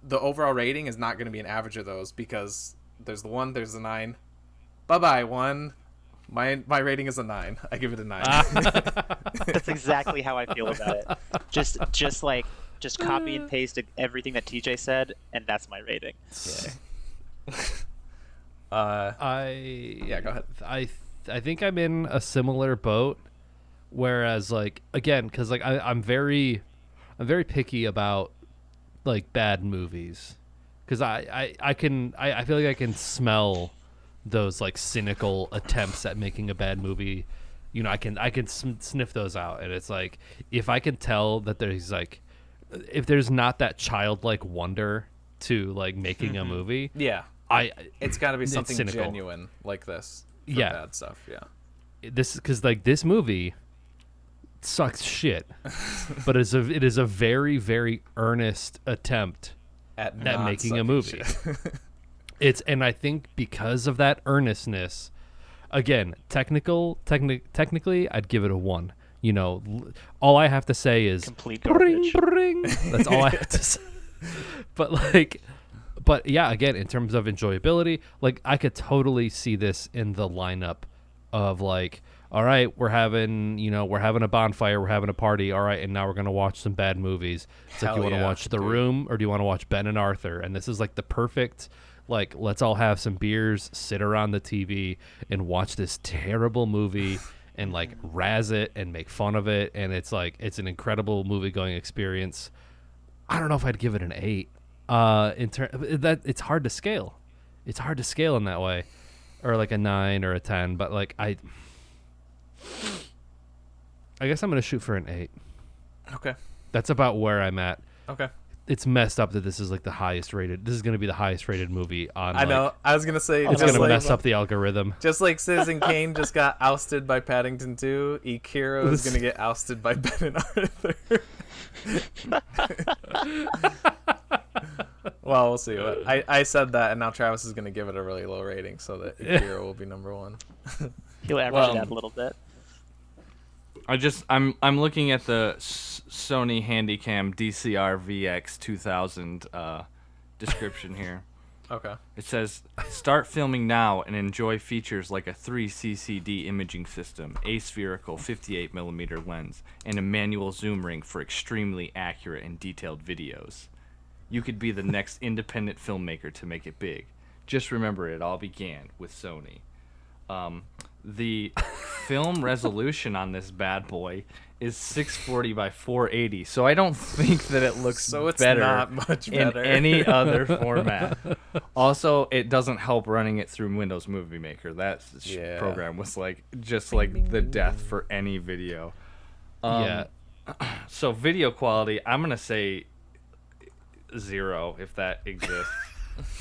the overall rating is not going to be an average of those because there's the 1, there's the 9. Bye 1. My rating is a 9. I give it a 9. That's exactly how I feel about it. Just copy and paste everything that TJ said, and that's my rating. Go ahead. I think I'm in a similar boat. Whereas, like, again, because like I'm very picky about like bad movies, because I feel like I can smell those like cynical attempts at making a bad movie. I can sniff those out, and it's like if I can tell that there's like if there's not that childlike wonder to like making a movie, Yeah. It's got to be it's something cynical. genuine like this. For Yeah. Bad stuff. Yeah. this because like this movie sucks shit, but it is a very, very earnest attempt At at not making a sucking movie. shit. And I think because of that earnestness, again, technically, I'd give it a 1. All I have to say is Complete bring, garbage. bring. That's all I have to say. But yeah, again, in terms of enjoyability, like I could totally see this in the lineup of like, all right, we're having a bonfire, we're having a party, all right, and now we're gonna watch some bad movies. It's like, Hell you want to yeah, watch The dude. Room or do you want to watch Ben and Arthur? And this is like the perfect, like, let's all have some beers, sit around the TV, and watch this terrible movie and like razz it and make fun of it. And it's like it's an incredible movie going experience. I don't know if I'd give it an 8. That it's hard to scale. It's hard to scale in that way, or like a 9 or a 10. But like I guess I'm gonna shoot for an 8. Okay. That's about where I'm at. Okay. It's messed up that this is like the highest rated. This is gonna be the highest rated movie on. I know. I was gonna say It's just gonna like, mess up the algorithm. Just like Citizen Kane just got ousted by Paddington 2, Ikiro is gonna get ousted by Ben and Arthur. Well, we'll see. I said that, and now Travis is gonna give it a really low rating, so that Ikiro will be number 1. He'll average it out a little bit. I'm looking at the Sony Handycam DCR VX 2000 description here. Okay. It says, start filming now and enjoy features like a 3CCD imaging system, aspherical 58mm lens, and a manual zoom ring for extremely accurate and detailed videos. You could be the next independent filmmaker to make it big. Just remember, it all began with Sony. The film resolution on this bad boy is 640 by 480, so I don't think that it looks So it's better not much better. in any other format. Also, it doesn't help running it through Windows Movie Maker. That program was like just like the death for any video. Yeah. So video quality, I'm gonna say 0 if that exists.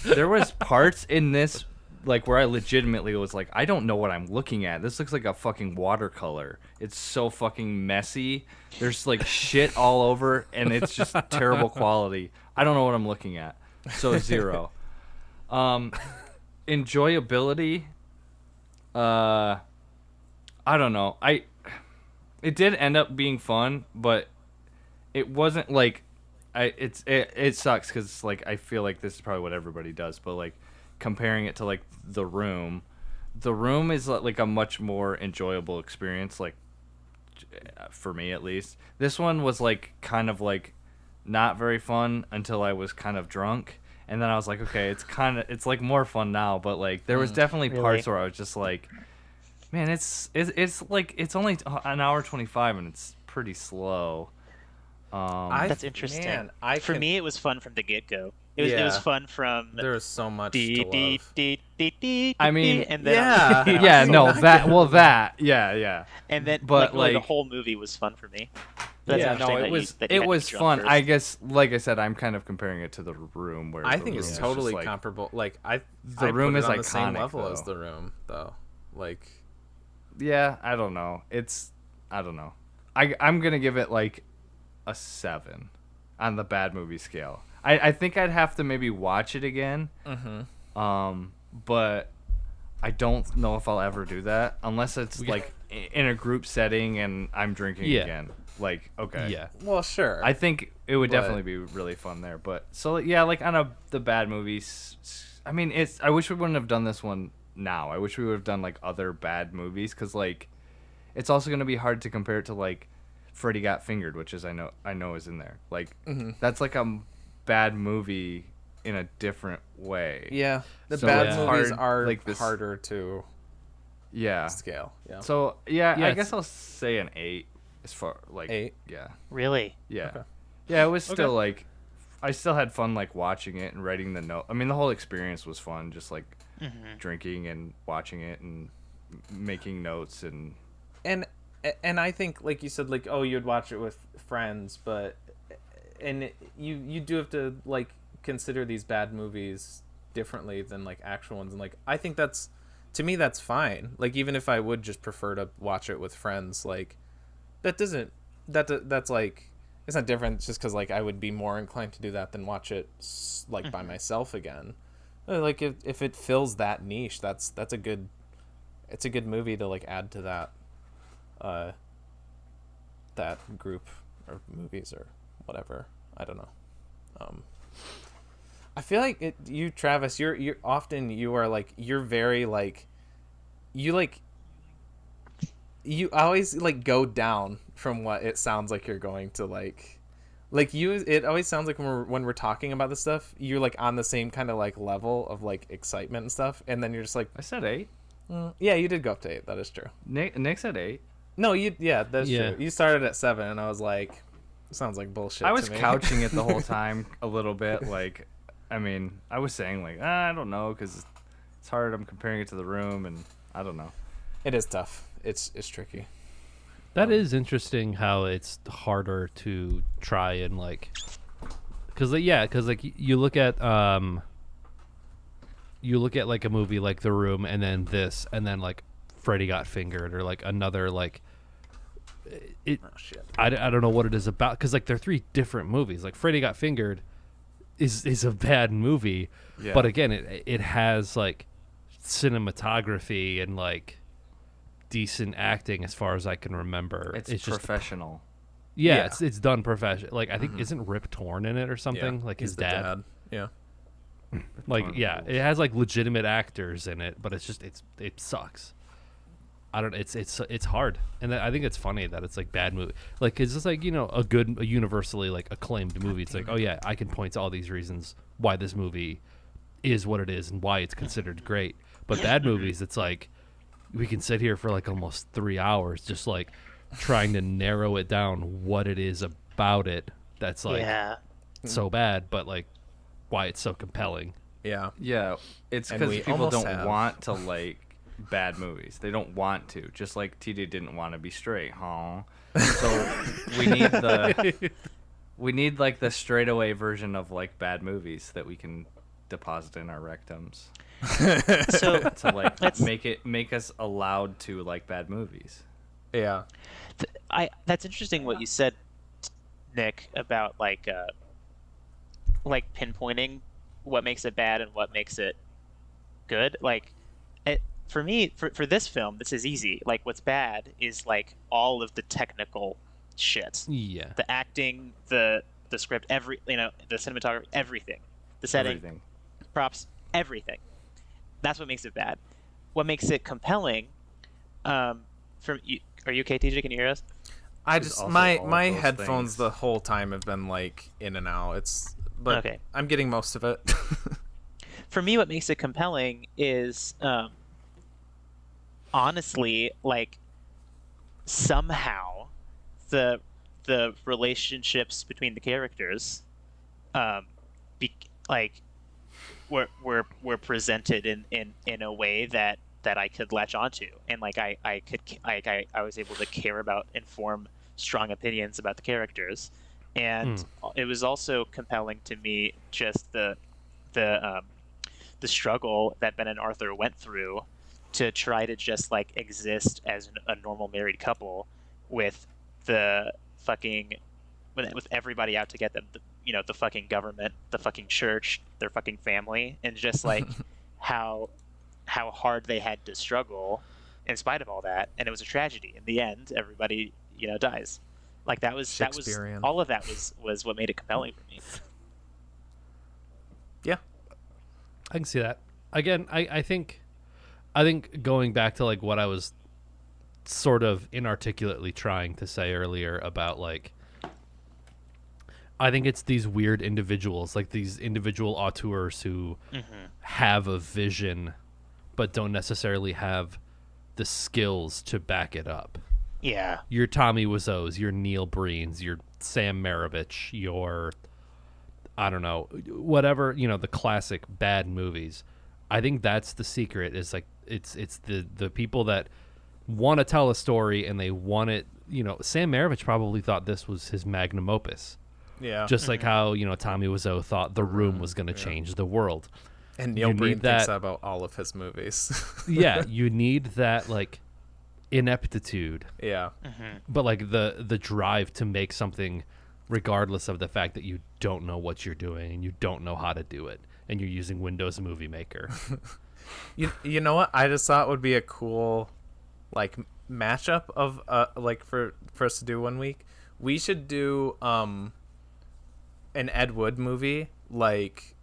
There was parts in this like where I legitimately was like, I don't know what I'm looking at. This looks like a fucking watercolor. It's so fucking messy. There's like shit all over, and it's just terrible quality. I don't know what I'm looking at. So 0. Enjoyability. I don't know. It did end up being fun, but it wasn't like it sucks because like I feel like this is probably what everybody does, but like comparing it to like The Room is like a much more enjoyable experience, like for me at least. This one was like kind of like not very fun until I was kind of drunk, and then I was like, okay, it's like more fun now, but like there was definitely parts where I was just like, man, it's like it's only an hour 25 and it's pretty slow. That's interesting. For me, it was fun from the get-go. It was fun from there was so much to love. I mean, and then yeah, no, that, yeah. And then, but like the whole movie was fun for me. But yeah, no, it was fun. First. I guess, like I said, I'm kind of comparing it to The Room, where I think it's totally like, comparable. Like The Room is on iconic, the same level though. as The Room, though. Like, yeah, I don't know. I don't know. I'm gonna give it like a 7 on the bad movie scale. I think I'd have to maybe watch it again. But I don't know if I'll ever do that unless it's like in a group setting and I'm drinking again. Like, okay. Yeah. well, sure. I think it would definitely be really fun there. But so yeah, like on the bad movies, I mean, I wish we wouldn't have done this one now. I wish we would have done like other bad movies, because like it's also gonna be hard to compare it to like Freddy Got Fingered, which is I know is in there. Like that's like a bad movie in a different way. Yeah, the So bad it's movies hard, are like this, harder to scale. Yeah. So I it's- guess I'll say an 8 as far like 8? Yeah. Really? Yeah. Okay. Yeah, it was still like I still had fun like watching it and writing the note. I mean, the whole experience was fun, just like drinking and watching it and making notes and I think, like you said, like, oh, you'd watch it with friends, but you do have to like consider these bad movies differently than like actual ones, and like I think to me that's fine. Like, even if I would just prefer to watch it with friends, like that's like it's not different just because like I would be more inclined to do that than watch it like by myself again. Like if it fills that niche, it's a good movie to like add to that group of movies or whatever. I don't know. I feel like you, Travis, you're often you're very like you always like go down from what it sounds like you're going to like you. It always sounds like when we're talking about this stuff, you're like on the same kind of like level of like excitement and stuff, and then you're just like, I said 8. Yeah, you did go up to 8. That is true. Nick said 8. No, that's true. You started at 7, and I was like, sounds like bullshit. I was to me. couching it the whole time a little bit. Like, I mean, I was saying like, I don't know, because it's hard. I'm comparing it to The Room, and I don't know. It is tough. It's tricky. That is interesting how it's harder to try and like, because like you look at like a movie like The Room, and then this, and then like Freddy Got Fingered, or like another like it. Oh shit. I don't know what it is about, because like they're 3 different movies. Like Freddy Got Fingered is a bad movie, but again it has like cinematography and like decent acting as far as I can remember. It's just professional. Yeah. It's done professional. Like I think isn't Rip Torn in it or something? Yeah, like he's his the dad. Yeah. Like it has like legitimate actors in it, but it's just it sucks. I don't. It's hard, and I think it's funny that it's like bad movie. Like it's just like a universally like acclaimed movie. It's like, oh yeah, I can point to all these reasons why this movie is what it is and why it's considered great. But bad movies, it's like we can sit here for like almost 3 hours just like trying to narrow it down what it is about it that's like so bad, but like why it's so compelling. Yeah. Yeah, it's And because we people almost don't have. want to like bad movies. They don't want to. Just like TJ didn't want to be straight, huh? So we need like the straightaway version of like bad movies that we can deposit in our rectums. So To like make us allowed to like bad movies. Yeah. that's interesting what you said, Nick, about like pinpointing what makes it bad and what makes it good. Like for me, for this film, this is easy. Like what's bad is like all of the technical shit. Yeah. The acting, the script, the cinematography, everything. The setting, Everything. props, everything. That's what makes it bad. What makes it compelling? Are you okay, TJ? Can you hear us? I It's just also my all of my those headphones things. the whole time have been like in and out. But Okay. I'm getting most of it. For me, what makes it compelling is honestly, like somehow the relationships between the characters, like were presented in a way that I could latch onto, and like I was able to care about and form strong opinions about the characters, and it was also compelling to me just the struggle that Ben and Arthur went through to try to just like exist as a normal married couple with the fucking with everybody out to get them, the fucking government, the fucking church, their fucking family, and just like how hard they had to struggle in spite of all that, and it was a tragedy. In the end, everybody dies. Like that was Shakespearean. all of that was what made it compelling for me. Yeah. I can see that. Again, I think going back to like what I was sort of inarticulately trying to say earlier about like I think it's these weird individuals, like these individual auteurs who have a vision but don't necessarily have the skills to back it up. Yeah. Your Tommy Wiseau's, your Neil Breens, your Sam Maravich, your I don't know, whatever, the classic bad movies. I think that's the secret is like it's the people that want to tell a story and they want it, Sam Maravich probably thought this was his magnum opus. Yeah. Just like how, Tommy Wiseau thought The Room was going to change the world. And Neil you Breen need thinks that- that about all of his movies. Yeah, you need that like ineptitude, Yeah. but like the drive to make something regardless of the fact that you don't know what you're doing and you don't know how to do it and you're using Windows Movie Maker. You know what? I just thought would be a cool like matchup of like for us to do one week. We should do an Ed Wood movie like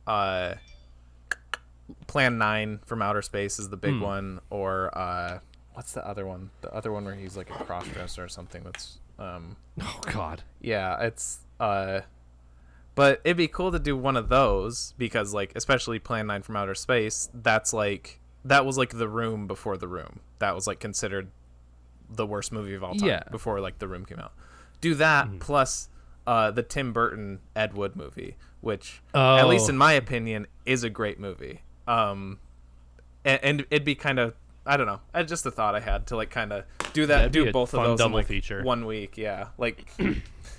Plan 9 from Outer Space is the big one, or what's the other one? The other one where he's like a crossdresser or something that's Oh God. yeah, it's but it'd be cool to do one of those because like especially Plan 9 from Outer Space, that was like The Room before The Room. That was like considered the worst movie of all time Yeah. before like The Room came out. Do that plus the Tim Burton Ed Wood movie, which at least in my opinion is a great movie. And it'd be kind of, I don't know, just a thought I had to like kind of do that, That'd be do a both of fun those in double like feature. 1 week, yeah, like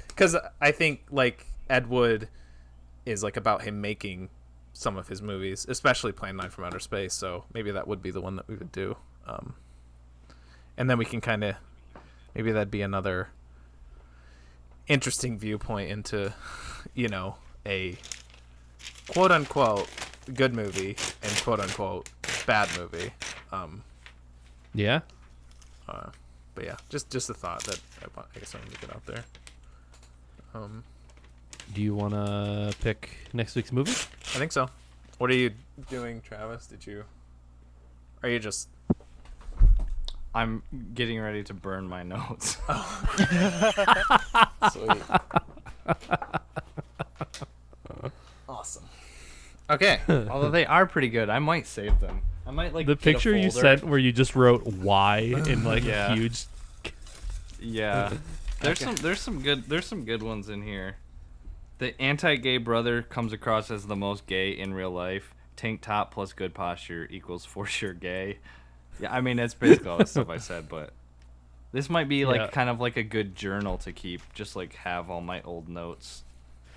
because I think like Ed Wood is like about him making some of his movies, especially Plan 9 from Outer Space. So maybe that would be the one that we would do, and then we can kind of maybe that'd be another interesting viewpoint into a quote unquote good movie and quote unquote bad movie. Yeah. But yeah, just a thought that I guess I want to get out there. Do you want to pick next week's movie? I think so. What are you doing, Travis? Are you just I'm getting ready to burn my notes. Sweet. Awesome. Okay. Although they are pretty good, I might save them. I might like The get a picture you folder. sent where you just wrote "Y" in like Yeah. huge. Yeah, there's some good ones in here. The anti-gay brother comes across as the most gay in real life. Tank top plus good posture equals for sure gay. Yeah, I mean that's basically all the stuff I said, but this might be like Yeah. kind of like a good journal to keep, just like have all my old notes.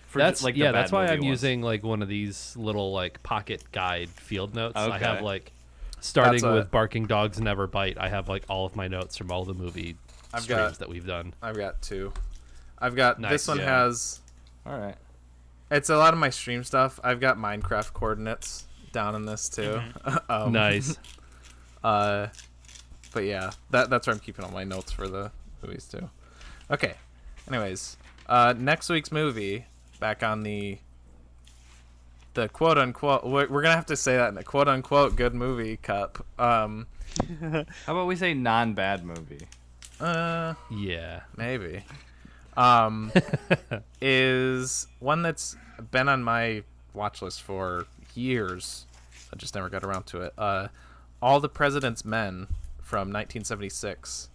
For That's like the yeah. bad That's why movie I'm ones. using like one of these little like pocket guide field notes. I Okay. have like starting That's a- with "Barking Dogs Never Bite." I have like all of my notes from all the movie I've streams got- that we've done. I've got 2. I've got Nice. this one Yeah. has. All right. It's a lot of my stream stuff. I've got Minecraft coordinates down in this too. Nice. But yeah, that's where I'm keeping all my notes for the movies too. Okay. Anyways, next week's movie, back on the quote unquote. We're gonna have to say that in the quote unquote good movie cup. How about we say non-bad movie? Yeah. Maybe. Is one that's been on my watch list for years. I just never got around to it. All the President's Men from 1976,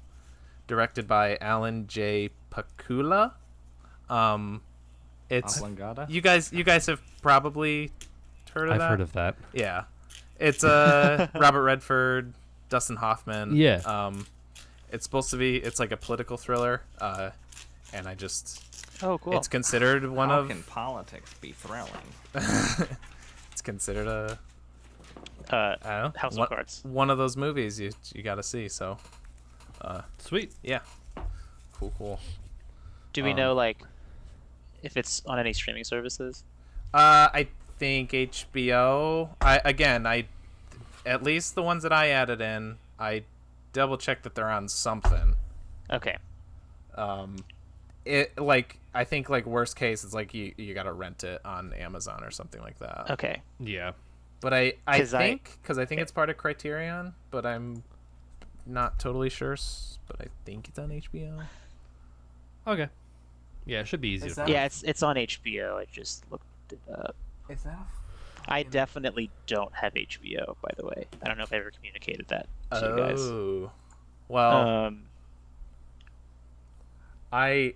directed by Alan J. Pakula. It's Oblongata? you guys have probably heard of I've that. heard of that. Yeah, it's Robert Redford, Dustin Hoffman. Yeah. It's supposed to be. It's like a political thriller. And I just. Oh, cool. It's considered one How of. can politics be thrilling? It's considered a. Uh, I don't know, House of Cards. One of those movies you got to see. So Sweet. yeah, cool. Do we know like if it's on any streaming services? I think HBO. I at least the ones that I added in, I double checked that they're on something. Okay. It like I think like worst case it's like you gotta rent it on Amazon or something like that. Okay. Yeah. But I 'Cause I think it's part of Criterion, but I'm not totally sure. But I think it's on HBO. Okay. Yeah, it should be easy to find. Yeah, it's on HBO. I just looked it up. Is that I definitely don't have HBO, by the way. I don't know if I ever communicated that to you guys. Oh, well, I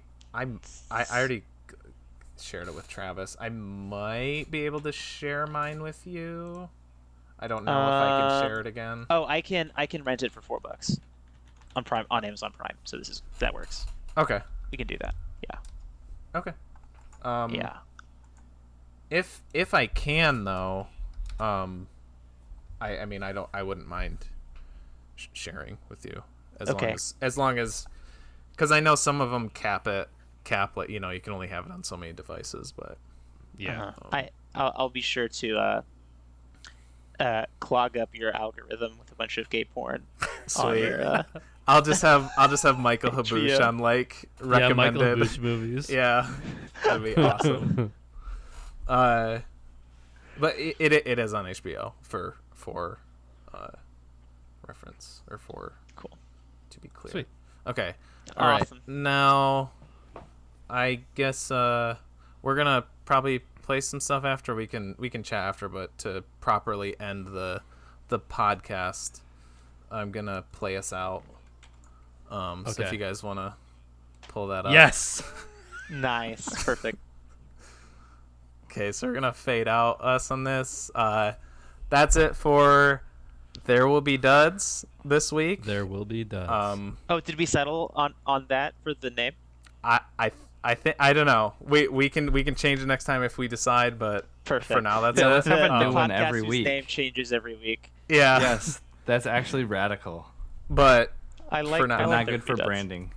already shared it with Travis. I might be able to share mine with you. I don't know if I can share it again. Oh, I can rent it for $4 on Prime on Amazon Prime. So that works. Okay. We can do that. Yeah. Okay. Yeah. If I can though, I mean I wouldn't mind sharing with you as long as because I know some of them cap like you can only have it on so many devices, but Yeah. I'll be sure to clog up your algorithm with a bunch of gay porn. On Sweet. your, I'll just have Michael Habush HBO. on like Yeah, Michael recommended. Bush movies. Yeah, that'd be awesome. But it is on HBO for reference or for Cool. to be clear. Sweet. Okay. All right. Awesome. Now, I guess we're gonna probably play some stuff after. We can chat after, but to properly end the podcast, I'm gonna play us out. So if Okay. you guys wanna pull that up. Yes. Nice. Perfect. Okay, so we're gonna fade out us on this. That's it for There Will Be Duds this week. There will be duds. Oh, did we settle on that for the name? I think I don't know. We can change it next time if we decide, but Perfect. for now that's Yeah, it. let's have a The new one podcast every whose week. name changes every week. Yeah. Yes, that's actually radical. But I like. For now. I And like not There good Will for Be Duds. branding.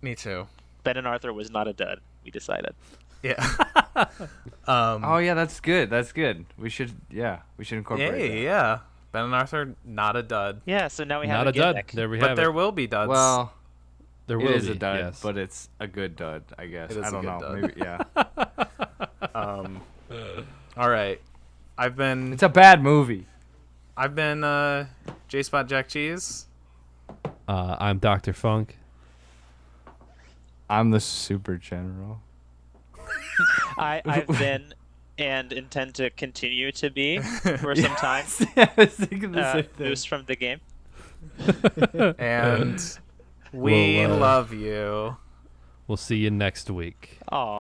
me too. Ben and Arthur was not a dud. We decided. Yeah. Oh yeah, that's good. That's good. We should incorporate that. Yeah. Ben and Arthur, not a dud. Yeah. So now we have Not a dud. gimmick. There we But have there it. will be duds. Well, There it will is be, a dud, yes. but it's a good dud, I guess. It is I a don't good know. dud. Maybe yeah. All right. I've been It's a bad movie. J Spot Jack Cheese. I'm Dr. Funk. I'm the Super General. I've been and intend to continue to be for some time. I was thinking the same thing. Boost from the game. And we We'll, love you. We'll see you next week. Aw.